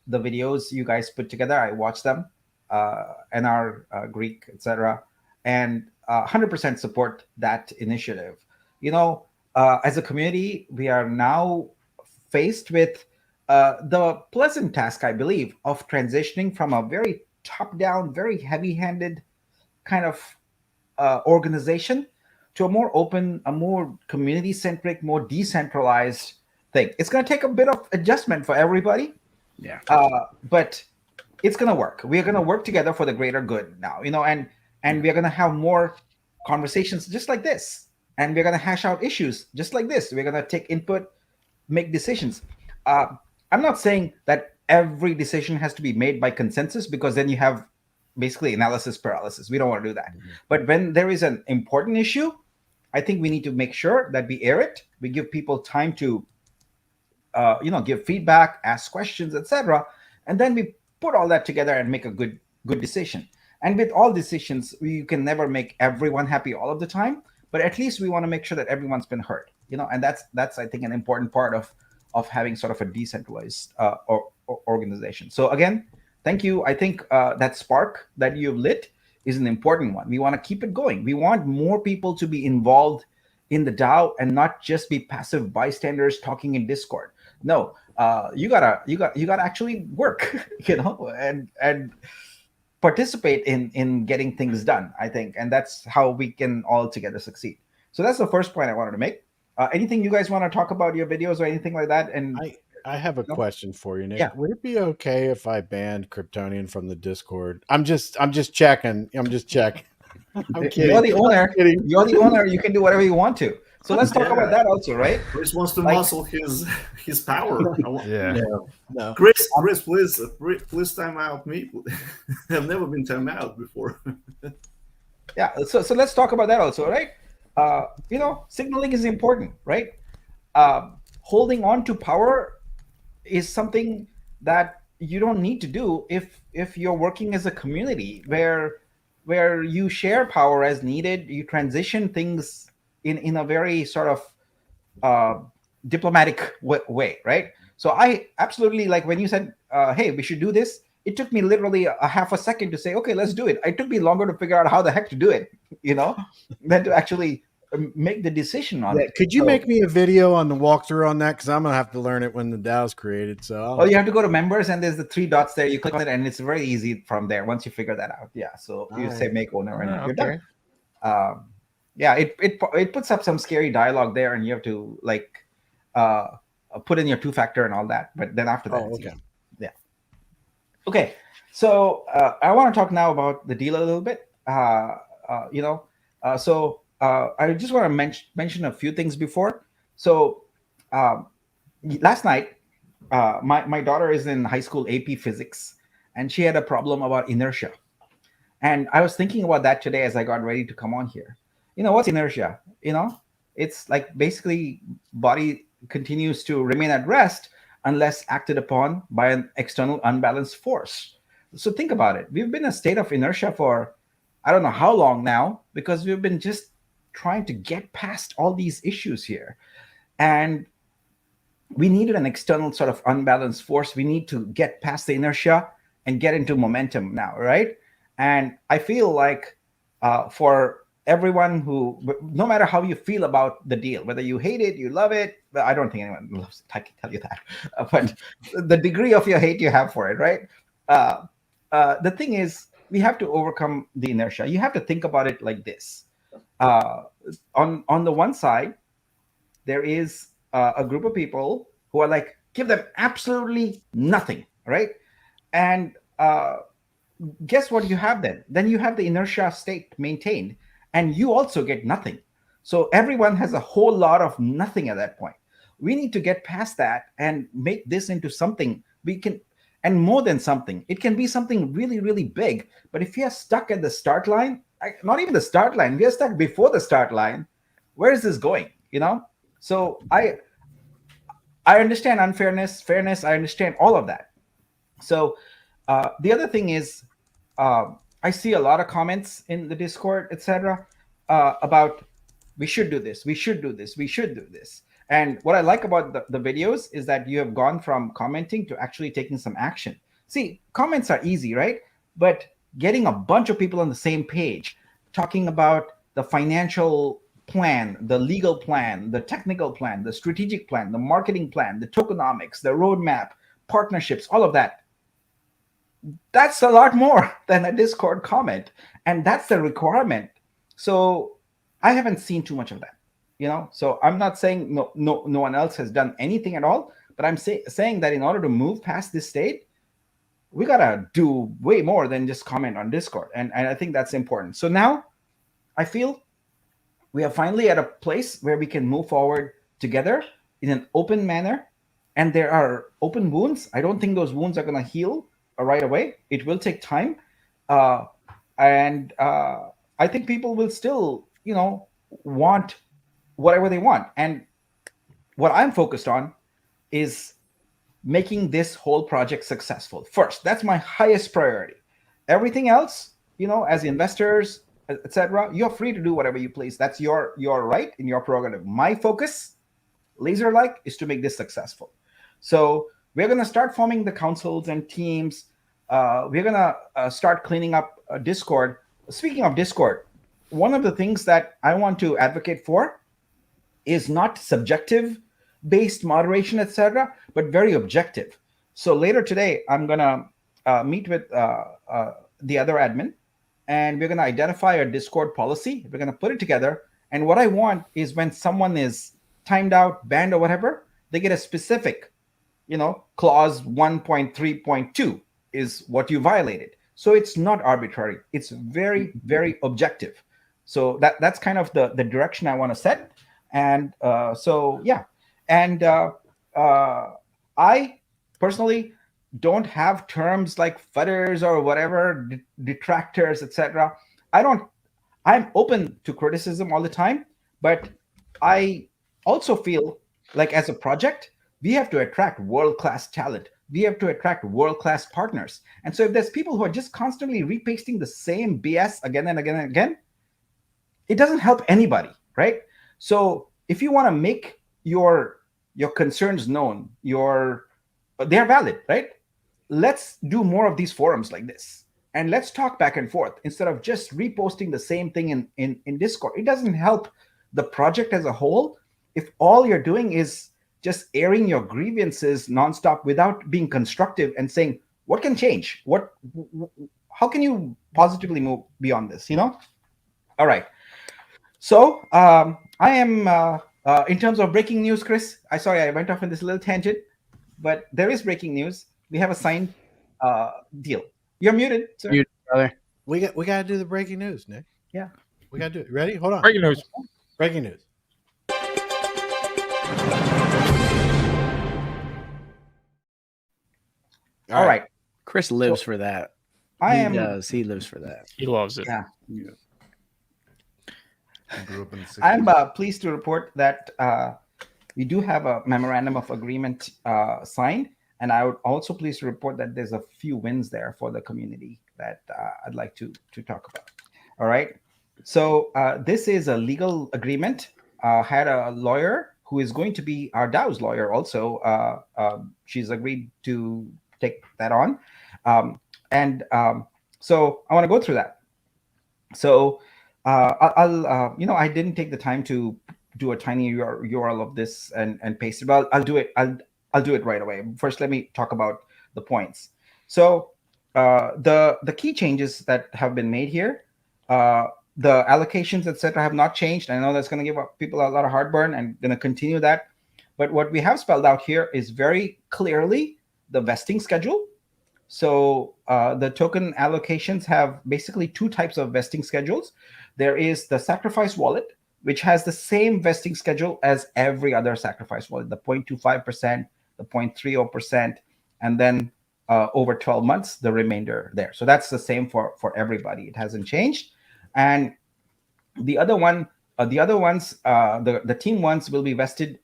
the videos you guys put together. I watch them, NR, Greek, etc., and 100% support that initiative. As a community, we are now faced with the pleasant task, I believe, of transitioning from a very top-down, very heavy-handed kind of organization to a more open, a more community-centric, more decentralized thing. It's going to take a bit of adjustment for everybody. Yeah. But it's going to work. We are going to work together for the greater good now, and we are going to have more conversations just like this. And we're going to hash out issues just like this. We're going to take input, make decisions. I'm not saying that every decision has to be made by consensus, because then you have basically analysis paralysis. We don't want to do that. Mm-hmm. But when there is an important issue, I think we need to make sure that we air it. We give people time to, give feedback, ask questions, etc. And then we put all that together and make a good decision. And with all decisions, you can never make everyone happy all of the time. But at least we want to make sure that everyone's been heard, and that's I think an important part of having sort of a decentralized organization. So again, Thank you. I think that spark that you've lit is an important one. We want to keep it going. We want more people to be involved in the DAO and not just be passive bystanders talking in Discord. No, you gotta actually work, and participate in getting things done. I think, and that's how we can all together succeed. So that's the first point I wanted to make. Anything you guys want to talk about your videos or anything like that? And I have a No? question for you, Nick. Yeah. Would it be okay if I banned Kryptonian from the Discord? I'm just checking. I'm just checking. I'm kidding. You're the owner. I'm kidding. You're the owner. You can do whatever you want to. So let's talk about that also, right? Chris wants to Like- muscle his power. Yeah. No. Chris, please time out me. I've never been time out before. Yeah. So let's talk about that also, right? Signaling is important, right? Holding on to power is something that you don't need to do if you're working as a community where you share power as needed. You transition things in a very sort of diplomatic way, right? So I absolutely, like when you said, hey, we should do this, it took me literally a half a second to say, okay, let's do it. It took me longer to figure out how the heck to do it, than to actually make the decision on it. Could you So- make me a video on the walkthrough on that? Because I'm gonna have to learn it when the DAO's created. So Oh, you have to go to members, and there's the three dots there. You click on it, and it's very easy from there once you figure that out. Yeah. So you say make owner, and you're done. Yeah, it puts up some scary dialogue there, and you have to put in your two-factor and all that. But then after that, Oh, it's okay. easy. Yeah. Okay. So I want to talk now about the deal a little bit. I just want to mention a few things before. So last night, my daughter is in high school AP physics, and she had a problem about inertia. And I was thinking about that today as I got ready to come on here. What's inertia? It's like basically body continues to remain at rest unless acted upon by an external unbalanced force. So think about it. We've been in a state of inertia for I don't know how long now, because we've been just trying to get past all these issues here. And we needed an external sort of unbalanced force. We need to get past the inertia and get into momentum now, right? And I feel like for everyone who, no matter how you feel about the deal, whether you hate it, you love it, but I don't think anyone loves it, I can tell you that. But the degree of your hate you have for it, right? The thing is, we have to overcome the inertia. You have to think about it like this. On the one side, there is a group of people who are like, give them absolutely nothing, right? And guess what you have then? Then you have the inertia state maintained, and you also get nothing. So everyone has a whole lot of nothing at that point. We need to get past that and make this into something we can, and more than something. It can be something really, really big. But if you're stuck at the start line, not even the start line, we are stuck before the start line, where is this going? So I understand unfairness, fairness, I understand all of that. So the other thing is, I see a lot of comments in the Discord, etc., about we should do this, we should do this, we should do this. And what I like about the videos is that you have gone from commenting to actually taking some action. See, comments are easy, right? But getting a bunch of people on the same page, talking about the financial plan, the legal plan, the technical plan, the strategic plan, the marketing plan, the tokenomics, the roadmap, partnerships, all of that. That's a lot more than a Discord comment. And that's the requirement. So I haven't seen too much of that. So I'm not saying no one else has done anything at all, but I'm saying that in order to move past this state, we gotta do way more than just comment on Discord, and I think that's important. So now I feel we are finally at a place where we can move forward together in an open manner, and there are open wounds. I don't think those wounds are gonna heal right away. It will take time, and I think people will still want whatever they want. And what I'm focused on is making this whole project successful first. That's my highest priority. Everything else, as investors, etc., you're free to do whatever you please. That's your right in your prerogative. My focus, laser-like, is to make this successful. So we're going to start forming the councils and teams. we're gonna start cleaning up Discord. Speaking of Discord, one of the things that I want to advocate for is not subjective based moderation, etc., but very objective. So later today, I'm gonna meet with the other admin, and we're gonna identify a Discord policy. We're gonna put it together, and what I want is when someone is timed out, banned, or whatever, they get a specific, clause 1.3.2 is what you violated. So it's not arbitrary. It's very, very objective. So that's kind of the direction I want to set. And so, yeah. And I personally don't have terms like fudders or whatever, detractors, etc. I'm open to criticism all the time, but I also feel like as a project, we have to attract world-class talent. We have to attract world-class partners. And so if there's people who are just constantly repasting the same BS again and again and again, it doesn't help anybody, right? So if you want to make your concerns known, they're valid, right? Let's do more of these forums like this. And let's talk back and forth instead of just reposting the same thing in Discord. It doesn't help the project as a whole if all you're doing is just airing your grievances nonstop without being constructive and saying, what can change? How can you positively move beyond this? All right. So I am, in terms of breaking news, Chris, I went off on this little tangent, but there is breaking news. We have a signed deal. You're muted, sir. Muted, brother. We got to do the breaking news, Nick. Yeah. We got to do it. Ready? Hold on. Breaking news. Breaking news. All right. Chris lives for that. He does. He lives for that. He loves it. Yeah. I grew up in the 60s. I'm pleased to report that we do have a memorandum of agreement signed, and I would also pleased to report that there's a few wins there for the community that I'd like to talk about. All right. So this is a legal agreement. Had a lawyer who is going to be our DAO's lawyer also. She's agreed to take that on. So I want to go through that. So I didn't take the time to do a tiny URL of this and paste it, but I'll do it. I'll do it right away. First, let me talk about the points. So the key changes that have been made here, the allocations, etc., have not changed. I know that's going to give people a lot of heartburn, and going to continue that. But what we have spelled out here is very clearly the vesting schedule. So the token allocations have basically two types of vesting schedules. There is the sacrifice wallet, which has the same vesting schedule as every other sacrifice wallet, the 0.25%, the 0.30%, and then over 12 months, the remainder there. So that's the same for everybody. It hasn't changed. And the other ones, the team ones will be vested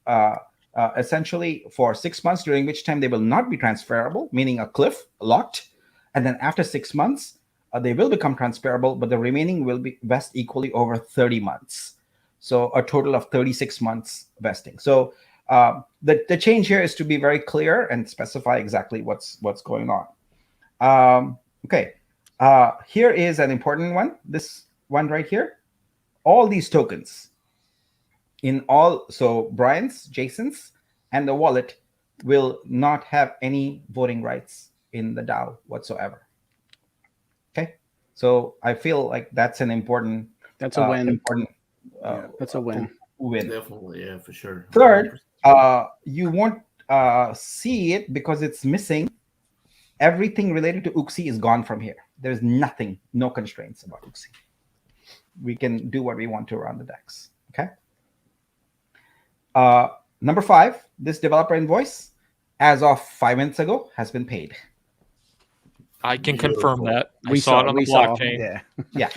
essentially for 6 months, during which time they will not be transferable, meaning a cliff, locked. And then after 6 months, they will become transferable, but the remaining will be vest equally over 30 months. So a total of 36 months vesting. So the change here is to be very clear and specify exactly what's going on. Okay, here is an important one. This one right here. All these tokens so Brian's, Jason's, and the wallet will not have any voting rights in the DAO whatsoever. Okay, so I feel like that's an important. That's a win. That's a win. Win. Definitely, yeah, for sure. Third, you won't see it because it's missing. Everything related to UXI is gone from here. There's nothing, no constraints about UXI. We can do what we want to around the DEX. Okay. Number 5, this developer invoice, as of 5 minutes ago, has been paid. I can confirm that. I saw it on the blockchain. Yeah.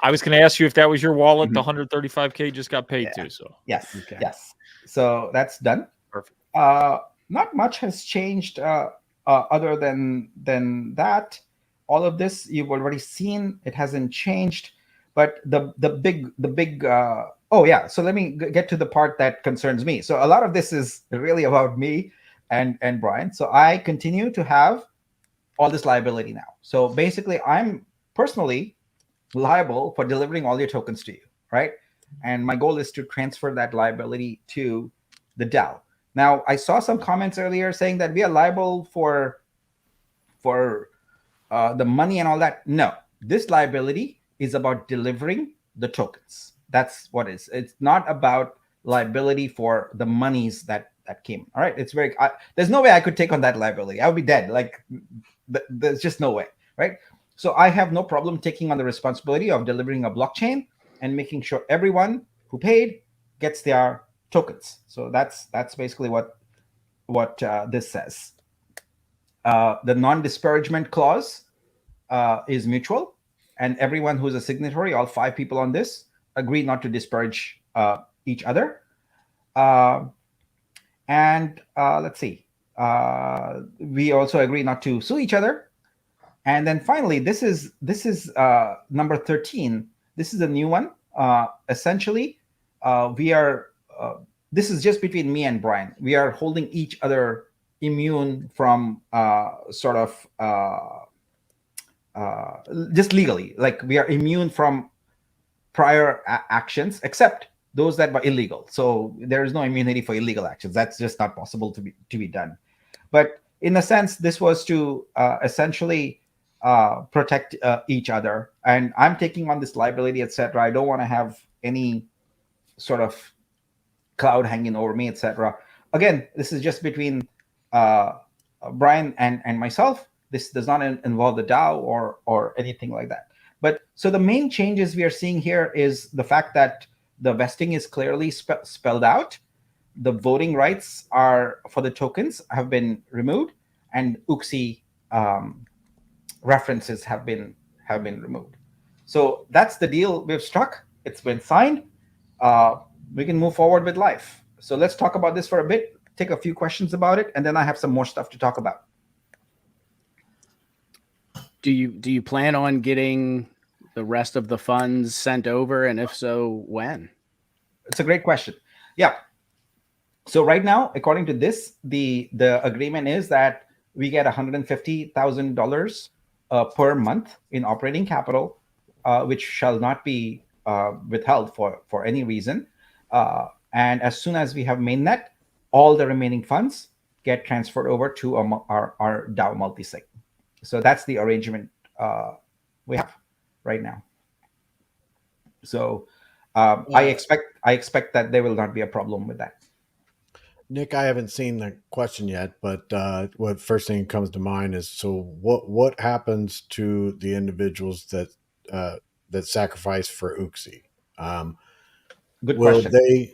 I was going to ask you if that was your wallet. The 135K just got paid too. So yes, yes. So that's done. Perfect. Not much has changed other than that. All of this you've already seen. It hasn't changed. But the big so let me get to the part that concerns me. So a lot of this is really about me and Brian. So I continue to have all this liability now. So basically, I'm personally liable for delivering all your tokens to you, right? And my goal is to transfer that liability to the DAO. Now, I saw some comments earlier saying that we are liable for the money and all that. No, this liability is about delivering the tokens. That's what it is. It's not about liability for the monies that came. All right, it's very. There's no way I could take on that liability. I would be dead. Like, there's just no way, right? So I have no problem taking on the responsibility of delivering a blockchain and making sure everyone who paid gets their tokens. So that's basically what this says. The non-disparagement clause is mutual, and everyone who's a signatory, all 5 people on this, agree not to disparage each other. And let's see. We also agree not to sue each other. And then finally, this is number 13. This is a new one. Essentially, we are. This is just between me and Brian. We are holding each other immune from just legally, like we are immune from prior actions, except those that were illegal. So there is no immunity for illegal actions. That's just not possible to be done. But in a sense, this was to essentially protect each other. And I'm taking on this liability, etc. I don't want to have any sort of cloud hanging over me, etc. Again, this is just between Brian and myself. This does not involve the DAO or anything like that. But so the main changes we are seeing here is the fact that the vesting is clearly spelled out. The voting rights are for the tokens have been removed, and UXI references have been removed. So that's the deal we've struck. It's been signed. We can move forward with life. So let's talk about this for a bit. Take a few questions about it, and then I have some more stuff to talk about. Do you plan on getting the rest of the funds sent over, and if so, when? It's a great question. Yeah. So right now, according to this, the agreement is that we get $150,000 per month in operating capital, which shall not be withheld for any reason. And as soon as we have mainnet, all the remaining funds get transferred over to our DAO multisig. So that's the arrangement we have right now. So I expect that there will not be a problem with that. Nick, I haven't seen the question yet, but what first thing comes to mind is, so what happens to the individuals that sacrifice for UXI? Good will question. They?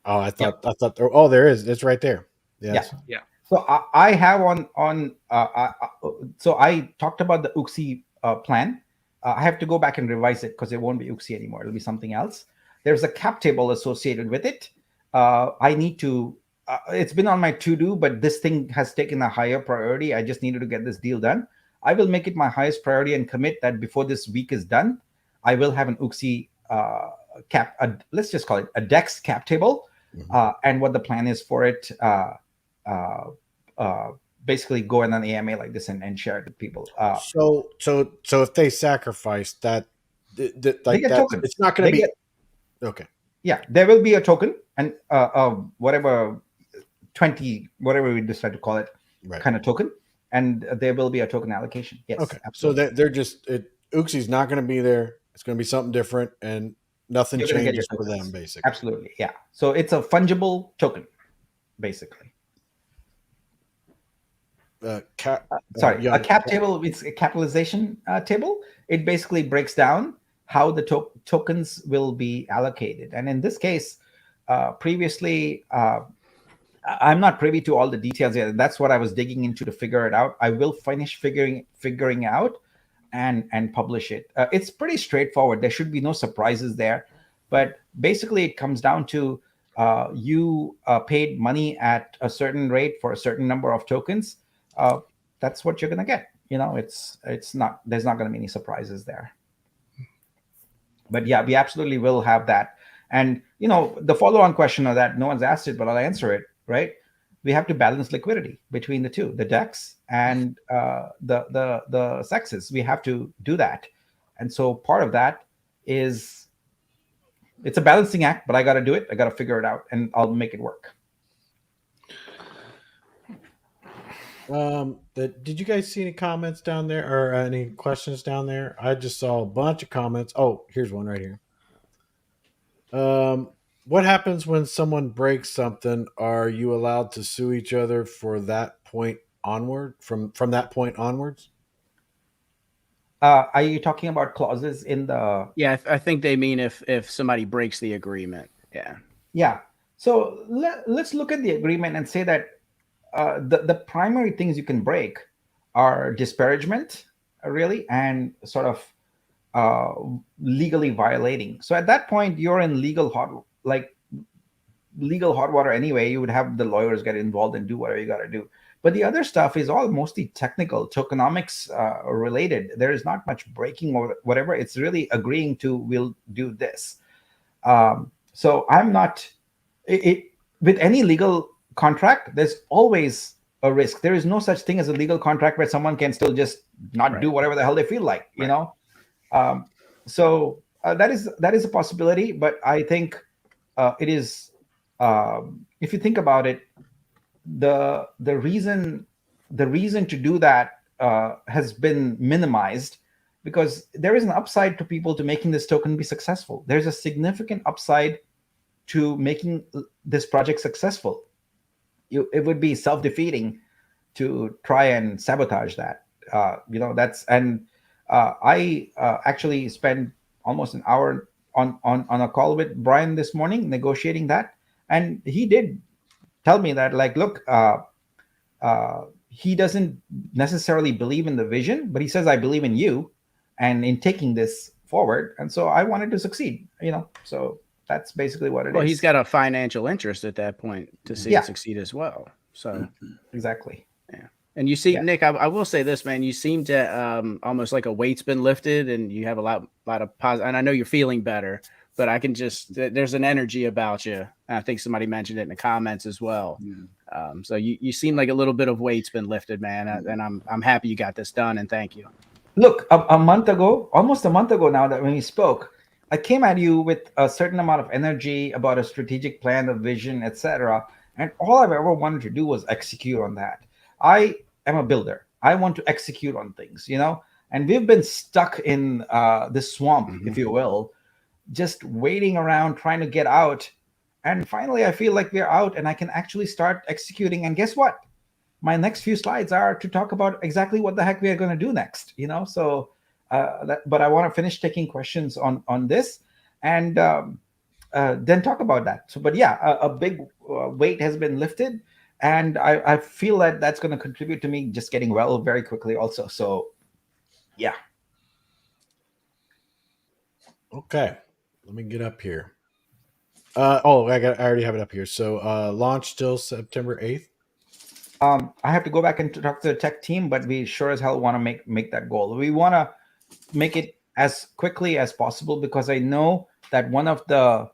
I thought. Oh, there is. It's right there. Yes. Yeah. So I have so I talked about the UXI plan. I have to go back and revise it because it won't be UXI anymore. It'll be something else. There's a cap table associated with it. I need to. It's been on my to-do, but this thing has taken a higher priority. I just needed to get this deal done. I will make it my highest priority and commit that before this week is done, I will have an UXI cap. Let's just call it a DEX cap table, and what the plan is for it. Basically go in an AMA like this and share it with people. So if they sacrifice that, they get tokens. It's not going to be okay. Yeah, there will be a token and whatever 20 whatever we decide to call it, kind of token, and there will be a token allocation. Yes. Okay. Absolutely. So they're just UXI's not going to be there. It's going to be something different, and nothing changes for them, basically. Absolutely. Yeah. So it's a fungible token, basically. A cap table. It's a capitalization table. It basically breaks down how the tokens will be allocated. And in this case, previously, I'm not privy to all the details yet. That's what I was digging into to figure it out. I will finish figuring out and publish it. It's pretty straightforward. There should be no surprises there. But basically, it comes down to you paid money at a certain rate for a certain number of tokens. That's what you're going to get. It's not. There's not going to be any surprises there. But yeah, we absolutely will have that. And the follow-on question of that, no one's asked it, but I'll answer it. Right? we have to balance liquidity between the two, the DEX and the sexes. We have to do that, and so part of that is it's a balancing act. But I got to do it. I got to figure it out, and I'll make it work. Did you guys see any comments down there or any questions down there? I just saw a bunch of comments. Oh, here's one right here. What happens when someone breaks something? Are you allowed to sue each other for that point onward? From that point onwards? Are you talking about clauses in the? Yeah, I think they mean if somebody breaks the agreement. Yeah. Yeah. So let's look at the agreement and say that the primary things you can break are disparagement, really, and sort of legally violating. So at that point, you're in legal hot water anyway. You would have the lawyers get involved and do whatever you got to do. But the other stuff is all mostly technical, tokenomics related. There is not much breaking or whatever. It's really agreeing to we'll do this. So I'm not with any legal contract. There's always a risk. There is no such thing as a legal contract where someone can still just not do whatever the hell they feel like. You know. So that is a possibility, but I think it is. If you think about it, the reason to do that has been minimized because there is an upside to people to making this token be successful. There's a significant upside to making this project successful. It would be self-defeating to try and sabotage that. That's and. I actually spent almost an hour on a call with Brian this morning negotiating that, and he did tell me that, like, look, he doesn't necessarily believe in the vision, but he says, I believe in you and in taking this forward, and so I wanted to succeed. So that's basically what it is. Well, he's got a financial interest at that point to see it succeed as well. So exactly. Yeah. And you see, Nick, I will say this, man, you seem to almost like a weight's been lifted and you have a lot of positive, and I know you're feeling better, but I can just, there's an energy about you. And I think somebody mentioned it in the comments as well. So you seem like a little bit of weight's been lifted, man. And I'm happy you got this done, and thank you. Look, almost a month ago now that when we spoke, I came at you with a certain amount of energy about a strategic plan, a vision, etc. And all I've ever wanted to do was execute on that. I am a builder. I want to execute on things, and we've been stuck in this swamp, if you will, just waiting around, trying to get out. And finally, I feel like we're out and I can actually start executing. And guess what? My next few slides are to talk about exactly what the heck we are going to do next, So, but I want to finish taking questions on this and then talk about that. So, but yeah, a big weight has been lifted. And I feel that that's going to contribute to me just getting well very quickly also. So, yeah. Okay. Let me get up here. I already have it up here. So launch still September 8th? I have to go back and talk to the tech team, but we sure as hell want to make that goal. We want to make it as quickly as possible because I know that one of the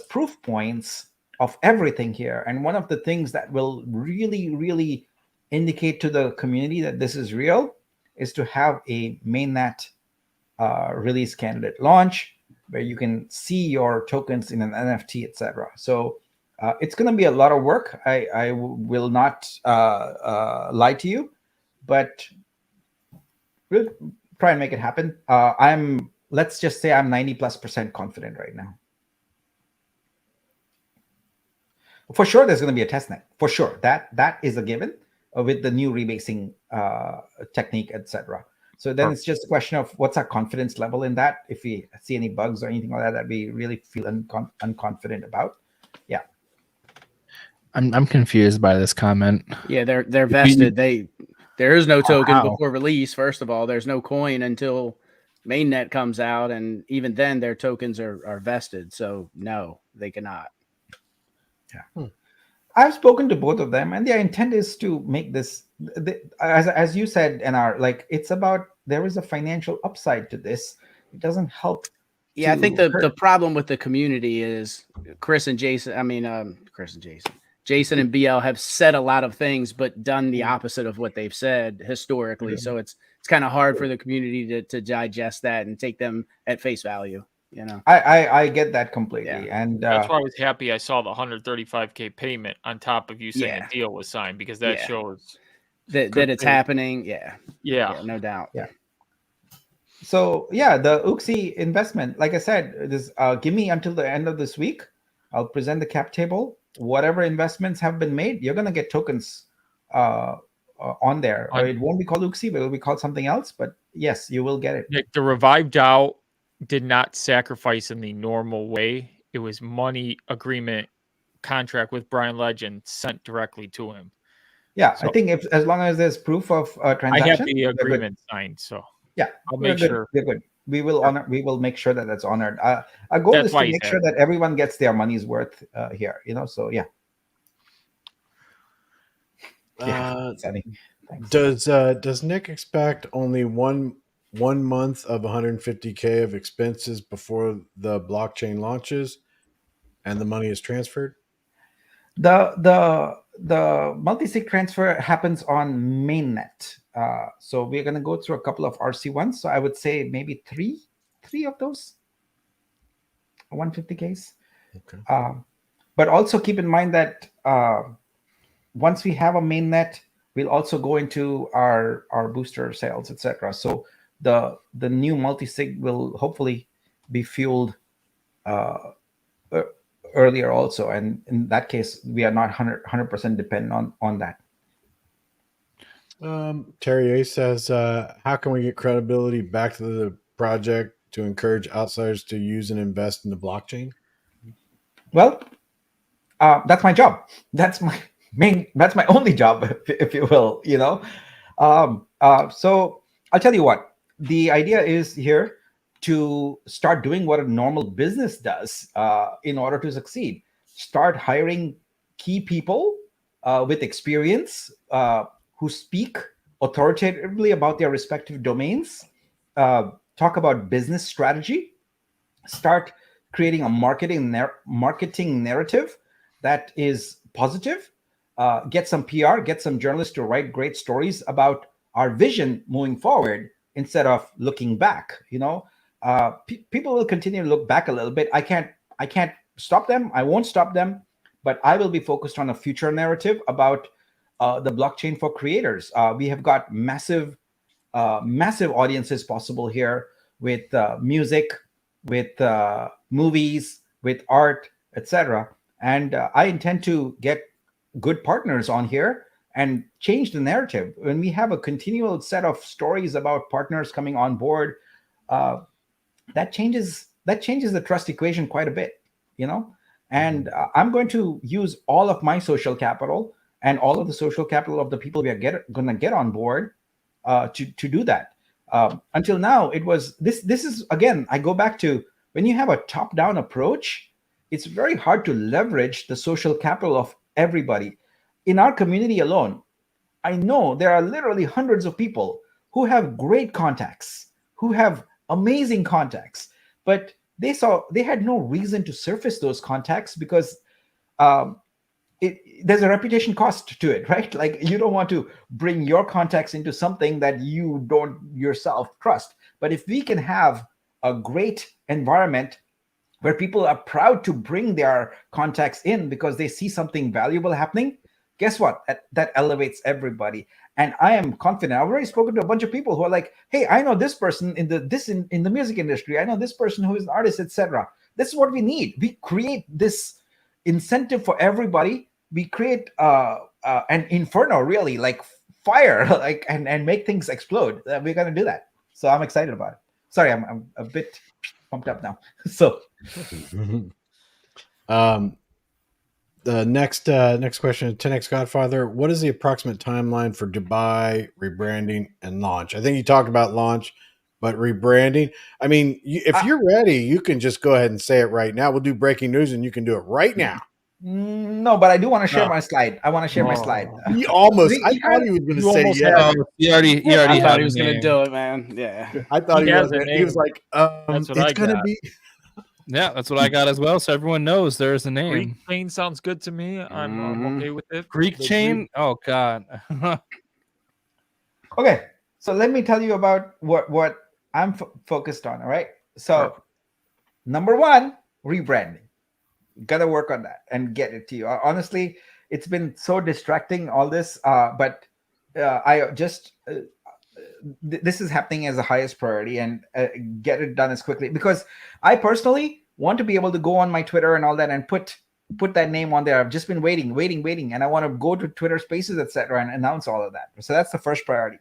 proof points of everything here, and one of the things that will really, really indicate to the community that this is real, is to have a mainnet release candidate launch where you can see your tokens in an NFT, etc. So it's going to be a lot of work. I will not lie to you, but we'll try and make it happen. Let's just say I'm 90+% confident right now. For sure, there's going to be a testnet. For sure, that is a given with the new rebasing technique, etc. So then it's just a question of what's our confidence level in that. If we see any bugs or anything like that we really feel unconfident about, yeah. I'm confused by this comment. Yeah, they're vested. There is no token before release. First of all, there's no coin until mainnet comes out, and even then, their tokens are vested. So no, they cannot. Yeah. I've spoken to both of them, and their intent is to make this, as you said, NR, like it's about, there is a financial upside to this. It doesn't help. Yeah, I think the problem with the community is Chris and Jason. Jason and BL have said a lot of things, but done the opposite of what they've said historically. So it's kind of hard for the community to digest that and take them at face value. You know, I get that completely, Yeah. and That's why I was happy I saw the 135K payment on top of you saying Yeah. a deal was signed, because that Yeah. shows that it's happening. Yeah. Yeah. No doubt. Yeah. So yeah, the Uxie investment, like I said, this give me until the end of this week. I'll present the cap table. Whatever investments have been made, you're gonna get tokens on there. Or it won't be called Uxie, but it'll be called something else. But yes, you will get it. Nick, the revived DAO did not sacrifice in the normal way. It was money agreement contract with Brian Legend sent directly to him. Yeah, So- I think if as long as there's proof of transaction, I have the we're good. agreement signed, so Yeah, I'll we're make good. sure. We're good. We will honor. We will make sure that that's honored. Our goal That's is why to he's make sure that everyone gets their money's worth here. You know, so yeah. Sunny. Thanks. Does Nick expect only one month of 150K of expenses before the blockchain launches and the money is transferred? The multi-sig transfer happens on mainnet. So we're going to go through a couple of RC ones. So I would say maybe three of those 150Ks. Okay. But also keep in mind that once we have a mainnet, we'll also go into our booster sales, etc. So the new multi-sig will hopefully be fueled earlier also, and in that case we are not 100% dependent on that. Terry A says, how can we get credibility back to the project to encourage outsiders to use and invest in the blockchain? Well, that's my job. That's my only job, if you will, you know. So I'll tell you what, the idea is here to start doing what a normal business does in order to succeed. Start hiring key people with experience who speak authoritatively about their respective domains, talk about business strategy, start creating a marketing narrative that is positive, get some PR, get some journalists to write great stories about our vision moving forward instead of looking back. You know, people will continue to look back a little bit. I can't stop them. I won't stop them, but I will be focused on a future narrative about the blockchain for creators. We have got massive audiences possible here with music, with movies, with art, etc. And I intend to get good partners on here and change the narrative. When we have a continual set of stories about partners coming on board, that changes the trust equation quite a bit, you know. And I'm going to use all of my social capital and all of the social capital of the people we are going to get on board to do that. Until now, it was this is, again, I go back to, when you have a top-down approach, it's very hard to leverage the social capital of everybody. In our community alone, I know there are literally hundreds of people who have great contacts, who have amazing contacts, but they had no reason to surface those contacts because there's a reputation cost to it, right? Like, you don't want to bring your contacts into something that you don't yourself trust. But if we can have a great environment where people are proud to bring their contacts in because they see something valuable happening, guess what? That elevates everybody. And I am confident. I've already spoken to a bunch of people who are like, hey, I know this person in the music industry. I know this person who is an artist, etc. This is what we need. We create this incentive for everybody. We create an inferno, really, like fire, like and make things explode. We're gonna do that. So I'm excited about it. Sorry, I'm a bit pumped up now. So the next question, 10x Godfather, what is the approximate timeline for Dubai rebranding and launch? I think you talked about launch, but rebranding, I mean, if you're ready, you can just go ahead and say it right now. We'll do breaking news and you can do it right now. No, but I do want to share my slide. I want to share my slide. He almost, I thought he was going to say yes. You already I thought have he was a going to name. do it, man. Yeah. I thought he has was. a He was name. like, That's what it's I going to got. be. Yeah, that's what I got as well. So everyone knows there's a Greek name. chain sounds good to me. I'm okay with it. Greek The chain? Oh God. Okay, so let me tell you about what I'm focused on. All right. So Perfect. number one, rebranding. Gotta work on that and get it to you. Honestly, it's been so distracting all this, but I just this is happening as the highest priority, and get it done as quickly, because I personally want to be able to go on my Twitter and all that and put that name on there. I've just been waiting, and I want to go to Twitter Spaces, etc., and announce all of that. So that's the first priority.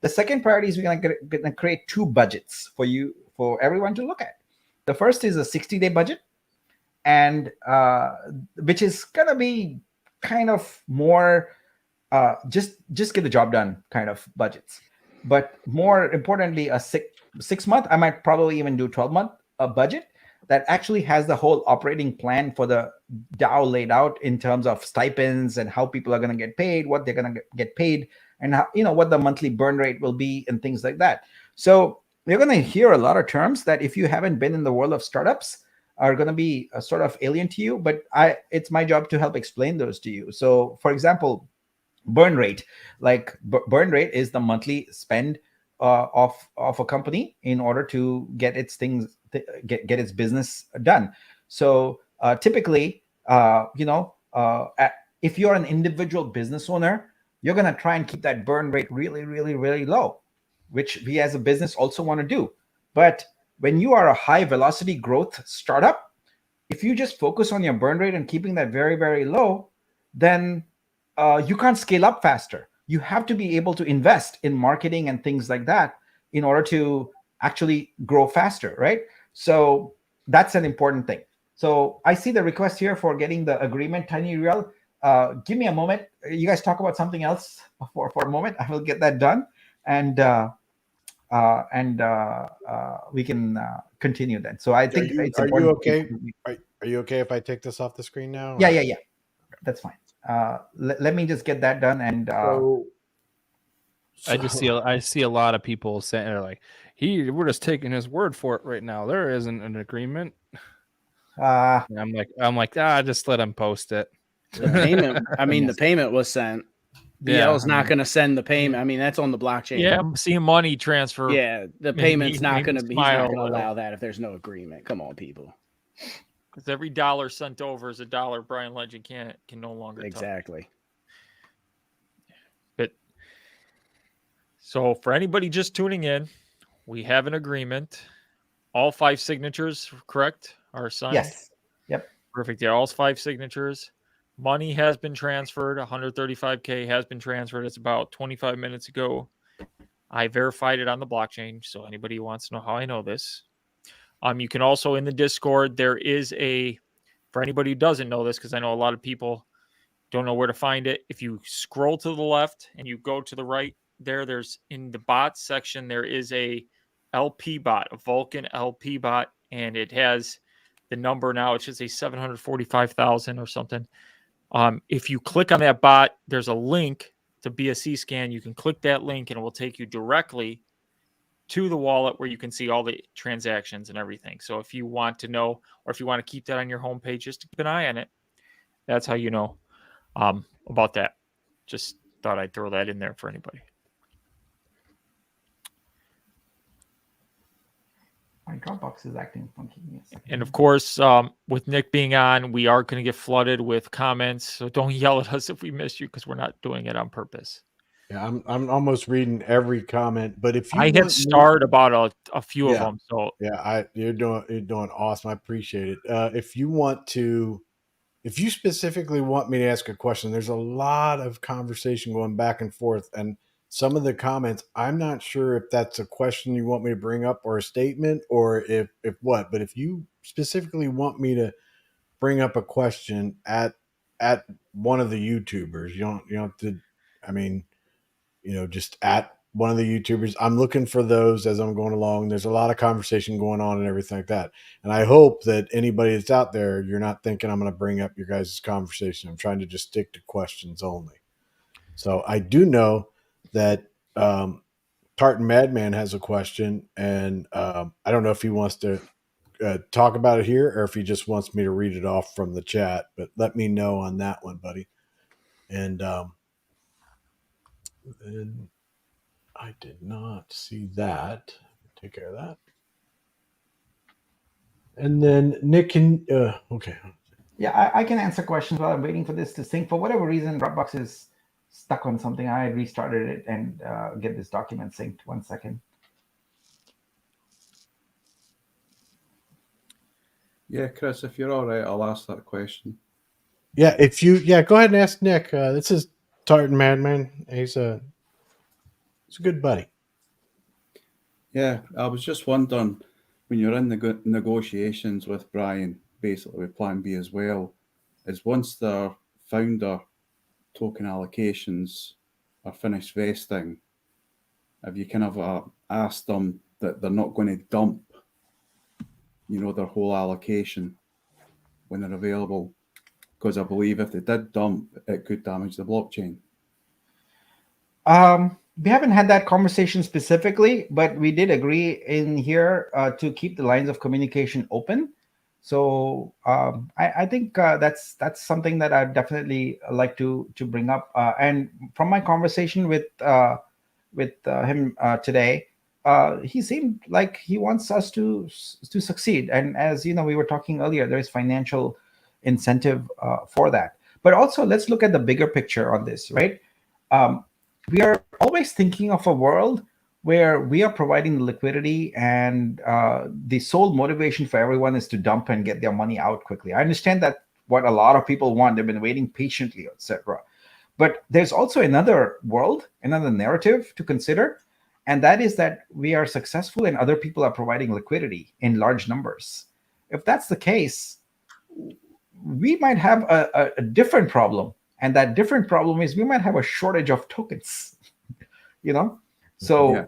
The second priority is we're gonna create two budgets for everyone to look at. The first is a 60-day budget, and which is gonna be kind of more just get the job done kind of budgets. But more importantly, a 6 month, I might probably even do 12-month budget that actually has the whole operating plan for the DAO laid out in terms of stipends and how people are going to get paid, what they're going to get paid, and how, what the monthly burn rate will be and things like that. So you're going to hear a lot of terms that, if you haven't been in the world of startups, are going to be sort of alien to you, but it's my job to help explain those to you. So for example, burn rate, like burn rate is the monthly spend of a company in order to get its things, get its business done. So typically, if you're an individual business owner, you're going to try and keep that burn rate really, really, really low, which we as a business also want to do. But when you are a high velocity growth startup, if you just focus on your burn rate and keeping that very, very low, then you can't scale up faster. You have to be able to invest in marketing and things like that in order to actually grow faster, right? So that's an important thing. So I see the request here for getting the agreement. Tiny Real, give me a moment. You guys talk about something else for a moment. I will get that done, and we can continue then. So I think it's Are you important. okay? Are you okay if I take this off the screen now? Or? Yeah. That's fine. Let me just get that done, and I see a lot of people saying, they're like, we're just taking his word for it right now. There isn't an agreement. I'm like, just let him post it. The payment. I mean, the payment was sent. BL's not going to send the payment. I mean, that's on the blockchain. Yeah, I'm seeing money transfer. Yeah, the payment's not going to be. He's not going to allow that if there's no agreement. Come on, people. Because every dollar sent over is a dollar Brian Legend can no longer exactly. touch. But so for anybody just tuning in, we have an agreement. All 5 signatures, correct, are signed? Yes. Yep. Perfect. Yeah, all 5 signatures. Money has been transferred. 135K has been transferred. It's about 25 minutes ago. I verified it on the blockchain. So anybody who wants to know how I know this. You can also, in the Discord, there is for anybody who doesn't know this, because I know a lot of people don't know where to find it. If you scroll to the left and you go to the right, there's in the bots section, there is a LP bot, a Vulcan LP bot, and it has the number now. It should say 745,000 or something. If you click on that bot, there's a link to BSC scan. You can click that link and it will take you directly to the wallet where you can see all the transactions and everything. So if you want to know, or if you want to keep that on your homepage, just keep an eye on it. That's how you know about that. Just thought I'd throw that in there for anybody. My Dropbox is acting funky. And of course, with Nick being on, we are going to get flooded with comments. So don't yell at us if we miss you, because we're not doing it on purpose. Yeah, I'm almost reading every comment. But if you I had starred about a few of them, so yeah, you're doing awesome. I appreciate it. If you specifically want me to ask a question, there's a lot of conversation going back and forth, and some of the comments, I'm not sure if that's a question you want me to bring up or a statement or if what. But if you specifically want me to bring up a question at one of the YouTubers, you don't have to. I mean, just at one of the YouTubers. I'm looking for those as I'm going along. There's a lot of conversation going on and everything like that. And I hope that anybody that's out there, you're not thinking I'm going to bring up your guys' conversation. I'm trying to just stick to questions only. So I do know that Tartan Madman has a question, and I don't know if he wants to talk about it here, or if he just wants me to read it off from the chat. But let me know on that one, buddy. And I did not see that. Take care of that. And then Nick can okay. Yeah, I can answer questions while I'm waiting for this to sync. For whatever reason, Dropbox is stuck on something. I restarted it and get this document synced. 1 second. Yeah, Chris, if you're all right, I'll ask that question. Yeah, go ahead and ask Nick. This is Tartan Madman. He's a good buddy. Yeah, I was just wondering, when you're in negotiations with Brian, basically with Plan B as well, is once their founder token allocations are finished vesting, have you kind of asked them that they're not going to dump, their whole allocation when they're available? Because I believe if they did dump, it could damage the blockchain. We haven't had that conversation specifically, but we did agree in here to keep the lines of communication open. So I think that's something that I'd definitely like to bring up. And from my conversation with him today, he seemed like he wants us to succeed. And as you know, we were talking earlier, there is financial incentive for that. But also, let's look at the bigger picture on this, right? We are always thinking of a world where we are providing the liquidity and the sole motivation for everyone is to dump and get their money out quickly. I understand that what a lot of people want. They've been waiting patiently, etc. But there's also another world, another narrative to consider, and that is that we are successful and other people are providing liquidity in large numbers. If that's the case, we might have a different problem. And that different problem is we might have a shortage of tokens, So Yeah.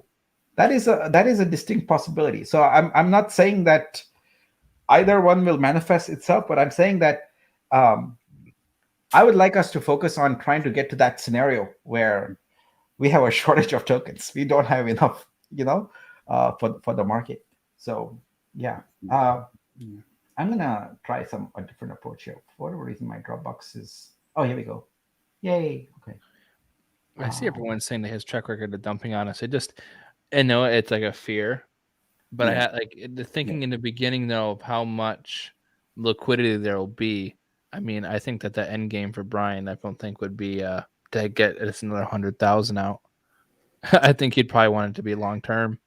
that is a distinct possibility. So I'm not saying that either one will manifest itself, but I'm saying that I would like us to focus on trying to get to that scenario where we have a shortage of tokens. We don't have enough, for the market. So yeah. I'm gonna try a different approach here. For whatever reason, my Dropbox is. Oh, here we go. Yay! Okay. I see everyone saying that his track record of dumping on us. I know it's like a fear, but I had like the thinking in the beginning though of how much liquidity there will be. I mean, I think that the end game for Brian, I don't think would be to get us another 100,000 out. I think he'd probably want it to be long term.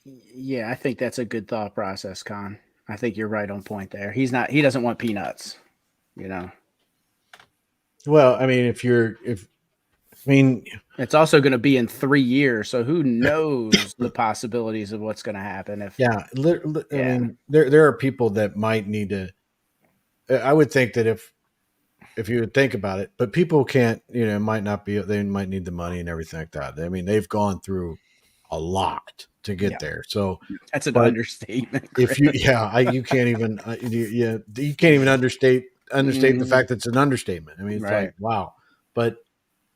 Yeah, I think that's a good thought process, Con. I think you're right on point there. He doesn't want peanuts, Well, I mean, it's also going to be in 3 years, so who knows the possibilities of what's going to happen if. I mean, there are people that might need to. I would think that if you would think about it, but people can't, might not be. They might need the money and everything like that. I mean, they've gone through a lot to get there. So that's an understatement. If you can't even you can't even understate the fact that it's an understatement. I mean, it's like wow. But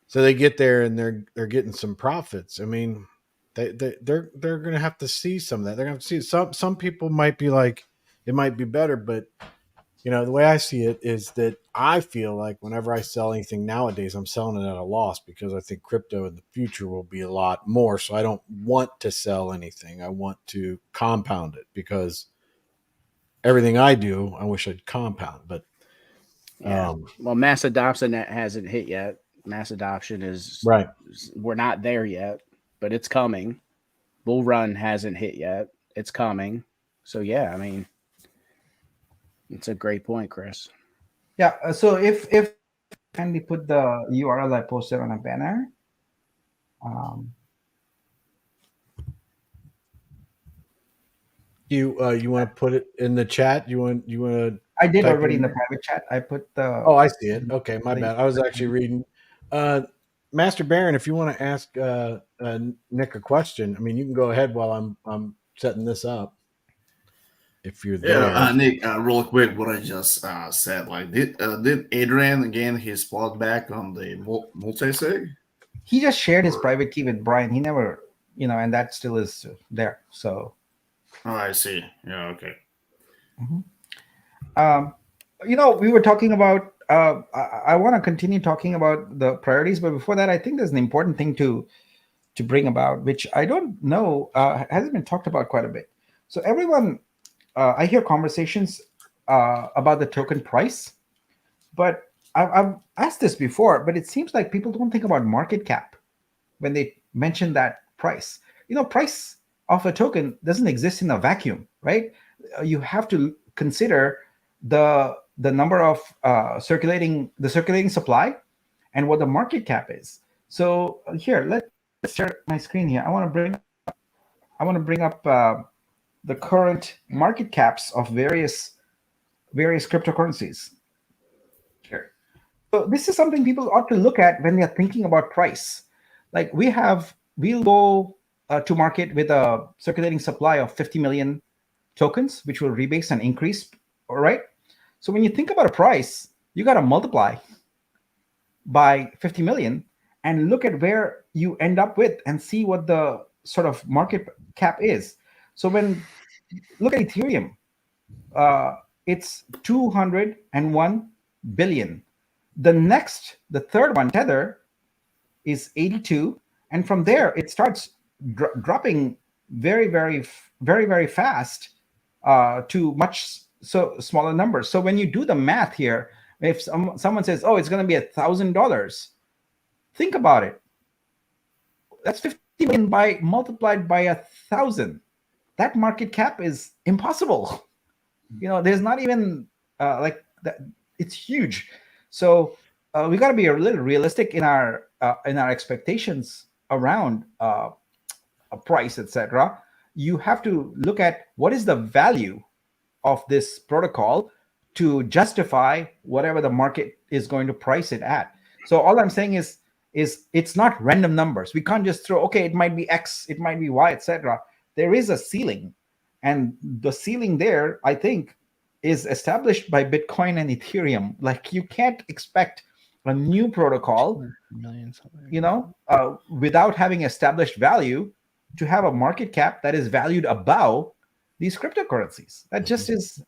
so they get there and they're getting some profits. I mean, they're going to have to see some of that. They're going to have to see some people might be like it might be better, but the way I see it is that I feel like whenever I sell anything nowadays, I'm selling it at a loss because I think crypto in the future will be a lot more. So I don't want to sell anything. I want to compound it because everything I do, I wish I'd compound. But well, mass adoption hasn't hit yet. Mass adoption is right. We're not there yet, but it's coming. Bull run hasn't hit yet. It's coming. So yeah, I mean. It's a great point, Chris. Yeah. So if kindly put the URL I posted on a banner. You want to put it in the chat? You want to? I did already in the private chat. I put the. Oh, I see it. Okay, my bad. I was actually reading. Master Baron, if you want to ask Nick a question, I mean, you can go ahead while I'm setting this up. If you're there. Yeah, Nick, real quick, what I just said, like, did Adrian again his spot back on the multi-sig? He just shared his private key with Brian. He never, and that still is there. So. Oh, I see. Yeah, okay. We were talking about. I want to continue talking about the priorities, but before that, I think there's an important thing to bring about, which I don't know hasn't been talked about quite a bit. So everyone, I hear conversations about the token price, but I've asked this before, but it seems like people don't think about market cap when they mention that price. Price of a token doesn't exist in a vacuum, right? You have to consider the number of circulating supply and what the market cap is. So here, let's share my screen here. I want to bring up the current market caps of various cryptocurrencies. Here. So this is something people ought to look at when they're thinking about price. Like we'll go to market with a circulating supply of 50 million tokens, which will rebase and increase. All right. So when you think about a price, you got to multiply by 50 million and look at where you end up with and see what the sort of market cap is. So when look at Ethereum, it's 201 billion. The third one, Tether, is 82, and from there it starts dropping very, very, very, very fast to much smaller numbers. So when you do the math here, if someone says, "Oh, it's going to be $1,000," think about it. That's 50 million multiplied by 1,000. That market cap is impossible. There's not even like that. It's huge. So we got to be a little realistic in our expectations around a price, etc. You have to look at what is the value of this protocol to justify whatever the market is going to price it at. So all I'm saying is it's not random numbers. We can't just throw, okay, it might be X, it might be Y, etc. There is a ceiling, and the ceiling there, I think, is established by Bitcoin and Ethereum. Like, you can't expect a new protocol, without having established value, to have a market cap that is valued above these cryptocurrencies. That just is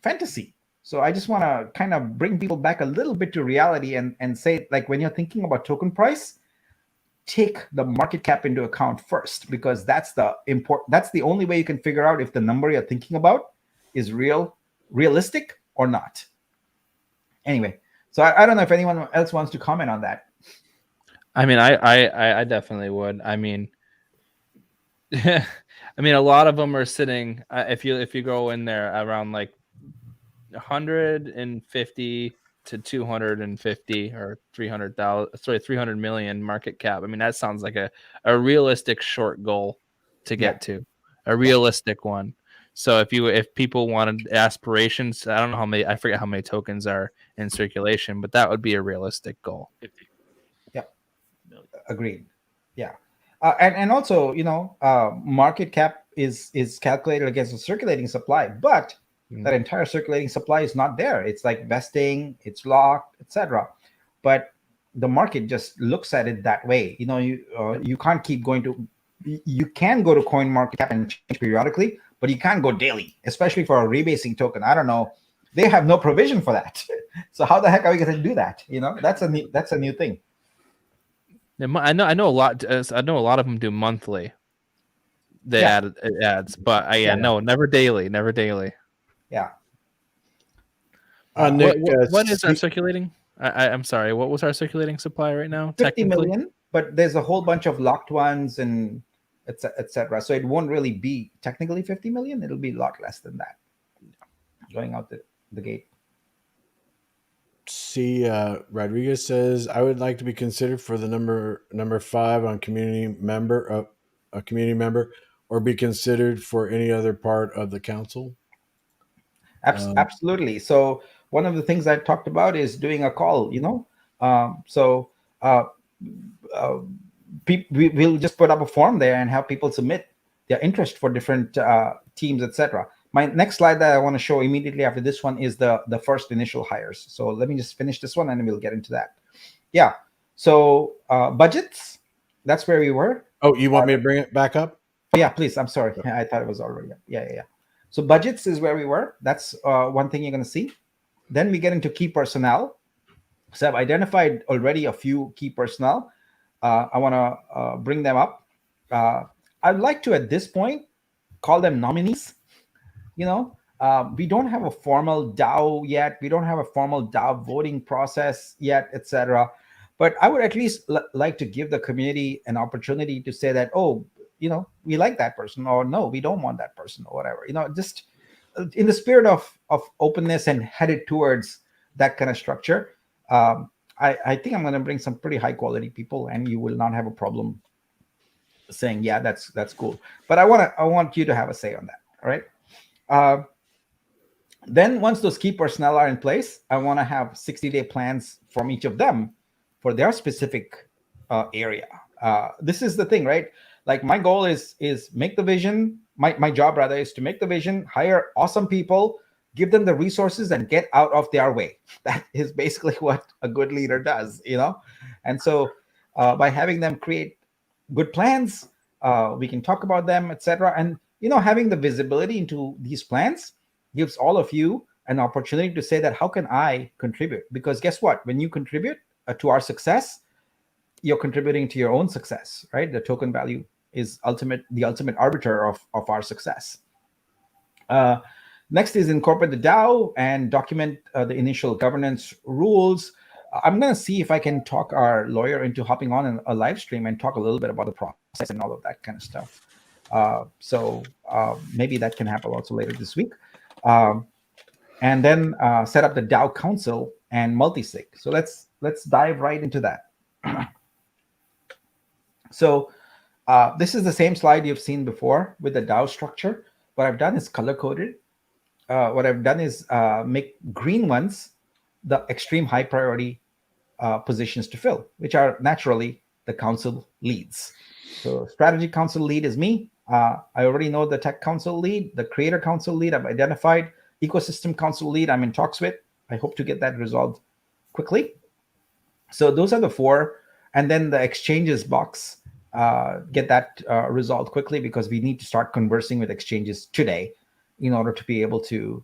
fantasy. So I just want to kind of bring people back a little bit to reality and say, like, when you're thinking about token price, take the market cap into account first, because that's the only way you can figure out if the number you're thinking about is realistic or not. Anyway, so I don't know if anyone else wants to comment on that. I mean, I definitely would. I mean, a lot of them are sitting. If you go in there around like 150 to 250 or 300 million market cap. I mean, that sounds like a realistic short goal to get to, a realistic one. So if people wanted aspirations, I don't know I forget how many tokens are in circulation, but that would be a realistic goal. 50. Yeah, agreed. Yeah. And also, market cap is calculated against the circulating supply, but that entire circulating supply is not there. It's like vesting, it's locked, etc. But the market just looks at it that way. You can't keep going to. You can go to coin market cap and change periodically, but you can't go daily, especially for a rebasing token. I don't know. They have no provision for that. So how the heck are we going to do that? That's a new thing. I know a lot. I know a lot of them do monthly. They add ads, but no, never daily. Yeah. Nick, what is our circulating? I'm sorry. What was our circulating supply right now? 50 million, but there's a whole bunch of locked ones and etc. So it won't really be technically 50 million. It'll be a lot less than that going out the gate. See, Rodriguez says, I would like to be considered for the number 5 on community member, a community member, or be considered for any other part of the council. Absolutely. So one of the things I talked about is doing a call. We'll just put up a form there and have people submit their interest for different teams, etc. My next slide that I want to show immediately after this one is the first initial hires. So let me just finish this one and then we'll get into that. Yeah. So budgets, that's where we were. Oh, you want me to bring it back up? Yeah, please. I'm sorry. I thought it was already up. Yeah. So budgets is where we were. That's one thing you're going to see. Then we get into key personnel. So I've identified already a few key personnel. I want to bring them up. I'd like to, at this point, call them nominees. We don't have a formal DAO yet. We don't have a formal DAO voting process yet, etc. But I would at least like to give the community an opportunity to say that, oh, we like that person, or no, we don't want that person, or whatever. Just in the spirit of openness and headed towards that kind of structure. I think I'm going to bring some pretty high quality people, and you will not have a problem saying, yeah, that's cool. But I want you to have a say on that. All right. Then once those key personnel are in place, I want to have 60-day plans from each of them for their specific area. This is the thing, right? Like my goal is make the vision. My job rather is to make the vision, hire awesome people, give them the resources, and get out of their way. That is basically what a good leader does, And so by having them create good plans, we can talk about them, etc. And having the visibility into these plans gives all of you an opportunity to say that, how can I contribute? Because guess what? When you contribute to our success, you're contributing to your own success, right? The token value is the ultimate arbiter of our success. Next is incorporate the DAO and document the initial governance rules. I'm going to see if I can talk our lawyer into hopping on a live stream and talk a little bit about the process and all of that kind of stuff. So maybe that can happen also later this week. And then set up the DAO council and multi-sig. So let's dive right into that. So this is the same slide you've seen before with the DAO structure. What I've done is color-coded. What I've done is make green ones the extreme high priority positions to fill, which are naturally the council leads. So strategy council lead is me. I already know the tech council lead, the creator council lead I've identified, ecosystem council lead I'm in talks with. I hope to get that resolved quickly. So those are the four. And then the exchanges box, get that resolved quickly, because we need to start conversing with exchanges today in order to be able to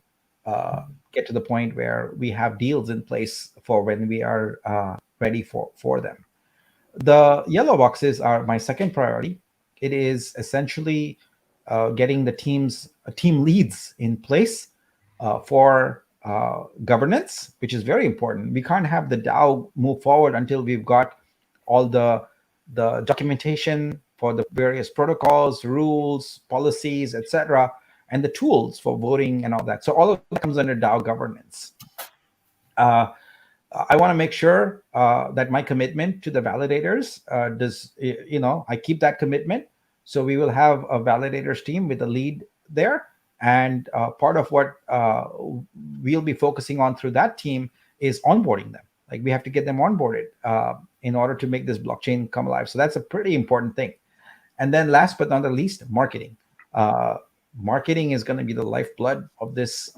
get to the point where we have deals in place for when we are ready for them. The yellow boxes are my second priority. It is essentially getting the team leads in place for governance, which is very important. We can't have the DAO move forward until we've got all the documentation for the various protocols, rules, policies, etc., and the tools for voting and all that. So all of that comes under DAO governance. I want to make sure that my commitment to the validators I keep that commitment. So we will have a validators team with a lead there. And part of what we'll be focusing on through that team is onboarding them. Like we have to get them onboarded in order to make this blockchain come alive. So that's a pretty important thing. And then last but not the least, marketing. Marketing is going to be the lifeblood of this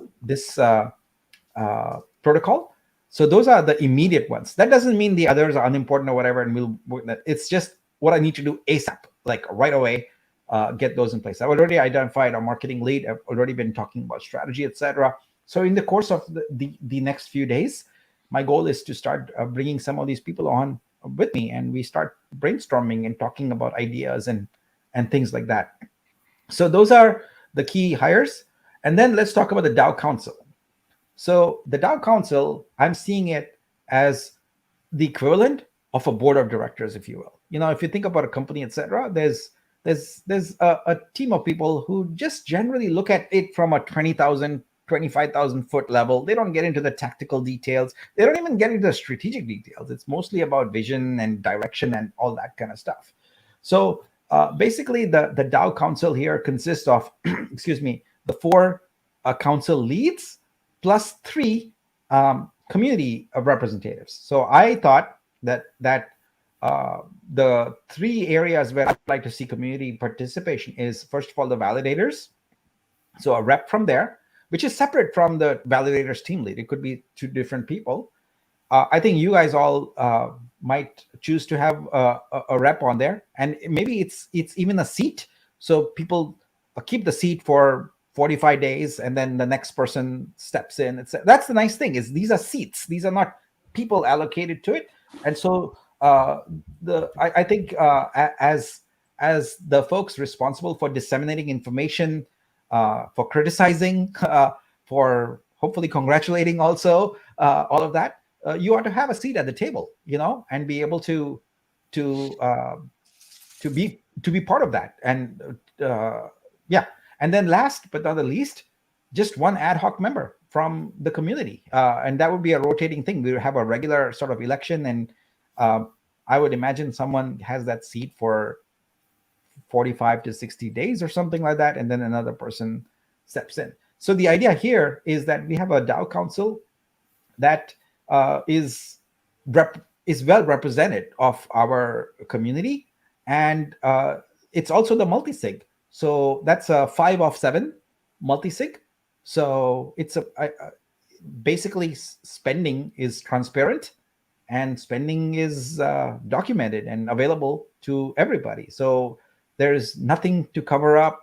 protocol. So those are the immediate ones. That doesn't mean the others are unimportant or whatever, and it's just what I need to do ASAP, like right away, get those in place. I've already identified a marketing lead. I've already been talking about strategy, etc. So in the course of the next few days, my goal is to start bringing some of these people on with me, and we start brainstorming and talking about ideas and things like that. So those are the key hires. And then let's talk about the DAO council. So the DAO council, I'm seeing it as the equivalent of a board of directors, if you will. If you think about a company, etc., there's a team of people who just generally look at it from a 20,000, 25,000 foot level. They don't get into the tactical details. They don't even get into the strategic details. It's mostly about vision and direction and all that kind of stuff. So basically, the DAO council here consists of, the four council leads plus 3 community representatives. So I thought that the 3 areas where I'd like to see community participation is, first of all, the validators. So a rep from there, which is separate from the validators team lead. It could be 2 different people. I think you guys all might choose to have a rep on there, and maybe it's even a seat. So people keep the seat for 45 days, and then the next person steps in. That's the nice thing, is these are seats. These are not people allocated to it. And so I think as the folks responsible for disseminating information, for criticizing, for hopefully congratulating also, all of that, you ought to have a seat at the table, and be able to uh, be part of that. And yeah. And then last but not the least, just one ad hoc member from the community, and that would be a rotating thing. We would have a regular sort of election, and I would imagine someone has that seat for 45 to 60 days or something like that, and then another person steps in. So the idea here is that we have a DAO council that is well represented of our community, and it's also the multi-sig. So that's a 5 of 7 multi-sig. So it's basically spending is transparent, and spending is documented and available to everybody. So there's nothing to cover up.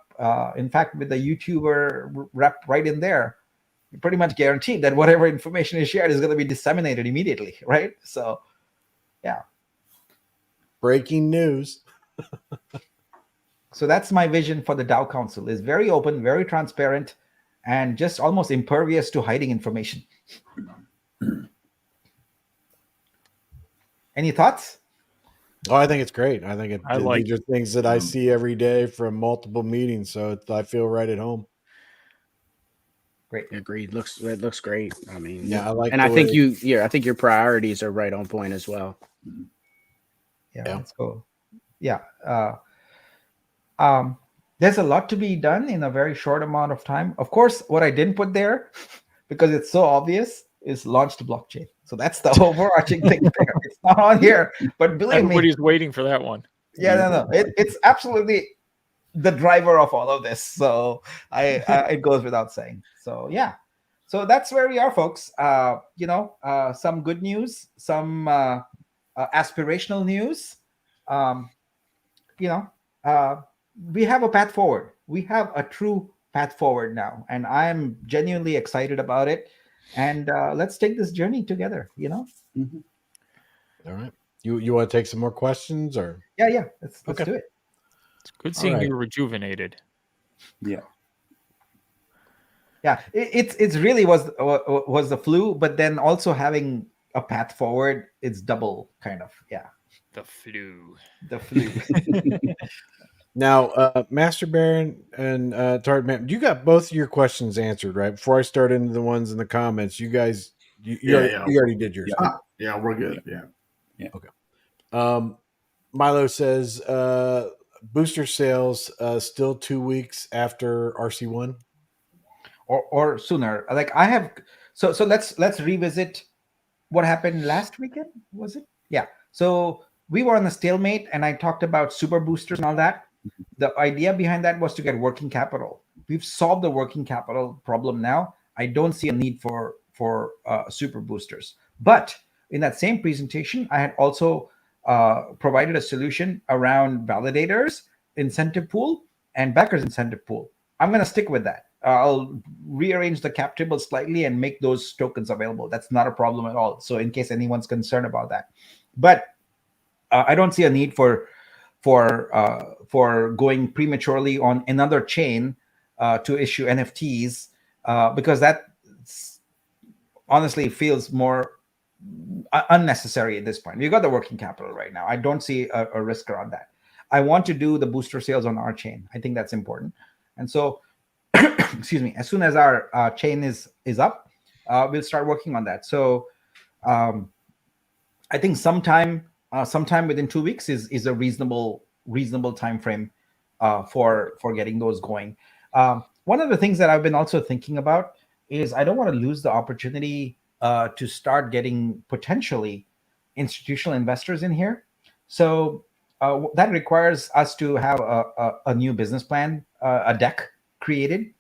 In fact, with the YouTuber rep right in there, you're pretty much guaranteed that whatever information is shared is going to be disseminated immediately, right? So, yeah. Breaking news. So that's my vision for the DAO Council: is very open, very transparent, and just almost impervious to hiding information. Any thoughts? Oh, I think it's great. I think these are things that I see every day from multiple meetings, so I feel right at home. Great. Agreed. It looks great. I mean, yeah, I like. And I think I think your priorities are right on point as well. Yeah. Let's go. Yeah. There's a lot to be done in a very short amount of time. Of course, what I didn't put there, because it's so obvious, is launch the blockchain. So that's the overarching thing there. It's not on here, but believe everybody's waiting for that one. Yeah, no. It's absolutely the driver of all of this. So it goes without saying. So yeah. So that's where we are, folks. Some good news, some aspirational news. We have a path forward. We have a true path forward now, and I'm genuinely excited about it. And let's take this journey together. Mm-hmm. All right. You want to take some more questions, or? Yeah. Let's do it. It's good seeing you rejuvenated. Yeah. Yeah, it's really was the flu, but then also having a path forward, it's double kind of. Yeah. The flu. Now, Master Baron and Tartman, you got both of your questions answered, right? Before I start into the ones in the comments, you guys, you already did yours. Yeah, we're good. Yeah. Okay. Milo says, booster sales still 2 weeks after RC1, or sooner. Like I have, so let's revisit what happened last weekend. Was it? Yeah. So we were on a stalemate, and I talked about super boosters and all that. The idea behind that was to get working capital. We've solved the working capital problem now. I don't see a need for super boosters. But in that same presentation, I had also provided a solution around validators, incentive pool, and backers incentive pool. I'm going to stick with that. I'll rearrange the cap table slightly and make those tokens available. That's not a problem at all. So in case anyone's concerned about that, but I don't see a need for going prematurely on another chain to issue NFTs, because that honestly feels more unnecessary at this point. We've got the working capital right now. I don't see a risk around that. I want to do the booster sales on our chain. I think that's important. And so, excuse me, as soon as our chain is up, we'll start working on that. So I think sometime within 2 weeks is a reasonable time frame for getting those going. One of the things that I've been also thinking about is I don't want to lose the opportunity to start getting potentially institutional investors in here. So that requires us to have a new business plan, a deck created.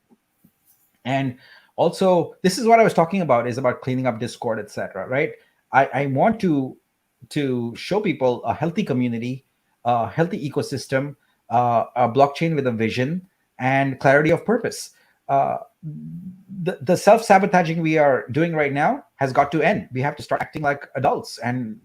And also, this is what I was talking about, is about cleaning up Discord, etc. Right? I want to show people a healthy community, a healthy ecosystem, a blockchain with a vision and clarity of purpose. the self-sabotaging we are doing right now has got to end. We have to start acting like adults and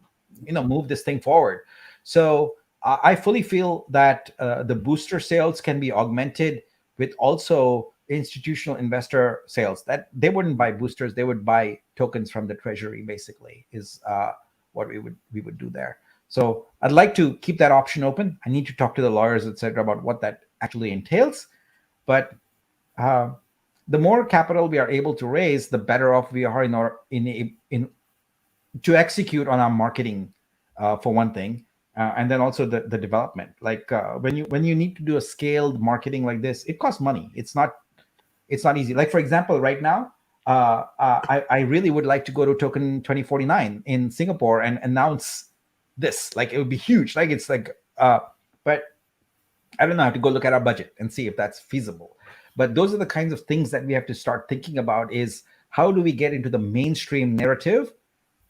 move this thing forward. So I fully feel that the booster sales can be augmented with also institutional investor sales. That they wouldn't buy boosters, they would buy tokens from the treasury, basically, is what we would do there. So I'd like to keep that option open. I need to talk to the lawyers, etc., about what that actually entails. But the more capital we are able to raise, the better off we are in to execute on our marketing, for one thing, and then also the development. Like when you need to do a scaled marketing like this, it costs money. It's not easy. Like, for example, right now, I really would like to go to Token 2049 in Singapore and announce this. Like, it would be huge. Like, it's like, but I don't know. I have to go look at our budget and see if that's feasible. But those are the kinds of things that we have to start thinking about: is how do we get into the mainstream narrative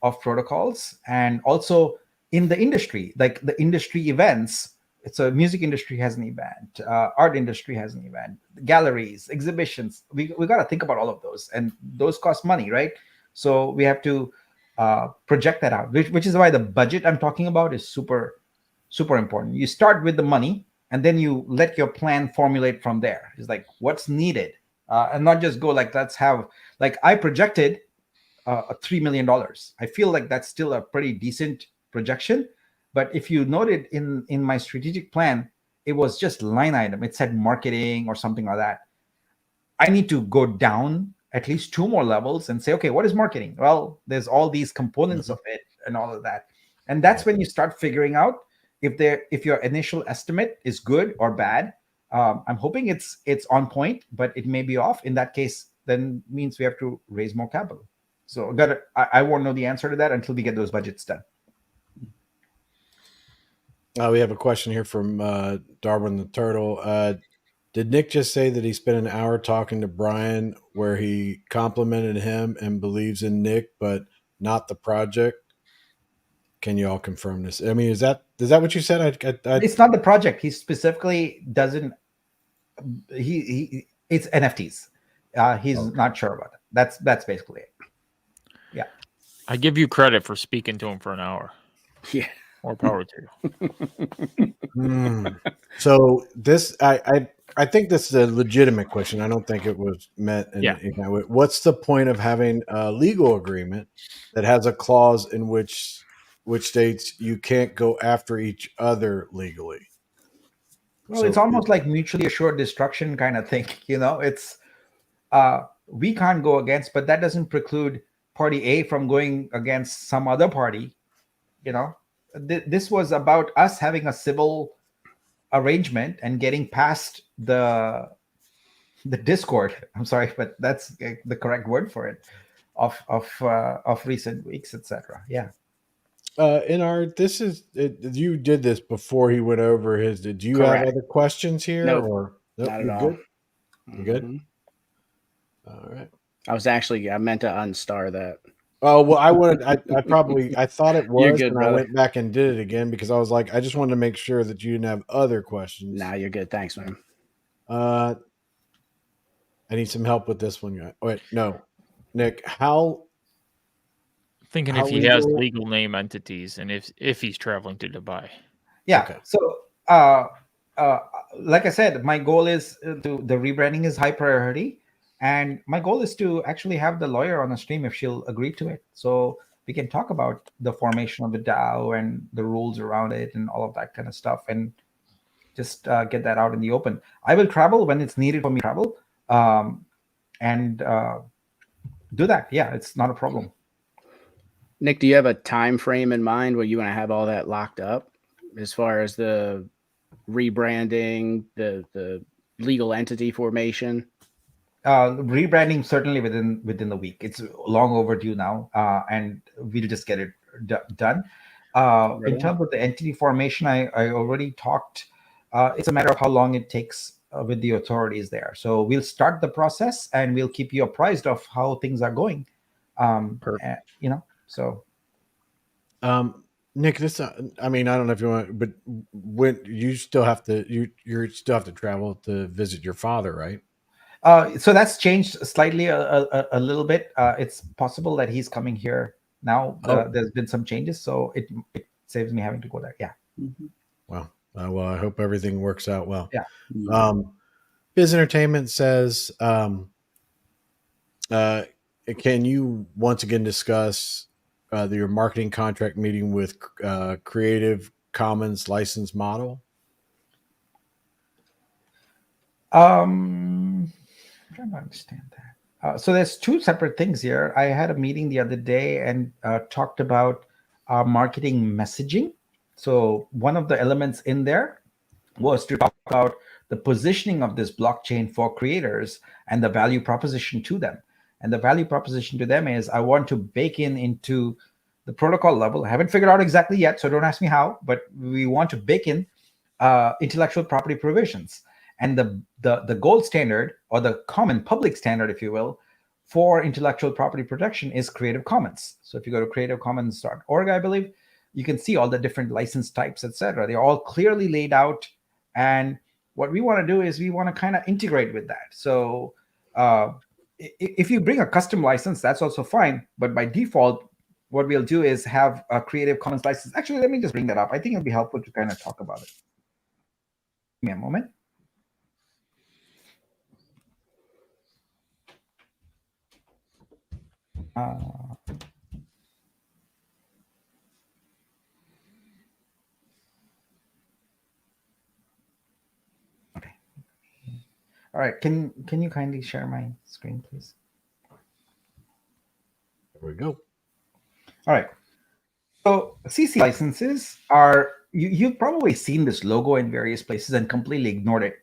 of protocols, and also in the industry, like the industry events. It's a music industry has an event, art industry has an event, galleries, exhibitions. We got to think about all of those, and those cost money, right? So we have to project that out, which is why the budget I'm talking about is super, super important. You start with the money, and then you let your plan formulate from there. It's like what's needed, and not just go like, let's have, like, I projected $3 million. I feel like that's still a pretty decent projection. But if you noted in my strategic plan, it was just line item. It said marketing or something like that. I need to go down at least 2 more levels and say, okay, what is marketing? Well, there's all these components of it and all of that. And that's when you start figuring out if your initial estimate is good or bad. I'm hoping it's on point, but it may be off. In that case, then means we have to raise more capital. So I won't know the answer to that until we get those budgets done. We have a question here from Darwin the Turtle. Did Nick just say that he spent an hour talking to Brian where he complimented him and believes in Nick, but not the project? Can you all confirm this? I mean, is that what you said? It's not the project. He specifically doesn't. It's NFTs. He's not sure about that. That's basically it. Yeah. I give you credit for speaking to him for an hour. Yeah. More power to you. So this, I think this is a legitimate question. I don't think it was meant in that way. What's the point of having a legal agreement that has a clause in which states you can't go after each other legally? Well, it's almost like mutually assured destruction kind of thing. It's we can't go against, but that doesn't preclude party A from going against some other party. This was about us having a civil arrangement and getting past the discord. I'm sorry, but that's the correct word for it. Of recent weeks, etc. Yeah. You did this before he went over his. Did you have other questions here? Nope, or not at all. Good? You good? Mm-hmm. All right. I meant to unstar that. Oh, well, I thought it was, You're good, and brother. I went back and did it again because I was like, I just wanted to make sure that you didn't have other questions. Nah, you're good. Thanks, man. I need some help with this one, guy. Wait, no, Nick, how? Thinking if he has legal name entities and if he's traveling to Dubai. Yeah. Okay. So, like I said, my goal is the rebranding is high priority. And my goal is to actually have the lawyer on the stream if she'll agree to it. So we can talk about the formation of the DAO and the rules around it and all of that kind of stuff, and just get that out in the open. I will travel when it's needed for me to travel, and do that. Yeah, it's not a problem. Nick, do you have a time frame in mind where you want to have all that locked up as far as the rebranding, the legal entity formation? Rebranding certainly within the week. It's long overdue now, and we'll just get it done. In terms of the entity formation, I already talked. It's a matter of how long it takes with the authorities there. So we'll start the process, and we'll keep you apprised of how things are going. So. Nick, this, I mean, I don't know if you want, but when you still have to, you still have to travel to visit your father, right? So that's changed slightly a little bit. It's possible that he's coming here now. Oh. There's been some changes, so it saves me having to go there. Yeah. Mhm. Wow. Well, I hope everything works out well. Yeah. Biz Entertainment says, can you once again discuss your marketing contract meeting with Creative Commons license model? I'm trying to understand that. So there's two separate things here. I had a meeting the other day and talked about marketing messaging. So one of the elements in there was to talk about the positioning of this blockchain for creators and the value proposition to them. And the value proposition to them is I want to bake into the protocol level. I haven't figured out exactly yet, so don't ask me how, but we want to bake in intellectual property provisions. And the gold standard, or the common public standard, if you will, for intellectual property protection is Creative Commons. So if you go to creativecommons.org, I believe, you can see all the different license types, etc. They're all clearly laid out. And what we want to do is we want to kind of integrate with that. So if you bring a custom license, that's also fine. But by default, what we'll do is have a Creative Commons license. Actually, let me just bring that up. I think it'll be helpful to kind of talk about it. Give me a moment. Okay. All right. Can you kindly share my screen, please? There we go. All right. So CC licenses are, you've probably seen this logo in various places and completely ignored it.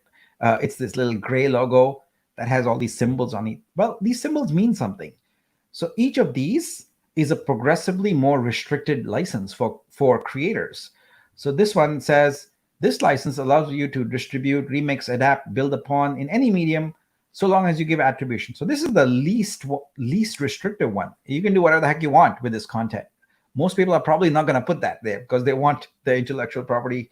It's this little gray logo that has all these symbols on it. Well, these symbols mean something. So each of these is a progressively more restricted license for creators. So this one says, this license allows you to distribute, remix, adapt, build upon in any medium, so long as you give attribution. So this is the least restrictive one. You can do whatever the heck you want with this content. Most people are probably not going to put that there because they want the intellectual property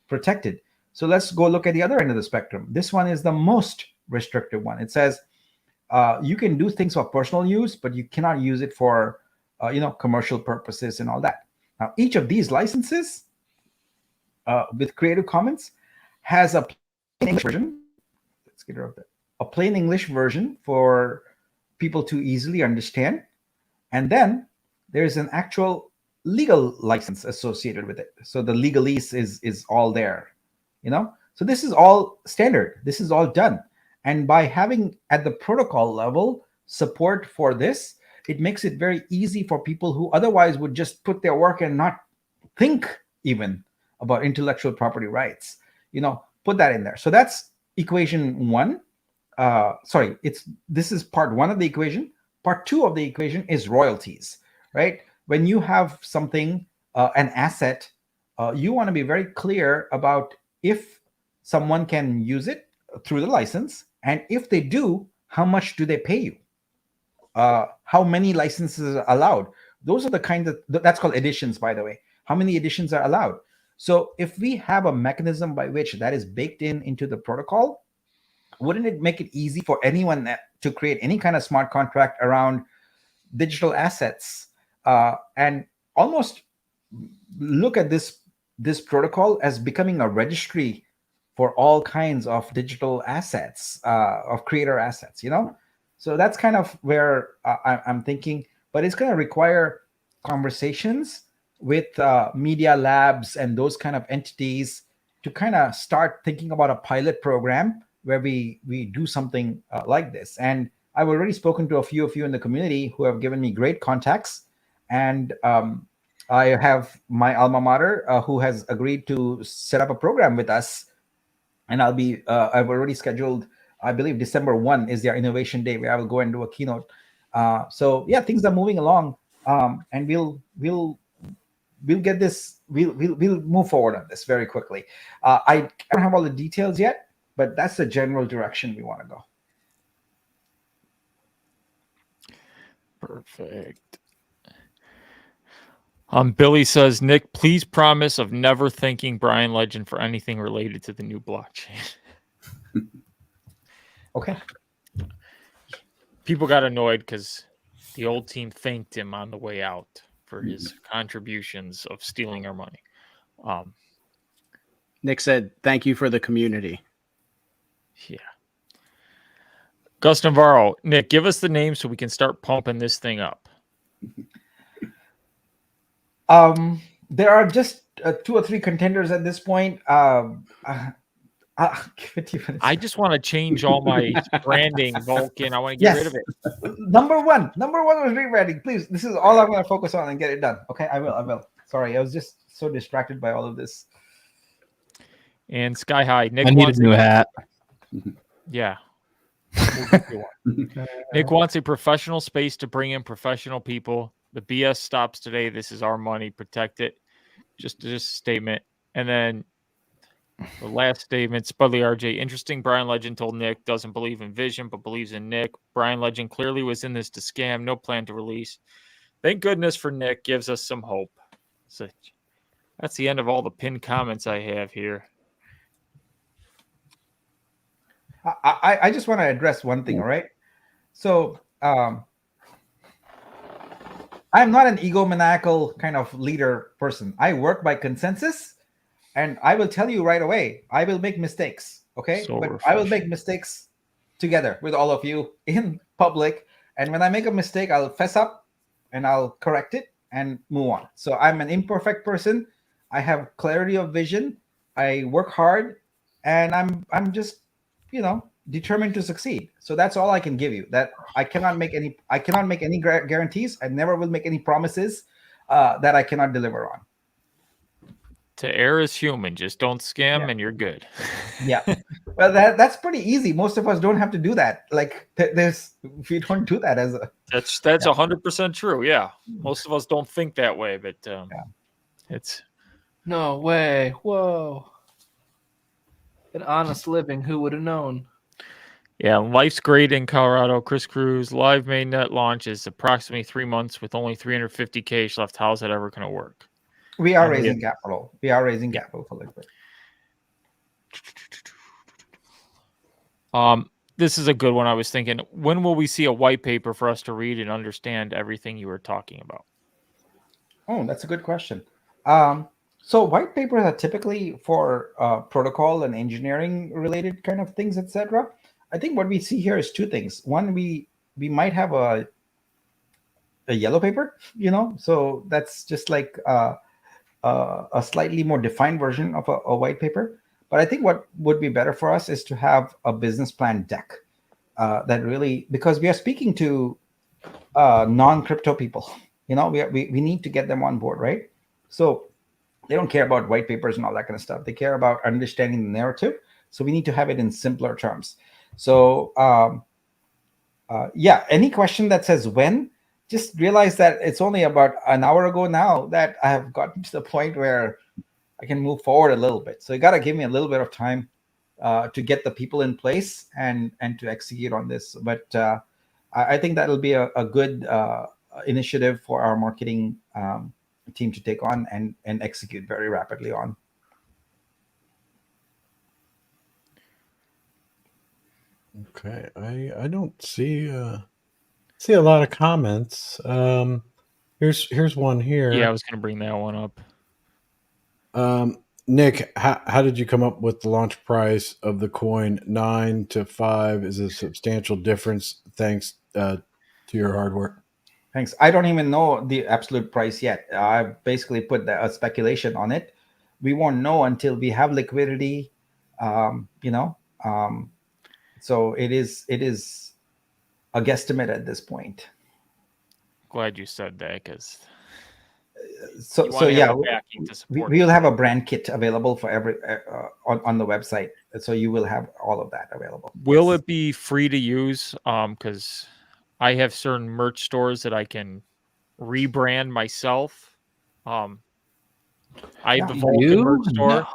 protected. So let's go look at the other end of the spectrum. This one is the most restrictive one. It says you can do things for personal use, but you cannot use it for commercial purposes and all that. Now, each of these licenses with Creative Commons has a plain English version. Let's get rid of that. A plain English version for people to easily understand, and then there's an actual legal license associated with it. So the legalese is all there, So this is all standard. This is all done. And by having at the protocol level support for this, it makes it very easy for people who otherwise would just put their work and not think even about intellectual property rights, put that in there. So that's equation one. This is part one of the equation. Part two of the equation is royalties, right? When you have something, an asset, you want to be very clear about if someone can use it through the license, and if they do, how much do they pay you? How many licenses are allowed? Those are the kinds of, that's called editions, by the way. How many editions are allowed? So if we have a mechanism by which that is baked into the protocol, wouldn't it make it easy for anyone to create any kind of smart contract around digital assets and almost look at this protocol as becoming a registry for all kinds of digital assets, of creator assets, So that's kind of where I'm thinking, but it's going to require conversations with media labs and those kind of entities to kind of start thinking about a pilot program where we do something like this. And I've already spoken to a few of you in the community who have given me great contacts. And I have my alma mater who has agreed to set up a program with us. And I've already scheduled, I believe December 1 is their innovation day where I will go and do a keynote. So yeah, things are moving along. And we'll get this, we'll move forward on this very quickly. I don't have all the details yet, but that's the general direction we want to go. Perfect. Billy says, Nick, please promise of never thanking Brian Legend for anything related to the new blockchain. Okay. people got annoyed because the old team thanked him on the way out for his contributions of stealing our money. Nick said, "Thank you for the community." Yeah. Gus Navarro, Nick, give us the name so we can start pumping this thing up. There are just 2 or 3 contenders at this point. I'll give it to you. I just want to change all my branding, Vulcan. I want to get rid of it. Number one was rebranding. Please, this is all I'm going to focus on and get it done. Okay, I will. Sorry, I was just so distracted by all of this. And Sky High, Nick I need a new hat. Yeah. We'll get you one. Nick wants a professional space to bring in professional people. The BS stops today. This is our money. Protect it. Just a statement. And then the last statement, Spudley RJ. Interesting. Brian Legend told Nick doesn't believe in vision, but believes in Nick. Brian Legend clearly was in this to scam. No plan to release. Thank goodness for Nick. Gives us some hope. So that's the end of all the pinned comments I have here. I just want to address one thing, all right? So I'm not an egomaniacal kind of leader person. I work by consensus, and I will tell you right away, I will make mistakes, okay? So but I will make mistakes together with all of you in public. And when I make a mistake, I'll fess up and I'll correct it and move on. So I'm an imperfect person. I have clarity of vision. I work hard, and I'm just, determined to succeed. So that's all I can give you. That I cannot make any guarantees. I never will make any promises that I cannot deliver on. To err is human. Just don't scam, and you're good. Yeah. Well, that's pretty easy. Most of us don't have to do that. Like we don't do that as a. That's 100% true. Yeah, most of us don't think that way, but it's No way. Whoa. An honest living. Who would have known? Yeah, life's great in Colorado. Chris Kruse, live mainnet launch is approximately 3 months with only 350K left. How's that ever going to work? We are raising capital. We are raising capital for Liquid. This is a good one. I was thinking, when will we see a white paper for us to read and understand everything you were talking about? Oh, that's a good question. So white papers are typically for protocol and engineering related kind of things, etc. I think what we see here is 2 things. One, we might have a yellow paper, so that's just like a slightly more defined version of a white paper. But I think what would be better for us is to have a business plan deck that really, because we are speaking to non-crypto people, we need to get them on board, right? So they don't care about white papers and all that kind of stuff. They care about understanding the narrative. So we need to have it in simpler terms. So any question that says when, just realize that it's only about an hour ago now that I have gotten to the point where I can move forward a little bit. So you got to give me a little bit of time to get the people in place and to execute on this. But I think that'll be a good initiative for our marketing team to take on and execute very rapidly on. Okay, I don't see a lot of comments. Here's one here. Yeah, I was going to bring that one up. Nick, how did you come up with the launch price of the coin? 9 to 5 is a substantial difference thanks to your hard work. Thanks. I don't even know the absolute price yet. I basically put a speculation on it. We won't know until we have liquidity. So it is a guesstimate at this point. Glad you said that, because we will have a brand kit available for every on the website, so you will have all of that available. Will it be free to use? Because I have certain merch stores that I can rebrand myself. I have the Vulcan merch store. No.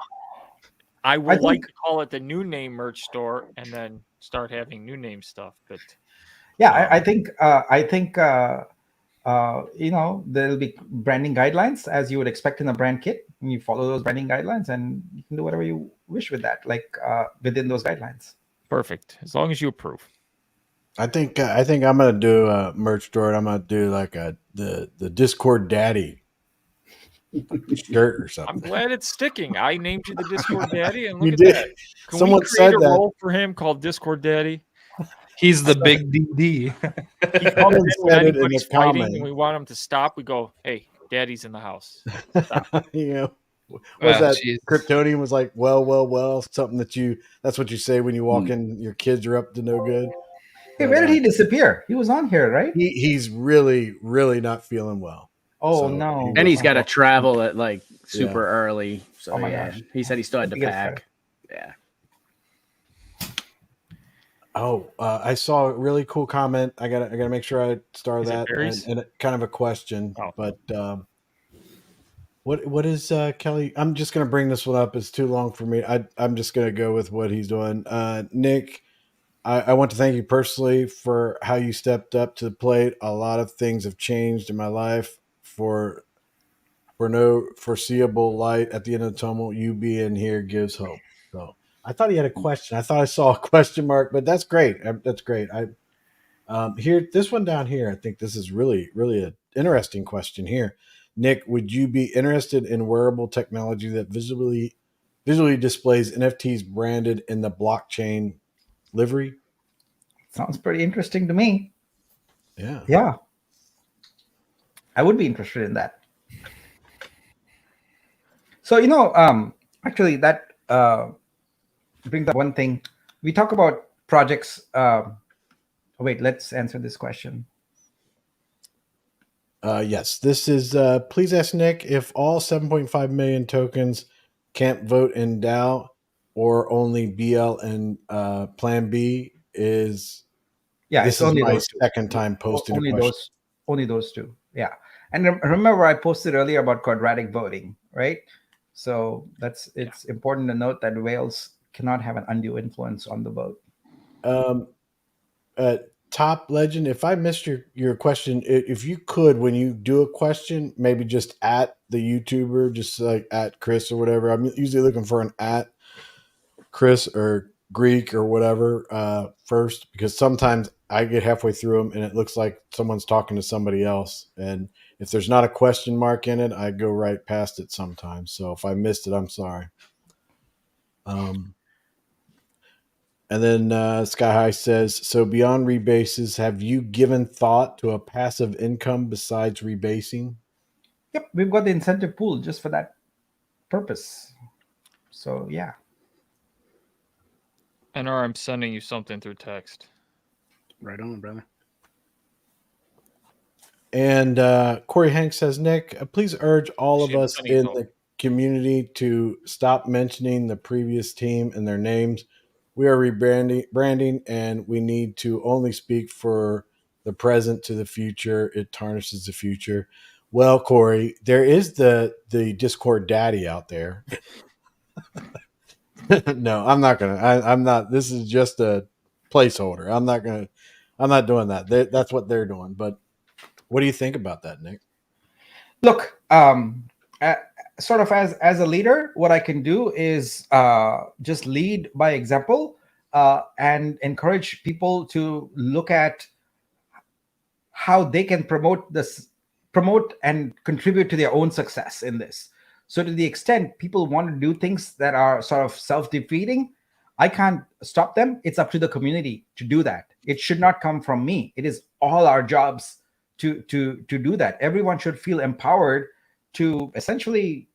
I would like to call it the New Name merch store and then start having new name stuff. But I think there'll be branding guidelines as you would expect in a brand kit, and you follow those branding guidelines and you can do whatever you wish with that, like within those guidelines. Perfect. As long as you approve. I think I'm gonna do a merch store. And I'm gonna do like the Discord Daddy shirt or I'm something. glad it's sticking. I named you the Discord Daddy, and You look at did. that. Can we Someone create said a that. role for him called Discord Daddy? He's the big DD. He comes Someone in when said it in the anybody's fighting and comment. we want him to stop. We go, "Hey, Daddy's in the house." You know, was Well, that jeez. Kryptonian was like, well, something that's what you say when you walk in, your kids are up to no good. Hey, But, where did he disappear? He was on here, right? he's really, really not feeling well. Oh So no! And he's got to travel at like super Yeah. early. So Oh my yeah, gosh. he said he still had to Hope he gets better. pack. Yeah. Oh, I saw a really cool comment. I gotta make sure I star Is it that, berries? and kind of a question. Oh. But what is Kelly? I'm just gonna bring this one up. It's too long for me. I'm just gonna go with what he's doing. Nick, I want to thank you personally for how you stepped up to the plate. A lot of things have changed in my life for no foreseeable light at the end of the tunnel. You being here gives hope. So I thought he had a question. I thought I saw a question mark, but that's great. That's great. Here, this one down here, I think this is really, really an interesting question here. Nick, would you be interested in wearable technology that visually displays NFTs branded in the blockchain livery? Sounds pretty interesting to me. Yeah. Yeah, I would be interested in that. So actually, that brings up one thing. We talk about projects. Wait, let's answer this question. Yes, this is. Please ask Nick if all 7.5 million tokens can't vote in DAO, or only BL and Plan B is. Yeah, This it's is only my those two. second time posting a Only question. only those two. Yeah, and remember, I posted earlier about quadratic voting, right? So it's important to note that whales cannot have an undue influence on the vote. Um, Top Legend, if I missed your question, if you could, when you do a question, maybe just at the YouTuber, just like at Chris or whatever. I'm usually looking for an at Chris or Greek or whatever first, because sometimes I get halfway through them and it looks like someone's talking to somebody else. And if there's not a question mark in it, I go right past it sometimes. So if I missed it, I'm sorry. And then Sky High says, so beyond rebases, have you given thought to a passive income besides rebasing? Yep, we've got the incentive pool just for that purpose. So yeah. NR, I'm sending you something through text. Right on, brother. And Corey Hanks says, Nick, please urge all of Shit, us Sunny in Hill. the community to stop mentioning the previous team and their names. We are branding, and we need to only speak for the present to the future. It tarnishes the future. Well, Corey, there is the Discord Daddy out there. No, I'm not gonna. I'm not. This is just a placeholder. I'm not doing that. That's what they're doing. But what do you think about that, Nick? Look, sort of as a leader, what I can do is just lead by example and encourage people to look at how they can promote and contribute to their own success in this. So to the extent people want to do things that are sort of self-defeating, I can't stop them. It's up to the community to do that. It should not come from me. It is all our jobs to do that. Everyone should feel empowered to essentially,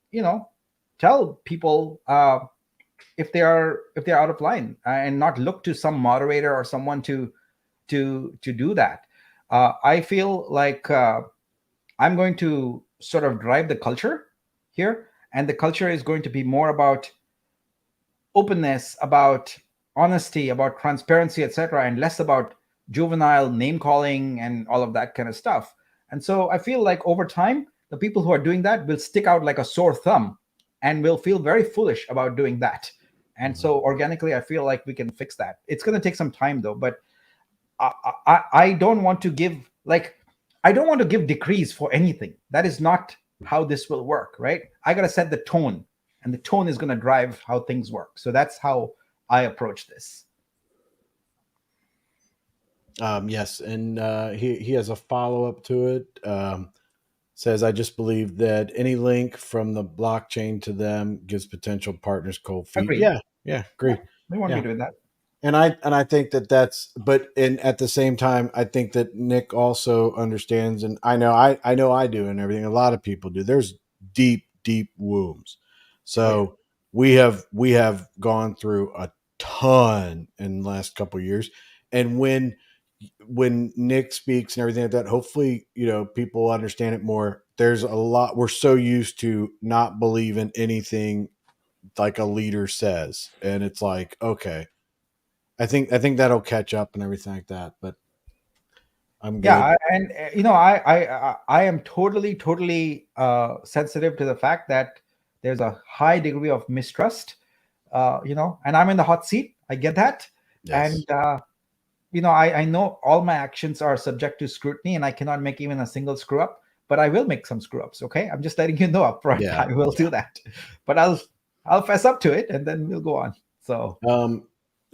tell people if they're out of line, and not look to some moderator or someone to do that. I feel like I'm going to sort of drive the culture here, and the culture is going to be more about openness, about honesty, about transparency, etc., and less about juvenile name calling and all of that kind of stuff. And so I feel like over time, the people who are doing that will stick out like a sore thumb and will feel very foolish about doing that. And so organically, I feel like we can fix that. It's going to take some time though, but I don't want to give decrees for anything. That is not how this will work, right? I got to set the tone, and the tone is going to drive how things work. So that's how I approach this. Yes, and he has a follow up to it. Says, I just believe that any link from the blockchain to them gives potential partners cold feet. Agreed. Yeah, agree. We won't Yeah. be doing that. And I think that that's, but and at the same time, I think that Nick also understands, and I know I do, and everything. A lot of people do. There's deep wombs. So we have gone through a ton in the last couple of years, and when Nick speaks and everything like that, hopefully, people understand it more. There's a lot, we're so used to not believing anything like a leader says. And it's like, okay, I think that'll catch up and everything like that, but I'm good. Yeah, and I am totally sensitive to the fact that there's a high degree of mistrust. And I'm in the hot seat. I get that, Yes. and I know all my actions are subject to scrutiny, and I cannot make even a single screw up. But I will make some screw ups. Okay, I'm just letting you know up front. Yeah, I will do that, but I'll fess up to it, and then we'll go on. So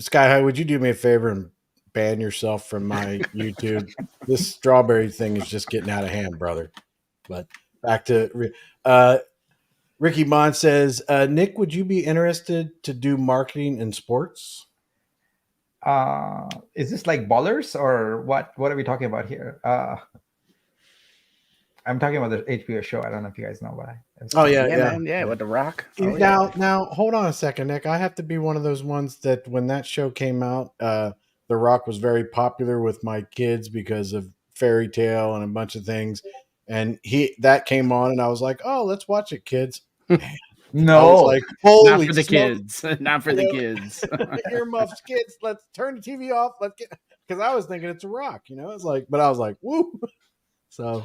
Sky High, would you do me a favor and ban yourself from my YouTube? This strawberry thing is just getting out of hand, brother. But back to Ricky Mon says, Nick, would you be interested to do marketing in sports? is this like Ballers or what? What are we talking about here? I'm talking about the HBO show. I don't know if you guys know what Oh yeah, man, with The Rock. Oh, Now hold on a second, Nick. I have to be one of those ones that when that show came out, The Rock was very popular with my kids because of Fairy Tale and a bunch of things, and that came on, and I was like, "Oh, let's watch it, kids." Man, No, I was like, not "Holy for the smokes. kids. Not for the kids. Earmuffs, kids! Let's turn the TV off. Let's get," because I was thinking it's a Rock, It's like, but I was like, "Woo!" So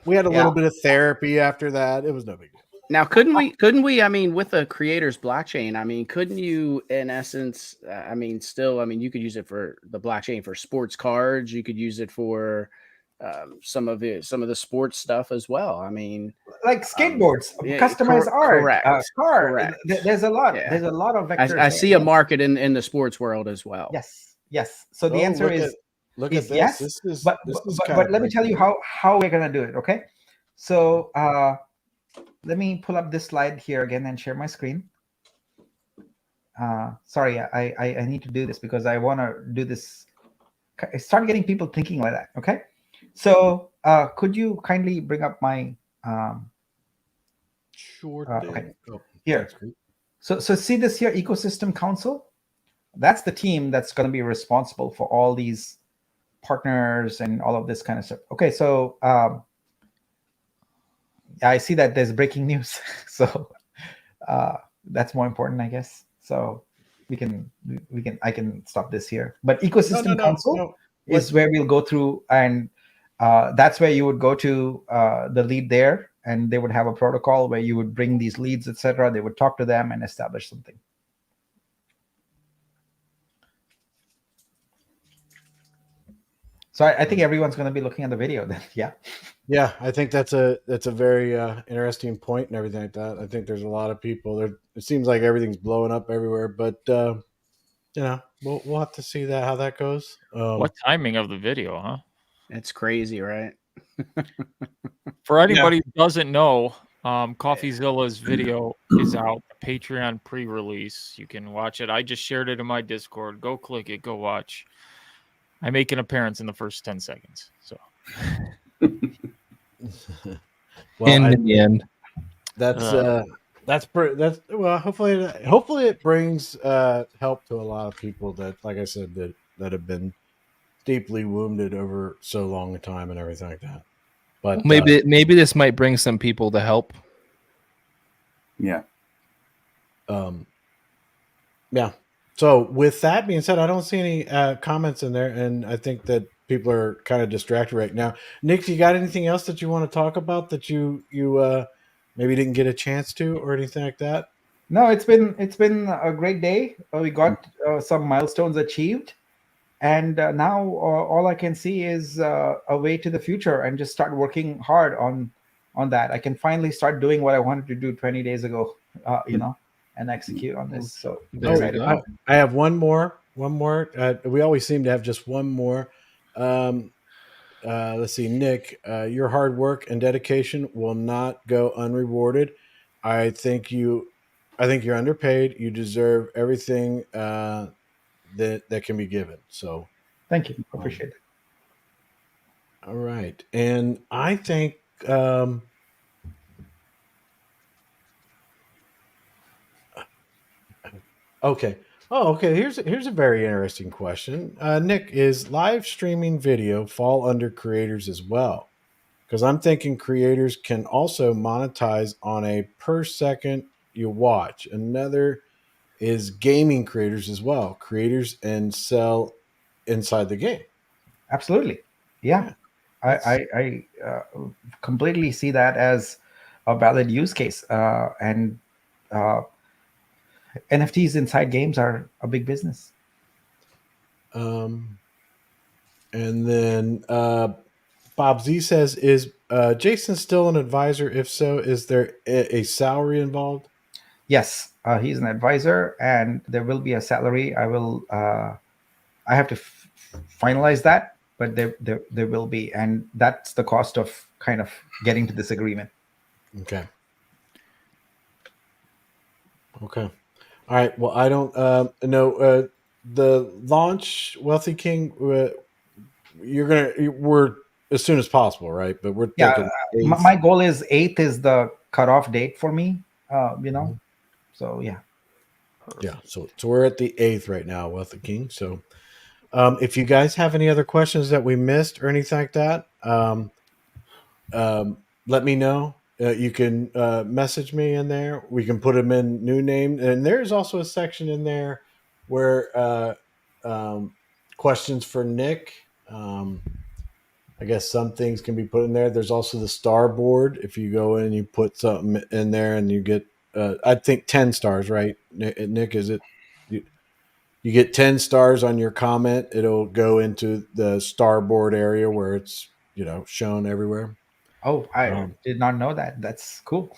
we had a little bit of therapy after that. It was no big deal. Now, couldn't we? I mean, with the creator's blockchain, I mean, couldn't you, in essence, you could use it for the blockchain for sports cards. You could use it for some of the sports stuff as well. I mean, like skateboards, customized art, correct, car. correct. There's a lot. Yeah. There's a lot of vectors. I see a market in the sports world as well. Yes. So the answer is look at this. Yes. This is but let me tell you how we're gonna do it. Okay. So let me pull up this slide here again and share my screen. Sorry, I need to do this because I want to do this. Start getting people thinking like that. Okay. So could you kindly bring up my sure okay. Here. So see this here, Ecosystem Council? That's the team that's going to be responsible for all these partners and all of this kind of stuff. Okay, so I see that there's breaking news. So that's more important, I guess. So I can stop this here. But Ecosystem Council is where we'll go through, and that's where you would go to the lead there, and they would have a protocol where you would bring these leads, etc. They would talk to them and establish something. So I think everyone's going to be looking at the video then. Yeah, I think that's a very interesting point and everything like that. I think there's a lot of people there. It seems like everything's blowing up everywhere, but we'll have to see how that goes. What timing of the video, huh? It's crazy, right? For anybody who doesn't know, CoffeeZilla's video is out, Patreon pre-release. You can watch it. I just shared it in my Discord. Go click it. Go watch. I make an appearance in the first 10 seconds. So, in the end, hopefully it brings help to a lot of people that, like I said, that have been deeply wounded over so long a time and everything like that. But maybe this might bring some people to help. Yeah. Yeah. So with that being said, I don't see any comments in there, and I think that people are kind of distracted right now. Nick, you got anything else that you want to talk about that you maybe didn't get a chance to, or anything like that? No, it's been a great day. We got some milestones achieved, and now all I can see is a way to the future, and just start working hard on that. I can finally start doing what I wanted to do 20 days ago. And execute on this. So I have one more. We always seem to have just one more. Um, let's see, Nick, your hard work and dedication will not go unrewarded. I think you, I think you're underpaid. You deserve everything that can be given. So, Thank you. um, Appreciate it. all right, and I think um, okay. Oh, okay. Here's a very interesting question. Nick, is live streaming video fall under creators as well? Because I'm thinking creators can also monetize on a per second you watch. Another is gaming creators as well. Creators and sell inside the game. Absolutely. Yeah. Yeah, that's I completely see that as a valid use case. And uh, NFTs inside games are a big business. um, and then Bob Z says, "Is Jason still an advisor? If so, is there a salary involved?" Yes, he's an advisor, and there will be a salary. I have to finalize that, but there will be, and that's the cost of kind of getting to this agreement. Okay. Okay. All right. Well, I don't know the launch, Wealthy King. We're as soon as possible, right? But we're Yeah, thinking my 8th. goal is 8th is the cutoff date for me. Mhm. So yeah. Yeah. So we're at the 8th right now, Wealthy King. So if you guys have any other questions that we missed or anything like that, let me know. You can message me in there. We can put them in new name, and there's also a section in there where um, questions for Nick. I guess some things can be put in there. There's also the star board. If you go in, you put something in there, and you get, I think 10 stars, right? Nick, is it? You, you get 10 stars on your comment. It'll go into the star board area where it's shown everywhere. Oh, I Um, did not know that. That's cool.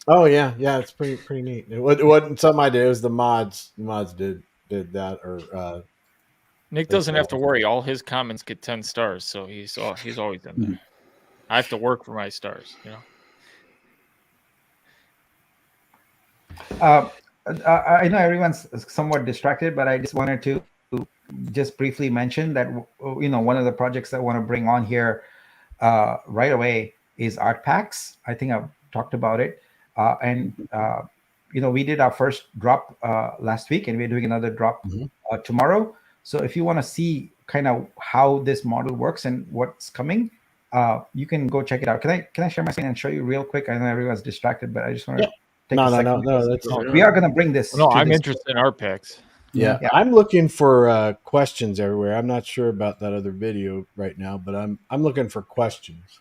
Oh yeah, yeah, it's pretty neat. It wasn't something I did. It was the mods. The mods did that, or Nick they doesn't set have it to up. worry. All his comments get 10 stars, so he's always in there. Mhm. I have to work for my stars, Uh, I know everyone's somewhat distracted, but I just wanted to just briefly mention that one of the projects that I want to bring on here right away is art packs. I think I've talked about it, and we did our first drop last week, and we're doing another drop Mhm. tomorrow. So if you want to see kind of how this model works and what's coming, you can go check it out. Can I share my screen and show you real quick? I know everyone's distracted, but I just want Yeah. to take No, a no, no, second no. because That's know. we are going to bring this No, to I'm this. interested in art picks. yeah. Yeah. I'm looking for questions everywhere. I'm not sure about that other video right now, but I'm looking for questions.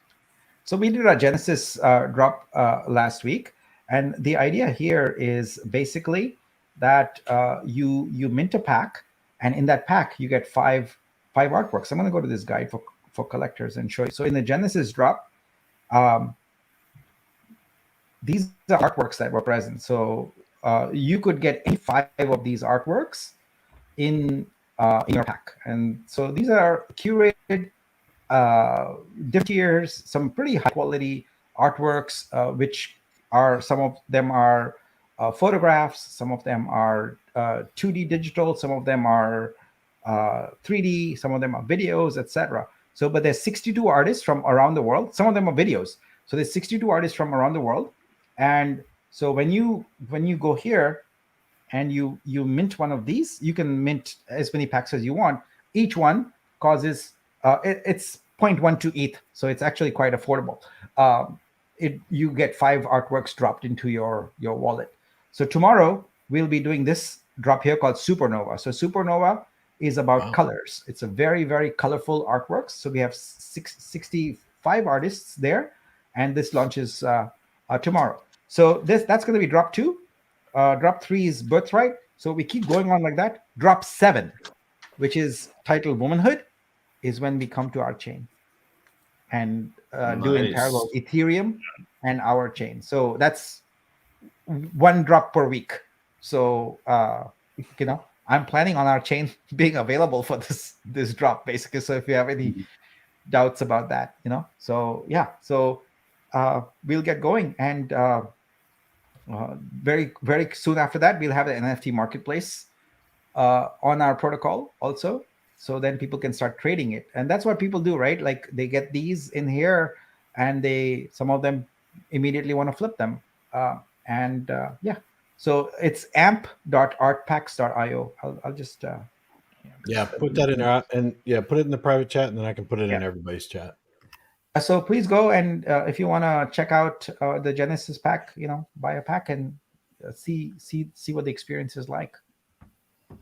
So we did a Genesis drop last week, and the idea here is basically that you mint a pack, and in that pack you get five artworks. I'm going to go to this guide for collectors and show you. So in the Genesis drop, um, these are artworks that were present. So you could get any 5 of these artworks in your pack, and so these are curated different tiers, some pretty high quality artworks, which are some of them are photographs, some of them are 2D digital, some of them are 3D, some of them are videos, etc. So, but there's 62 artists from around the world. Some of them are videos. So there's 62 artists from around the world, and so when you go here and you mint one of these, you can mint as many packs as you want. Each one causes it's 0.12 ETH, so it's actually quite affordable. You get 5 artworks dropped into your wallet. So tomorrow we'll be doing this drop here called Supernova. So Supernova is about Wow. colors. It's a very, very colorful artworks. So we have 65 artists there, and this launches tomorrow. So that's going to be drop 2. Drop 3 is Birthright. So we keep going on like that. Drop 7, which is titled Womanhood, is when we come to our chain and do in Nice. parallel Ethereum and our chain. So that's 1 drop per week. So I'm planning on our chain being available for this drop, basically. So if you have any doubts about that, so yeah, so we'll get going, and very very soon after that, we'll have an NFT marketplace on our protocol also. So then people can start trading it, and that's what people do, right? Like they get these in here, and some of them immediately want to flip them, and yeah. So it's amp.artpacks.io. I'll just put that in there, and put it in the private chat, and then I can put it in Yeah. everybody's chat. So please go, and if you want to check out the Genesis pack, buy a pack and see what the experience is like.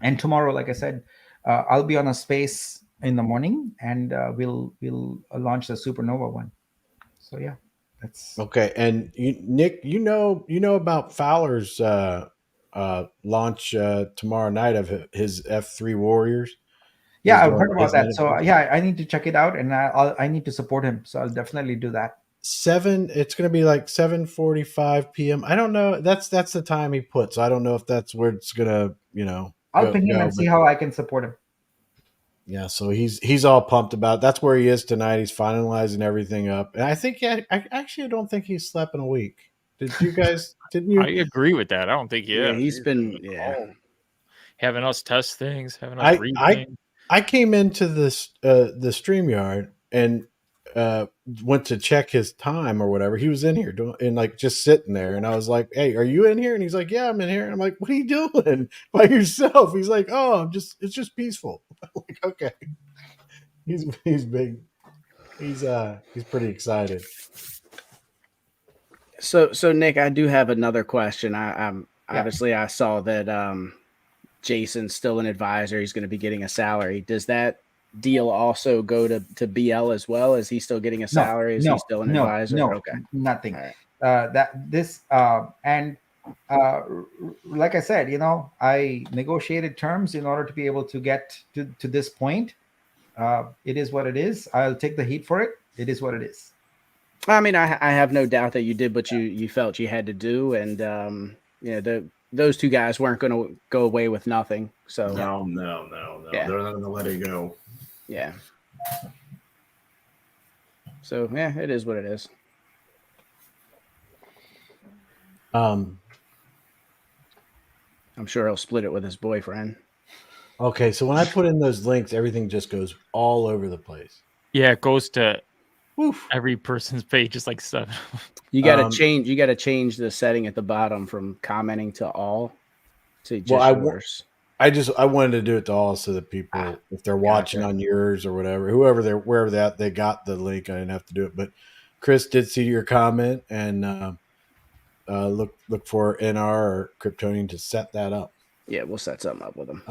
And tomorrow, like I said, I'll be on a space in the morning, and we'll launch the Supernova one. So yeah, that's Okay. And Nick, you know about Fowler's launch tomorrow night of his F3 Warriors. yeah. He's I've doing heard about his that. NFT. So yeah, I need to check it out, and I need to support him. So I'll definitely do that. It's going to be like 7:45 p.m. I don't know. That's the time he puts. I don't know if that's where it's going to, I'll ping him and see how I can support him. Yeah, so he's all pumped about it. That's where he is tonight. He's finalizing everything up, and I think I actually don't think he's slept in a week. Did you guys? Didn't you? I agree with that. I don't think he's been having us test things, having us I read I things. I came into this the StreamYard and went to check his time or whatever. He was in here doing and like just sitting there, and I was like, "Hey, are you in here?" And he's like, "Yeah, I'm in here." And I'm like, "What are you doing by yourself?" He's like, "Oh, it's just peaceful." I'm like, okay, he's big. He's pretty excited. So Nick, I do have another question. Obviously I saw that Jason's still an advisor. He's going to be getting a salary. Does that deal also go to BL as well? Is he still getting a salary? Is he still an advisor? No, okay, nothing. All right. Like I said, I negotiated terms in order to be able to get to this point. It is what it is. I'll take the heat for it. It is what it is. I mean, I have no doubt that you did what you felt you had to do, and those two guys weren't going to go away with nothing. So No. Yeah. They're not going to let it go. yeah. So yeah, it is what it is. Um. I'm sure he'll split it with his boyfriend. Okay, so when I put in those links, everything just goes all over the place. Yeah, it goes to Oof. every person's page, just like 7. You got to change. You got to change the setting at the bottom from commenting to all to just yours. I wanted to do it to all so that people, if they're watching on yours or whatever, wherever they got the link, I didn't have to do it. But Chris did see your comment and look for NR or Kryptonian to set that up. Yeah, we'll set something up with them.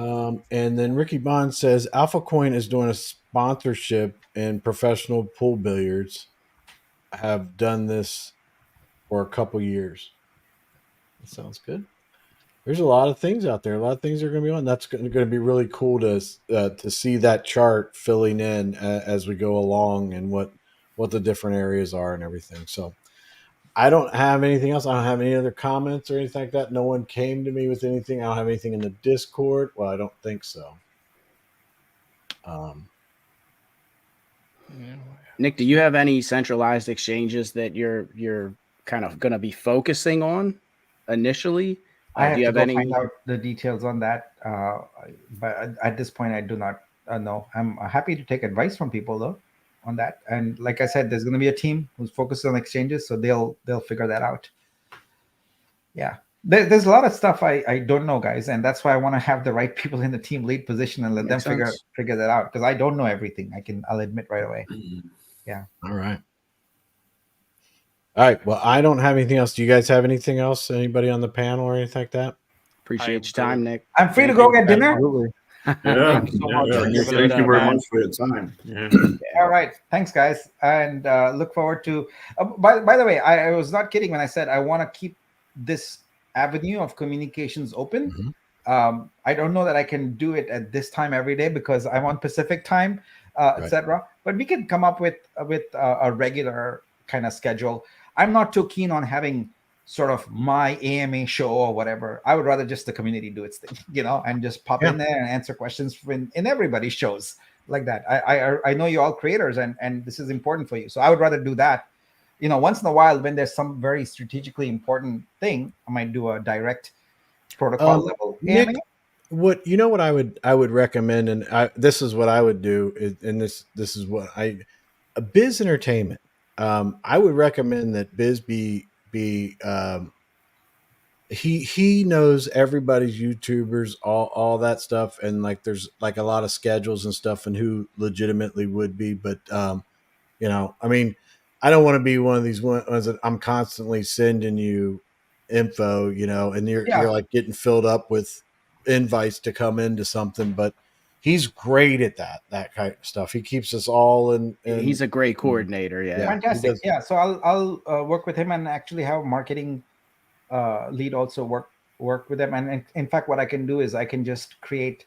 And then Ricky Bond says Alpha Coin is doing a sponsorship in professional pool billiards. Have done this for a couple years. That sounds good. There's a lot of things out there. A lot of things are going to be on. That's going to be really cool to see that chart filling in as we go along and what the different areas are and everything. So I don't have anything else. I don't have any other comments or anything like that. No one came to me with anything. I don't have anything in the Discord. Well, I don't think so. Nick, do you have any centralized exchanges that you're kind of going to be focusing on initially? I have do you to have go find out the details on that. But at this point, I do not know. I'm happy to take advice from people though on that. And like I said, there's going to be a team who's focused on exchanges, so they'll figure that out. Yeah, there's a lot of stuff I don't know, guys, and that's why I want to have the right people in the team lead position and let them figure that out, because I don't know everything. I'll admit right away. Yeah. All right. Well, I don't have anything else. Do you guys have anything else? Anybody on the panel or anything like that? Appreciate your time, Nick. I'm free to go get dinner. Absolutely. Yeah. Thank you so much for Thank giving you it very up. much for your time. Yeah. All right. Thanks, guys. And look forward to. By the way, I was not kidding when I said I want to keep this avenue of communications open. Mm-hmm. I don't know that I can do it at this time every day because I'm on Pacific time, etc. But we can come up with a regular kind of schedule. I'm not too keen on having sort of my AMA show or whatever. I would rather just the community do its thing, and just pop in there and answer questions in everybody's shows like that. I know you're all creators, and this is important for you. So I would rather do that. Once in a while, when there's some very strategically important thing, I might do a direct protocol level Nick, AMA. what I would recommend, and this is what I would do, and this is what Biz Entertainment. I would recommend that Biz be he knows everybody's YouTubers, all that stuff, and like there's like a lot of schedules and stuff, and who legitimately would be, but I mean, I don't want to be one of these ones that I'm constantly sending you info, and you're like getting filled up with invites to come into something, but he's great at that kind of stuff. He keeps us all in. He's a great coordinator. Yeah. Fantastic. Yeah. So I'll work with him and actually have marketing lead also work with them. And in fact, what I can do is I can just create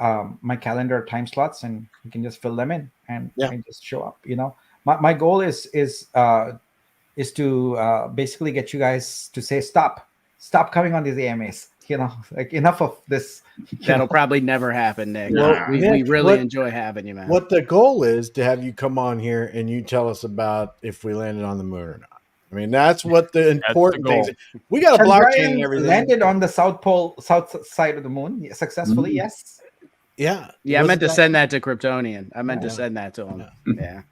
my calendar time slots, and you can just fill them in and just show up. My goal is to basically get you guys to say stop coming on these AMAs. Like enough of this. That'll probably never happen, Nick. Well, we Nick, really enjoy having you, man. What the goal is to have you come on here and you tell us about if we landed on the moon or not. I mean, that's what the important thing is. We got a blockchain and everything. Landed on the south side of the moon successfully. Mm-hmm. Yes. Yeah. I meant to send that to Kryptonian. I meant to send that to him. Yeah.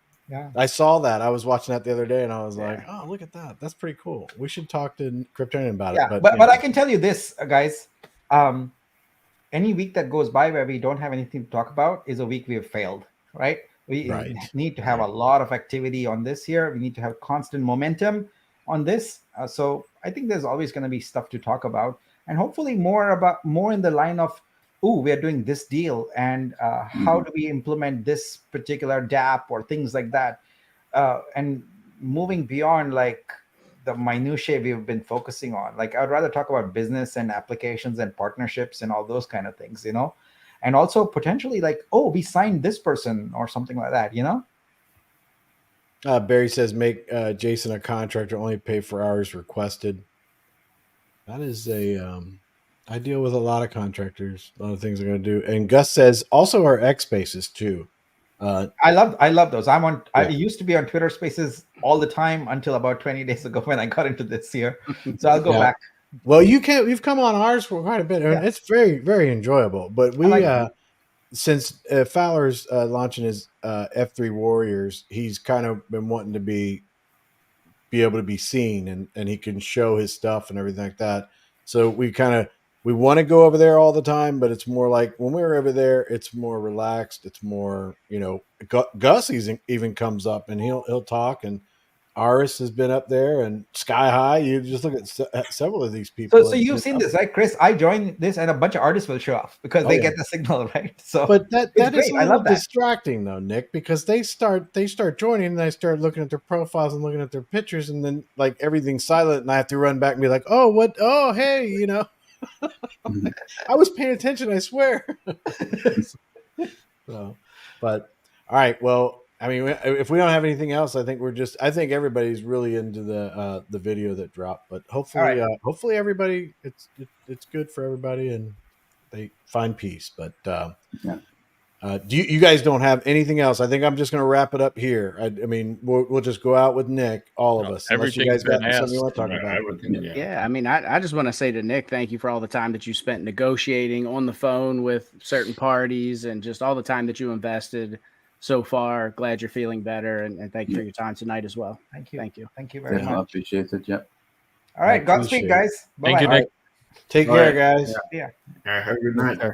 I saw that. I was watching that the other day, and I was like, "Oh, look at that! That's pretty cool. We should talk to Kryptonian about it." But I can tell you this, guys. Any week that goes by where we don't have anything to talk about is a week we have failed. Right? We need to have a lot of activity on this here. We need to have constant momentum on this. So I think there's always going to be stuff to talk about, and hopefully more in the line of, we are doing this deal, and how do we implement this particular DApp or things like that, and moving beyond like the minutiae we've been focusing on. Like I'd rather talk about business and applications and partnerships and all those kind of things, and also potentially like, we signed this person or something like that, Barry says, make Jason a contractor, only pay for hours requested. That is I deal with a lot of contractors, a lot of things I'm going to do. And Gus says also our X Spaces too. I love those. I used to be on Twitter Spaces all the time until about 20 days ago when I got into this year. So I'll go back. Well, you've come on ours for quite a bit. Yeah. It's very, very enjoyable. But we since Fowler's launching his F3 Warriors, he's kind of been wanting to be able to be seen, and he can show his stuff and everything like that. So we want to go over there all the time, but it's more like when we're over there, it's more relaxed. It's more, Gus even comes up and he'll talk, and Aris has been up there, and Sky High. You just look at several of these people. So you've seen this, right, Chris? I joined this, and a bunch of artists will show up because they get the signal, right? So, but that is a little distracting, though, Nick, because they start joining, and I start looking at their profiles and looking at their pictures, and then like everything's silent, and I have to run back and be like, "Oh, what? Oh, hey, I was paying attention, I swear." So, but all right, well, I mean, if we don't have anything else, I think everybody's really into the video that dropped. But hopefully, hopefully everybody, it's good for everybody and they find peace. But you guys don't have anything else? I think I'm just going to wrap it up here. I mean, we'll just go out with Nick, all of us. Unless you guys got something you want to talk about. Yeah, I mean, I just want to say to Nick, thank you for all the time that you spent negotiating on the phone with certain parties, and just all the time that you invested so far. Glad you're feeling better, and thank you for your time tonight as well. Thank you. Thank you very much. I appreciate it. Yeah. All right, Godspeed, guys. Thank you, Nick. Take care, guys. Yeah. Have a good night.